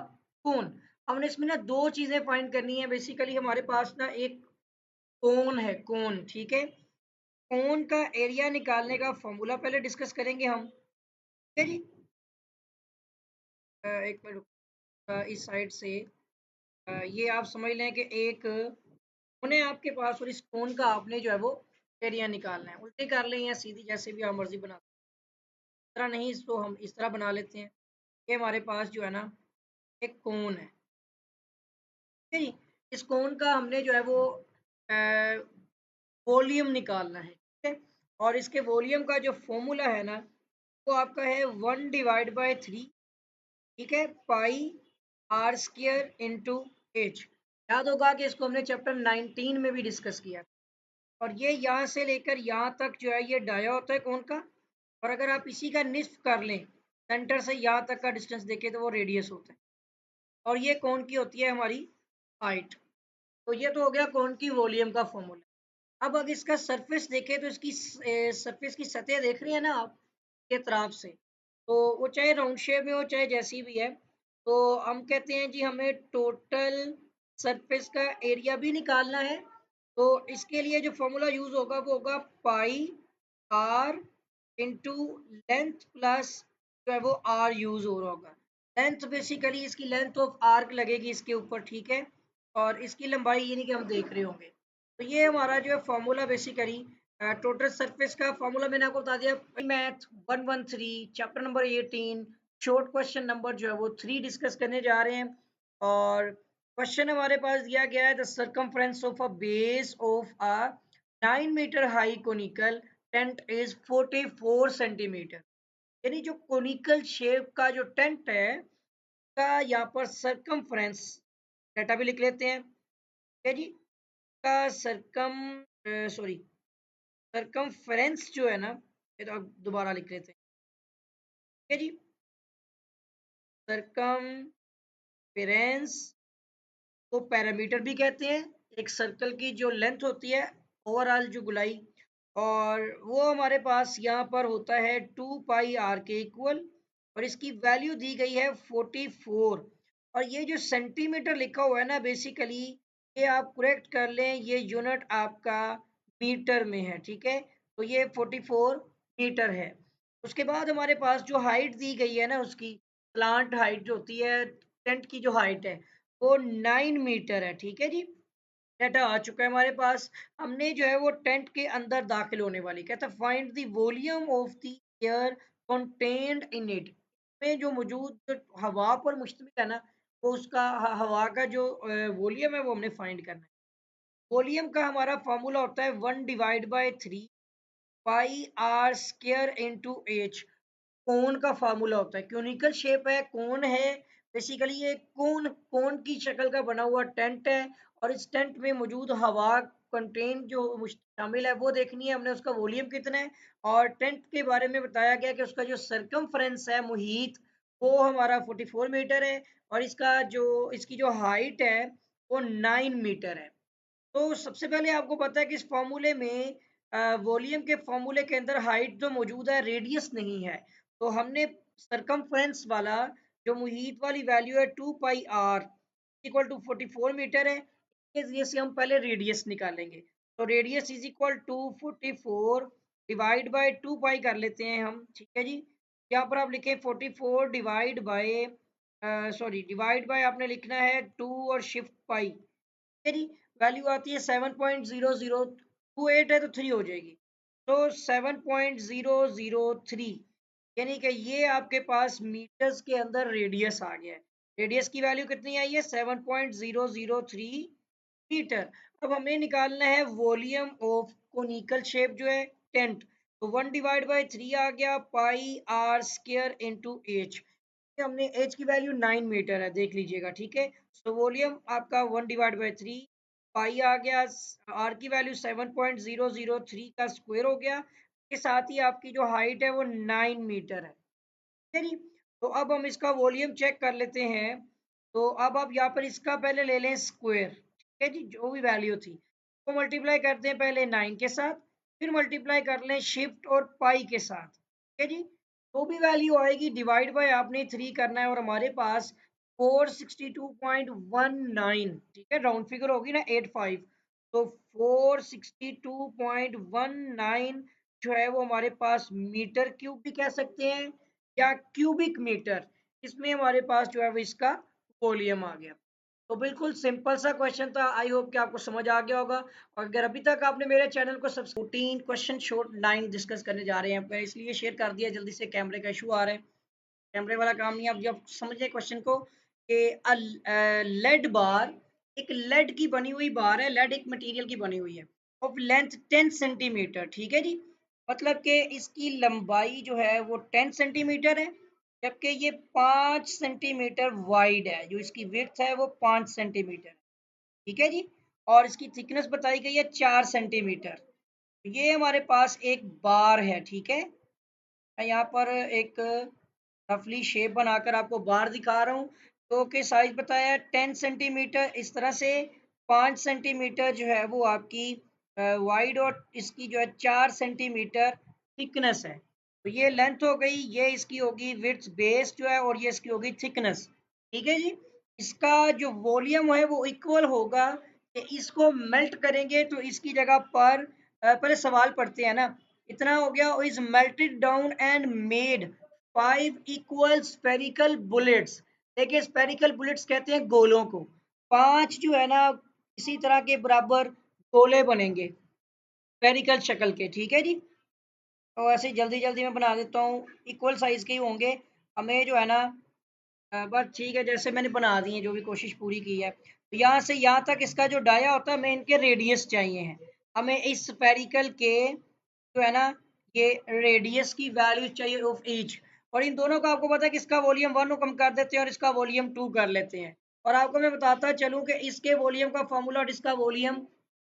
cone. हमने इसमें ना दो चीजें फाइंड करनी है। बेसिकली हमारे पास ना एक कोन है, कोन, ठीक है। कोन का एरिया निकालने का फॉर्मूला पहले डिस्कस करेंगे हम, ठीक है जी। एक मिनट इस साइड से ये आप समझ लें कि एक कोन है आपके पास, और इस कोन का आपने जो है वो एरिया निकालना है। उल्टी कर लें या सीधी, जैसे भी आप मर्जी बना, इस तरह नहीं, इसको हम इस तरह बना लेते हैं। ये हमारे पास जो है ना एक कोन है, ठीक है जी। इस कोन का हमने जो है वो वॉल्यूम निकालना है, ठीक है। और इसके वॉल्यूम का जो फॉर्मूला है ना, वो आपका है 1/3, ठीक है, पाई आर स्क्वायर इंटू एच। याद होगा कि इसको हमने चैप्टर 19 में भी डिस्कस किया। और ये यहाँ से लेकर यहाँ तक जो है ये डाया होता है कोण का। और अगर आप इसी का निस्फ कर लें, सेंटर से यहाँ तक का डिस्टेंस देखें, तो वो रेडियस होता है। और ये कोण की होती है हमारी हाइट। तो ये तो हो गया कोण की वॉल्यूम का फॉर्मूला। अब अगर इसका सरफेस देखें, तो इसकी सरफेस की सतह देख रहे हैं ना आप के तरफ से, तो वो चाहे राउंड शेप में हो चाहे जैसी भी है, तो हम कहते हैं जी हमें टोटल सरफेस का एरिया भी निकालना है। तो इसके लिए जो फॉर्मूला यूज होगा वो होगा पाई आर इंटू लेंथ प्लस जो है वो आर यूज हो रहा होगा। लेंथ बेसिकली इसकी लेंथ ऑफ आर्क लगेगी इसके ऊपर, ठीक है। और इसकी लंबाई यानी कि हम देख रहे होंगे। तो ये हमारा जो है फॉर्मूला बेसिकली टोटल सरफेस का फॉर्मूला मैंने आपको बता दिया। Math 113 chapter number 18 short question number जो है वो 3 डिस्कस करने जा रहे हैं। और क्वेश्चन हमारे पास दिया गया है, the circumference of a base of a 9 metre high conical tent is 44 centimetre. यानी जो कोनिकल शेप का जो टेंट है का यहाँ पर सर्कमफ्रेंस डाटा भी लिख लेते हैं, ठीक है जी। का सरकमफ्रेंस जो है ना, ये तो आप दोबारा लिख लेते हैं, ठीक है जी। सरकमफेरेंस को पैरामीटर भी कहते हैं, एक सर्कल की जो लेंथ होती है, ओवरऑल जो गुलाई। और वो हमारे पास यहाँ पर होता है 2 पाई आर के इक्वल, और इसकी वैल्यू दी गई है 44। और ये जो सेंटीमीटर लिखा हुआ है ना, बेसिकली ये आप करेक्ट कर लें, ये यूनिट आपका मीटर में है, ठीक है। तो ये 44 मीटर है। उसके बाद हमारे पास जो हाइट दी गई है ना, उसकी प्लांट हाइट जो होती है, टेंट की जो हाइट है वो 9 मीटर है, ठीक है जी। डाटा आ चुका है हमारे पास। हमने जो है वो टेंट के अंदर दाखिल होने वाली, कहता है find the volume of the air contained in it. में जो मौजूद जो हवा पर मुश्तमिल है ना, वो उसका हवा का जो वॉल्यूम है वो हमने फाइंड करना है। वॉल्यूम का हमारा फॉर्मूला होता है 1/3 पाई आर स्क्वायर इंटू एच। कोन का फार्मूला होता है, क्योनिकल शेप है, कोन है। बेसिकली ये कोन की शक्ल का बना हुआ टेंट है, और इस टेंट में मौजूद हवा कंटेन जो शामिल है वो देखनी है हमने, उसका वॉल्यूम कितना है। और टेंट के बारे में बताया गया कि उसका जो सरकमफ्रेंस है, मुहीत, वो हमारा 44 मीटर है। और इसकी जो हाइट है वो 9 मीटर है। तो सबसे पहले आपको पता है कि इस फॉर्मूले में वॉल्यूम के फॉर्मूले के अंदर हाइट जो मौजूद है, रेडियस नहीं है। तो हमने सरकमफ्रेंस वाला जो मुहीत वाली वैल्यू है 2 pi r equal to 44 metre है, इसके जरिए से हम पहले रेडियस निकालेंगे। तो radius is equal to 44 divide by 2 pi कर लेते हैं हम, ठीक है जी। यहाँ पर आप लिखें 44 divide bye sorry divide by आपने लिखना है 2 और शिफ्ट पाई, ठीक है जी। वैल्यू आती है 7.0028 है तो 3 हो जाएगी। तो 7.003 यानी कि ये आपके पास मीटर्स के अंदर रेडियस आ गया है। रेडियस की वैल्यू कितनी आई है? 7.003 मीटर। अब हमें निकालना है वॉल्यूम ऑफ कोनिकल शेप जो है टेंट। तो 1/3 आ गया पाई आर स्क्वायर इंटू एच। हमने एच की वैल्यू 9 मीटर है, देख लीजिएगा, ठीक है। सो वॉल्यूम आपका 1/3 पाई आ गया, आर की वैल्यू 7.003 का स्क्वायर हो गया, के साथ ही आपकी जो हाइट है वो 9 मीटर है, ठीक है जी। तो अब हम इसका वॉल्यूम चेक कर लेते हैं। तो अब आप यहाँ पर इसका पहले ले लें स्क्वायर, ठीक है जी, जो भी वैल्यू थी तो मल्टीप्लाई करते हैं पहले 9 के साथ, फिर मल्टीप्लाई कर लें शिफ्ट और पाई के साथ, ठीक है जी। जो भी वैल्यू आएगी डिवाइड बाय आपने 3 करना है और हमारे पास 462.19, ठीक है, राउंड फिगर होगी ना 85, तो 462.19 जो है वो हमारे पास मीटर क्यूब भी कह सकते हैं या क्यूबिक मीटर, इसमें हमारे पास जो है वो इसका वॉल्यूम आ गया। तो बिल्कुल सिंपल सा क्वेश्चन था, आई होप कि आपको समझ आ गया होगा। और अगर अभी तक आपने मेरे चैनल को सब 14 क्वेश्चन शॉर्ट 9 डिस्कस करने जा रहे हैं, मैं इसलिए शेयर कर दिया, जल्दी से कैमरे का इशू आ रहा है, कैमरे वाला काम नहीं। आप जब समझे क्वेश्चन को कि लेड बार, एक लेड की बनी हुई बार है, लेड एक मटेरियल की बनी हुई है, ऑफ लेंथ 10 सेंटीमीटर, ठीक है जी। मतलब कि इसकी लंबाई जो है वो 10 सेंटीमीटर है, जबकि ये 5 सेंटीमीटर वाइड है, जो इसकी विड्थ है वो 5 सेंटीमीटर है, ठीक है जी। और इसकी थिकनेस बताई गई है 4 सेंटीमीटर। ये हमारे पास एक बार है, ठीक है। मैं यहाँ पर एक रफली शेप बनाकर आपको बार दिखा रहा हूँ। तो के साइज बताया है 10 सेंटीमीटर, इस तरह से 5 सेंटीमीटर जो है वो आपकी वाइड और इसकी जो है 4 सेंटीमीटर थिकनेस है। तो ये लेंथ हो गई, ये इसकी होगी विड्थ बेस जो है, और ये इसकी होगी थिकनेस, ठीक है जी। इसका जो वॉल्यूम है वो इक्वल होगा कि इसको मेल्ट करेंगे तो इसकी जगह पर पहले सवाल पढ़ते हैं ना। इतना हो गया, is melted down and made 5 equal spherical bullets. देखिए स्फेरिकल बुलेट्स कहते हैं गोलों को, 5 जो है ना इसी तरह के बराबर गोले बनेंगे स्फेरिकल शक्ल के, ठीक है जी। तो ऐसे जल्दी जल्दी मैं बना देता हूँ, इक्वल साइज के ही होंगे। हमें जो है ना बस ठीक है, जैसे मैंने बना दी है, जो भी कोशिश पूरी की है। तो यहाँ से यहाँ तक इसका जो डाया होता है, हमें इनके रेडियस चाहिए हैं। हमें इस स्फेरिकल के जो है ना ये रेडियस की वैल्यू चाहिए ऑफ ईच। और इन दोनों का आपको पता है कि इसका वॉल्यूम 1 को कम कर देते हैं और इसका वॉल्यूम 2 कर लेते हैं। और आपको मैं बताता चलूँ कि इसके वॉल्यूम का फॉर्मूला और इसका वॉल्यूम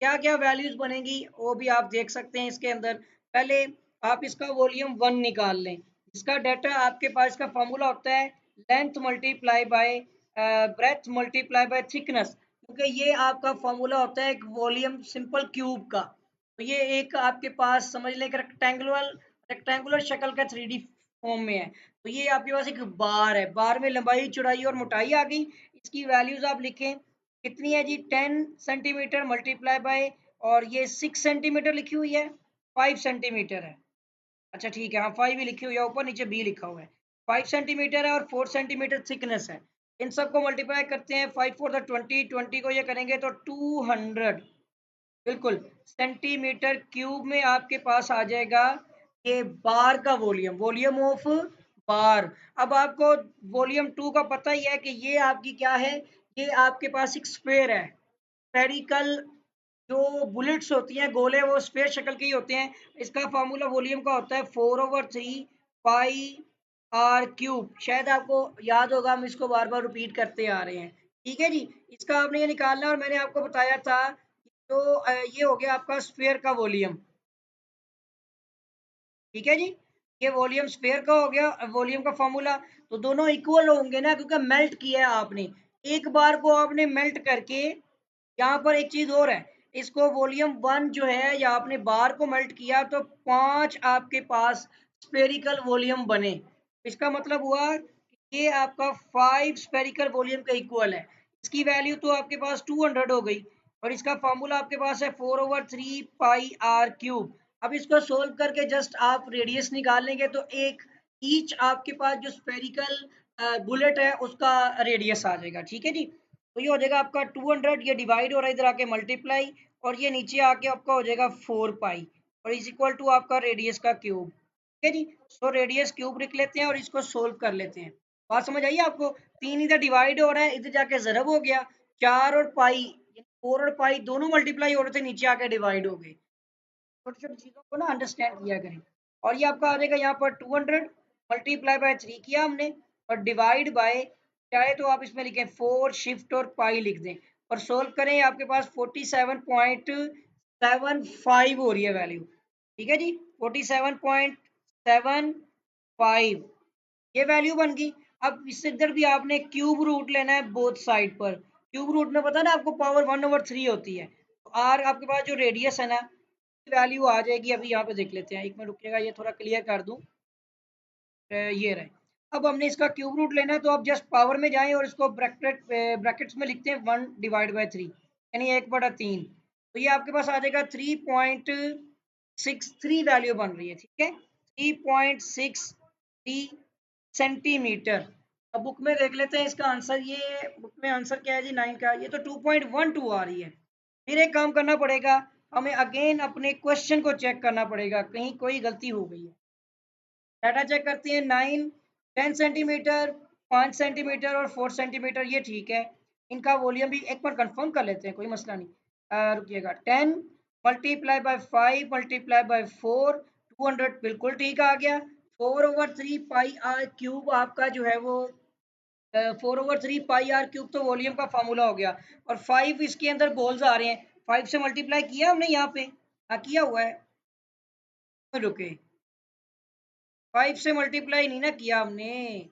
क्या क्या वैल्यूज बनेगी, वो भी आप देख सकते हैं इसके अंदर। पहले आप इसका वॉल्यूम 1 निकाल लें, इसका डाटा आपके पास, इसका फॉर्मूला होता है length multiply by breath multiply by thickness, क्योंकि ये आपका फॉर्मूला होता है एक वॉल्यूम सिंपल क्यूब का। तो ये एक आपके पास समझ लें कि रेक्टेंगुलर रेक्टेंगुलर शक्ल का 3D फॉर्म में है। तो ये आपके पास एक बार है, बार में लंबाई चौड़ाई और मोटाई आ गई। इसकी वैल्यूज आप लिखें कितनी है जी, 10 सेंटीमीटर मल्टीप्लाई बाय, और ये 6 सेंटीमीटर लिखी हुई है, 5 सेंटीमीटर है। अच्छा ठीक है, हाँ 5 ही लिखी हुई है, ऊपर नीचे बी लिखा हुआ है। 5 सेंटीमीटर है और 4 सेंटीमीटर थिकनेस है। इन सबको मल्टीप्लाई करते हैं, 5 4 20, 20 को ये करेंगे तो 200 बिल्कुल सेंटीमीटर क्यूब में आपके पास आ जाएगा ये बार का वॉल्यूम, वॉल्यूम ऑफ बार। अब आपको वॉल्यूम 2 का पता ही है कि ये आपकी क्या है, ये आपके पास एक स्फेयर है, स्फेरिकल जो बुलेट्स होती हैं गोले वो स्फेयर शक्ल के ही होते हैं। इसका फार्मूला वॉल्यूम का होता है 4/3 पाई आर क्यूब, शायद आपको याद होगा, हम इसको बार बार रिपीट करते आ रहे हैं, ठीक है जी। इसका आपने ये निकालना, और मैंने आपको बताया था तो ये हो गया आपका स्फेयर का वॉल्यूम, ठीक है जी। ये वॉल्यूम स्फेयर का हो गया, वॉल्यूम का फॉर्मूला। तो दोनों इक्वल होंगे ना, क्योंकि मेल्ट किया है आपने, एक बार को आपने मेल्ट करके। यहाँ पर एक चीज और है, इसको वॉल्यूम 1 जो है, या आपने बार को मेल्ट किया तो 5 आपके पास स्फेरिकल वॉल्यूम बने। इसका मतलब हुआ ये आपका 5 स्पेरिकल वॉल्यूम का इक्वल है। इसकी वैल्यू तो आपके पास 200 हो गई और इसका फॉर्मूला आपके पास है 4/3 पाई आर क्यूब। अब इसको सोल्व करके जस्ट आप रेडियस निकाल लेंगे तो एक ईच आपके पास जो स्पेरिकल बुलेट है उसका रेडियस आ जाएगा। ठीक है जी, तो ये हो जाएगा आपका 200, ये डिवाइड हो रहा है इधर आके मल्टीप्लाई, और ये नीचे आके आपका हो जाएगा 4 पाई और इज इक्वल टू आपका रेडियस का क्यूब। ठीक है जी, सो रेडियस क्यूब लिख लेते हैं और इसको सोल्व कर लेते हैं। बात समझ आई आपको? 3 इधर डिवाइड हो रहा है, इधर जाके ज़रब हो गया, 4 और पाई, 4 और पाई दोनों मल्टीप्लाई हो रहे थे, नीचे आके डिवाइड हो गए। छोटी छोटी चीज़ों को ना अंडरस्टैंड किया करें। और ये आपका आ जाएगा यहाँ पर 200 मल्टीप्लाई बाय 3 किया हमने और डिवाइड बाय, चाहे तो आप इसमें लिखें 4 शिफ्ट और पाई लिख दें और सोल्व करें, आपके पास 47.75 हो रही है वैल्यू। ठीक है जी, 47.75 ये वैल्यू बन गई। अब इससे इधर भी आपने क्यूब रूट लेना है बोथ साइड पर। क्यूब रूट में पता है ना आपको पावर 1/3 होती है, तो आर आपके पास जो रेडियस है ना वैल्यू आ जाएगी। अभी यहाँ पे देख लेते हैं, एक मिनट रुकिएगा, ये थोड़ा क्लियर कर दूं। ये रहे। अब हमने इसका क्यूब रूट लेना है तो आप जस्ट पावर में जाएं और इसको ब्रैकेट्स में लिखते हैं 1/3, यानी 1/3। तो ये आपके पास आ जाएगा 3.63 वैल्यू बन रही है। ठीक है, 3.63 सेंटीमीटर। अब बुक में देख लेते हैं इसका आंसर, ये बुक में आंसर क्या है जी 9 का, ये तो 2.12 आ रही है। फिर एक काम करना पड़ेगा, हमें अगेन अपने क्वेश्चन को चेक करना पड़ेगा, कहीं कोई गलती हो गई है। डाटा चेक करते हैं, 9, 10 सेंटीमीटर, 5 सेंटीमीटर और 4 सेंटीमीटर, ये ठीक है। इनका वॉल्यूम भी एक बार कंफर्म कर लेते हैं, कोई मसला नहीं। रुकिएगा, 10 मल्टीप्लाई बाय 5 मल्टीप्लाई बाय 4, 200 बिल्कुल ठीक आ गया। 4/3 पाई आर क्यूब आपका जो है वो 4/3 पाई आर क्यूब तो वॉल्यूम का फार्मूला हो गया, और 5 इसके अंदर बोल्स आ रहे हैं, 5 से मल्टीप्लाई किया हमने यहाँ पे, हाँ किया हुआ है। रुके, 5 से मल्टीप्लाई नहीं ना किया हमने,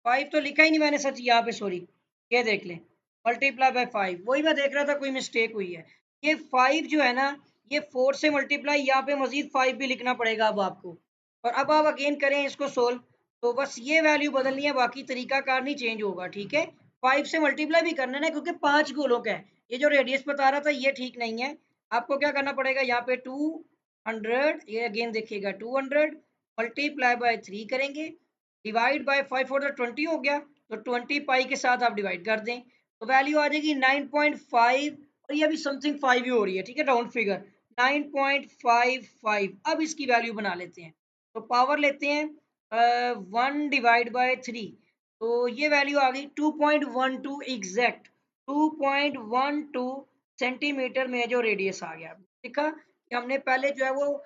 5 तो लिखा ही नहीं मैंने सच यहाँ पे, सॉरी। ये देख लें, मल्टीप्लाई बाय 5, वही मैं देख रहा था कोई मिस्टेक हुई है। ये 5 जो है ना, ये 4 से मल्टीप्लाई, यहाँ पे मजीद 5 भी लिखना पड़ेगा अब आपको। और अब आप अगेन करें इसको सोल्व, तो बस ये वैल्यू बदलनी है, बाकी तरीकाकार नहीं चेंज होगा। ठीक है, 5 से मल्टीप्लाई भी करना है ना, क्योंकि 5 गोलों का है। ये जो रेडियस बता रहा था ये ठीक नहीं है, आपको क्या करना पड़ेगा, यहाँ पे 200, ये अगेन देखिएगा 200 मल्टीप्लाई बाय 3 करेंगे, डिवाइड बाय 5 4 20 हो गया, तो 20 पाई के साथ आप डिवाइड कर दें तो वैल्यू आ जाएगी 9.5, और ये अभी समथिंग 5 ही हो रही है। ठीक है, राउंड फिगर 9.55। अब इसकी वैल्यू बना लेते हैं, तो पावर लेते हैं 1/3, तो ये वैल्यू आ गई 2.12 एग्जैक्ट, 2.12 सेंटीमीटर में जो रेडियस आ गया। देखा कि हमने पहले जो है वो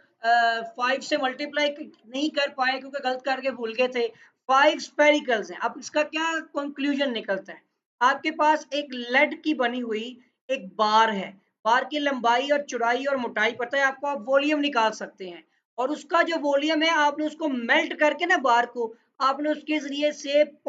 5 से मल्टीप्लाई नहीं कर पाए क्योंकि गलत करके भूल गए थे। 5 स्पेरिकल्स हैं। अब इसका क्या कंक्लूजन निकलता है, आपके पास एक लेड की बनी हुई एक बार है, बार की लंबाई और चौड़ाई और मोटाई पता है आपको, आप वॉल्यूम निकाल सकते हैं, और उसका जो वॉल्यूम है आपने उसको मेल्ट करके ना बार को आपने उसके जरिए से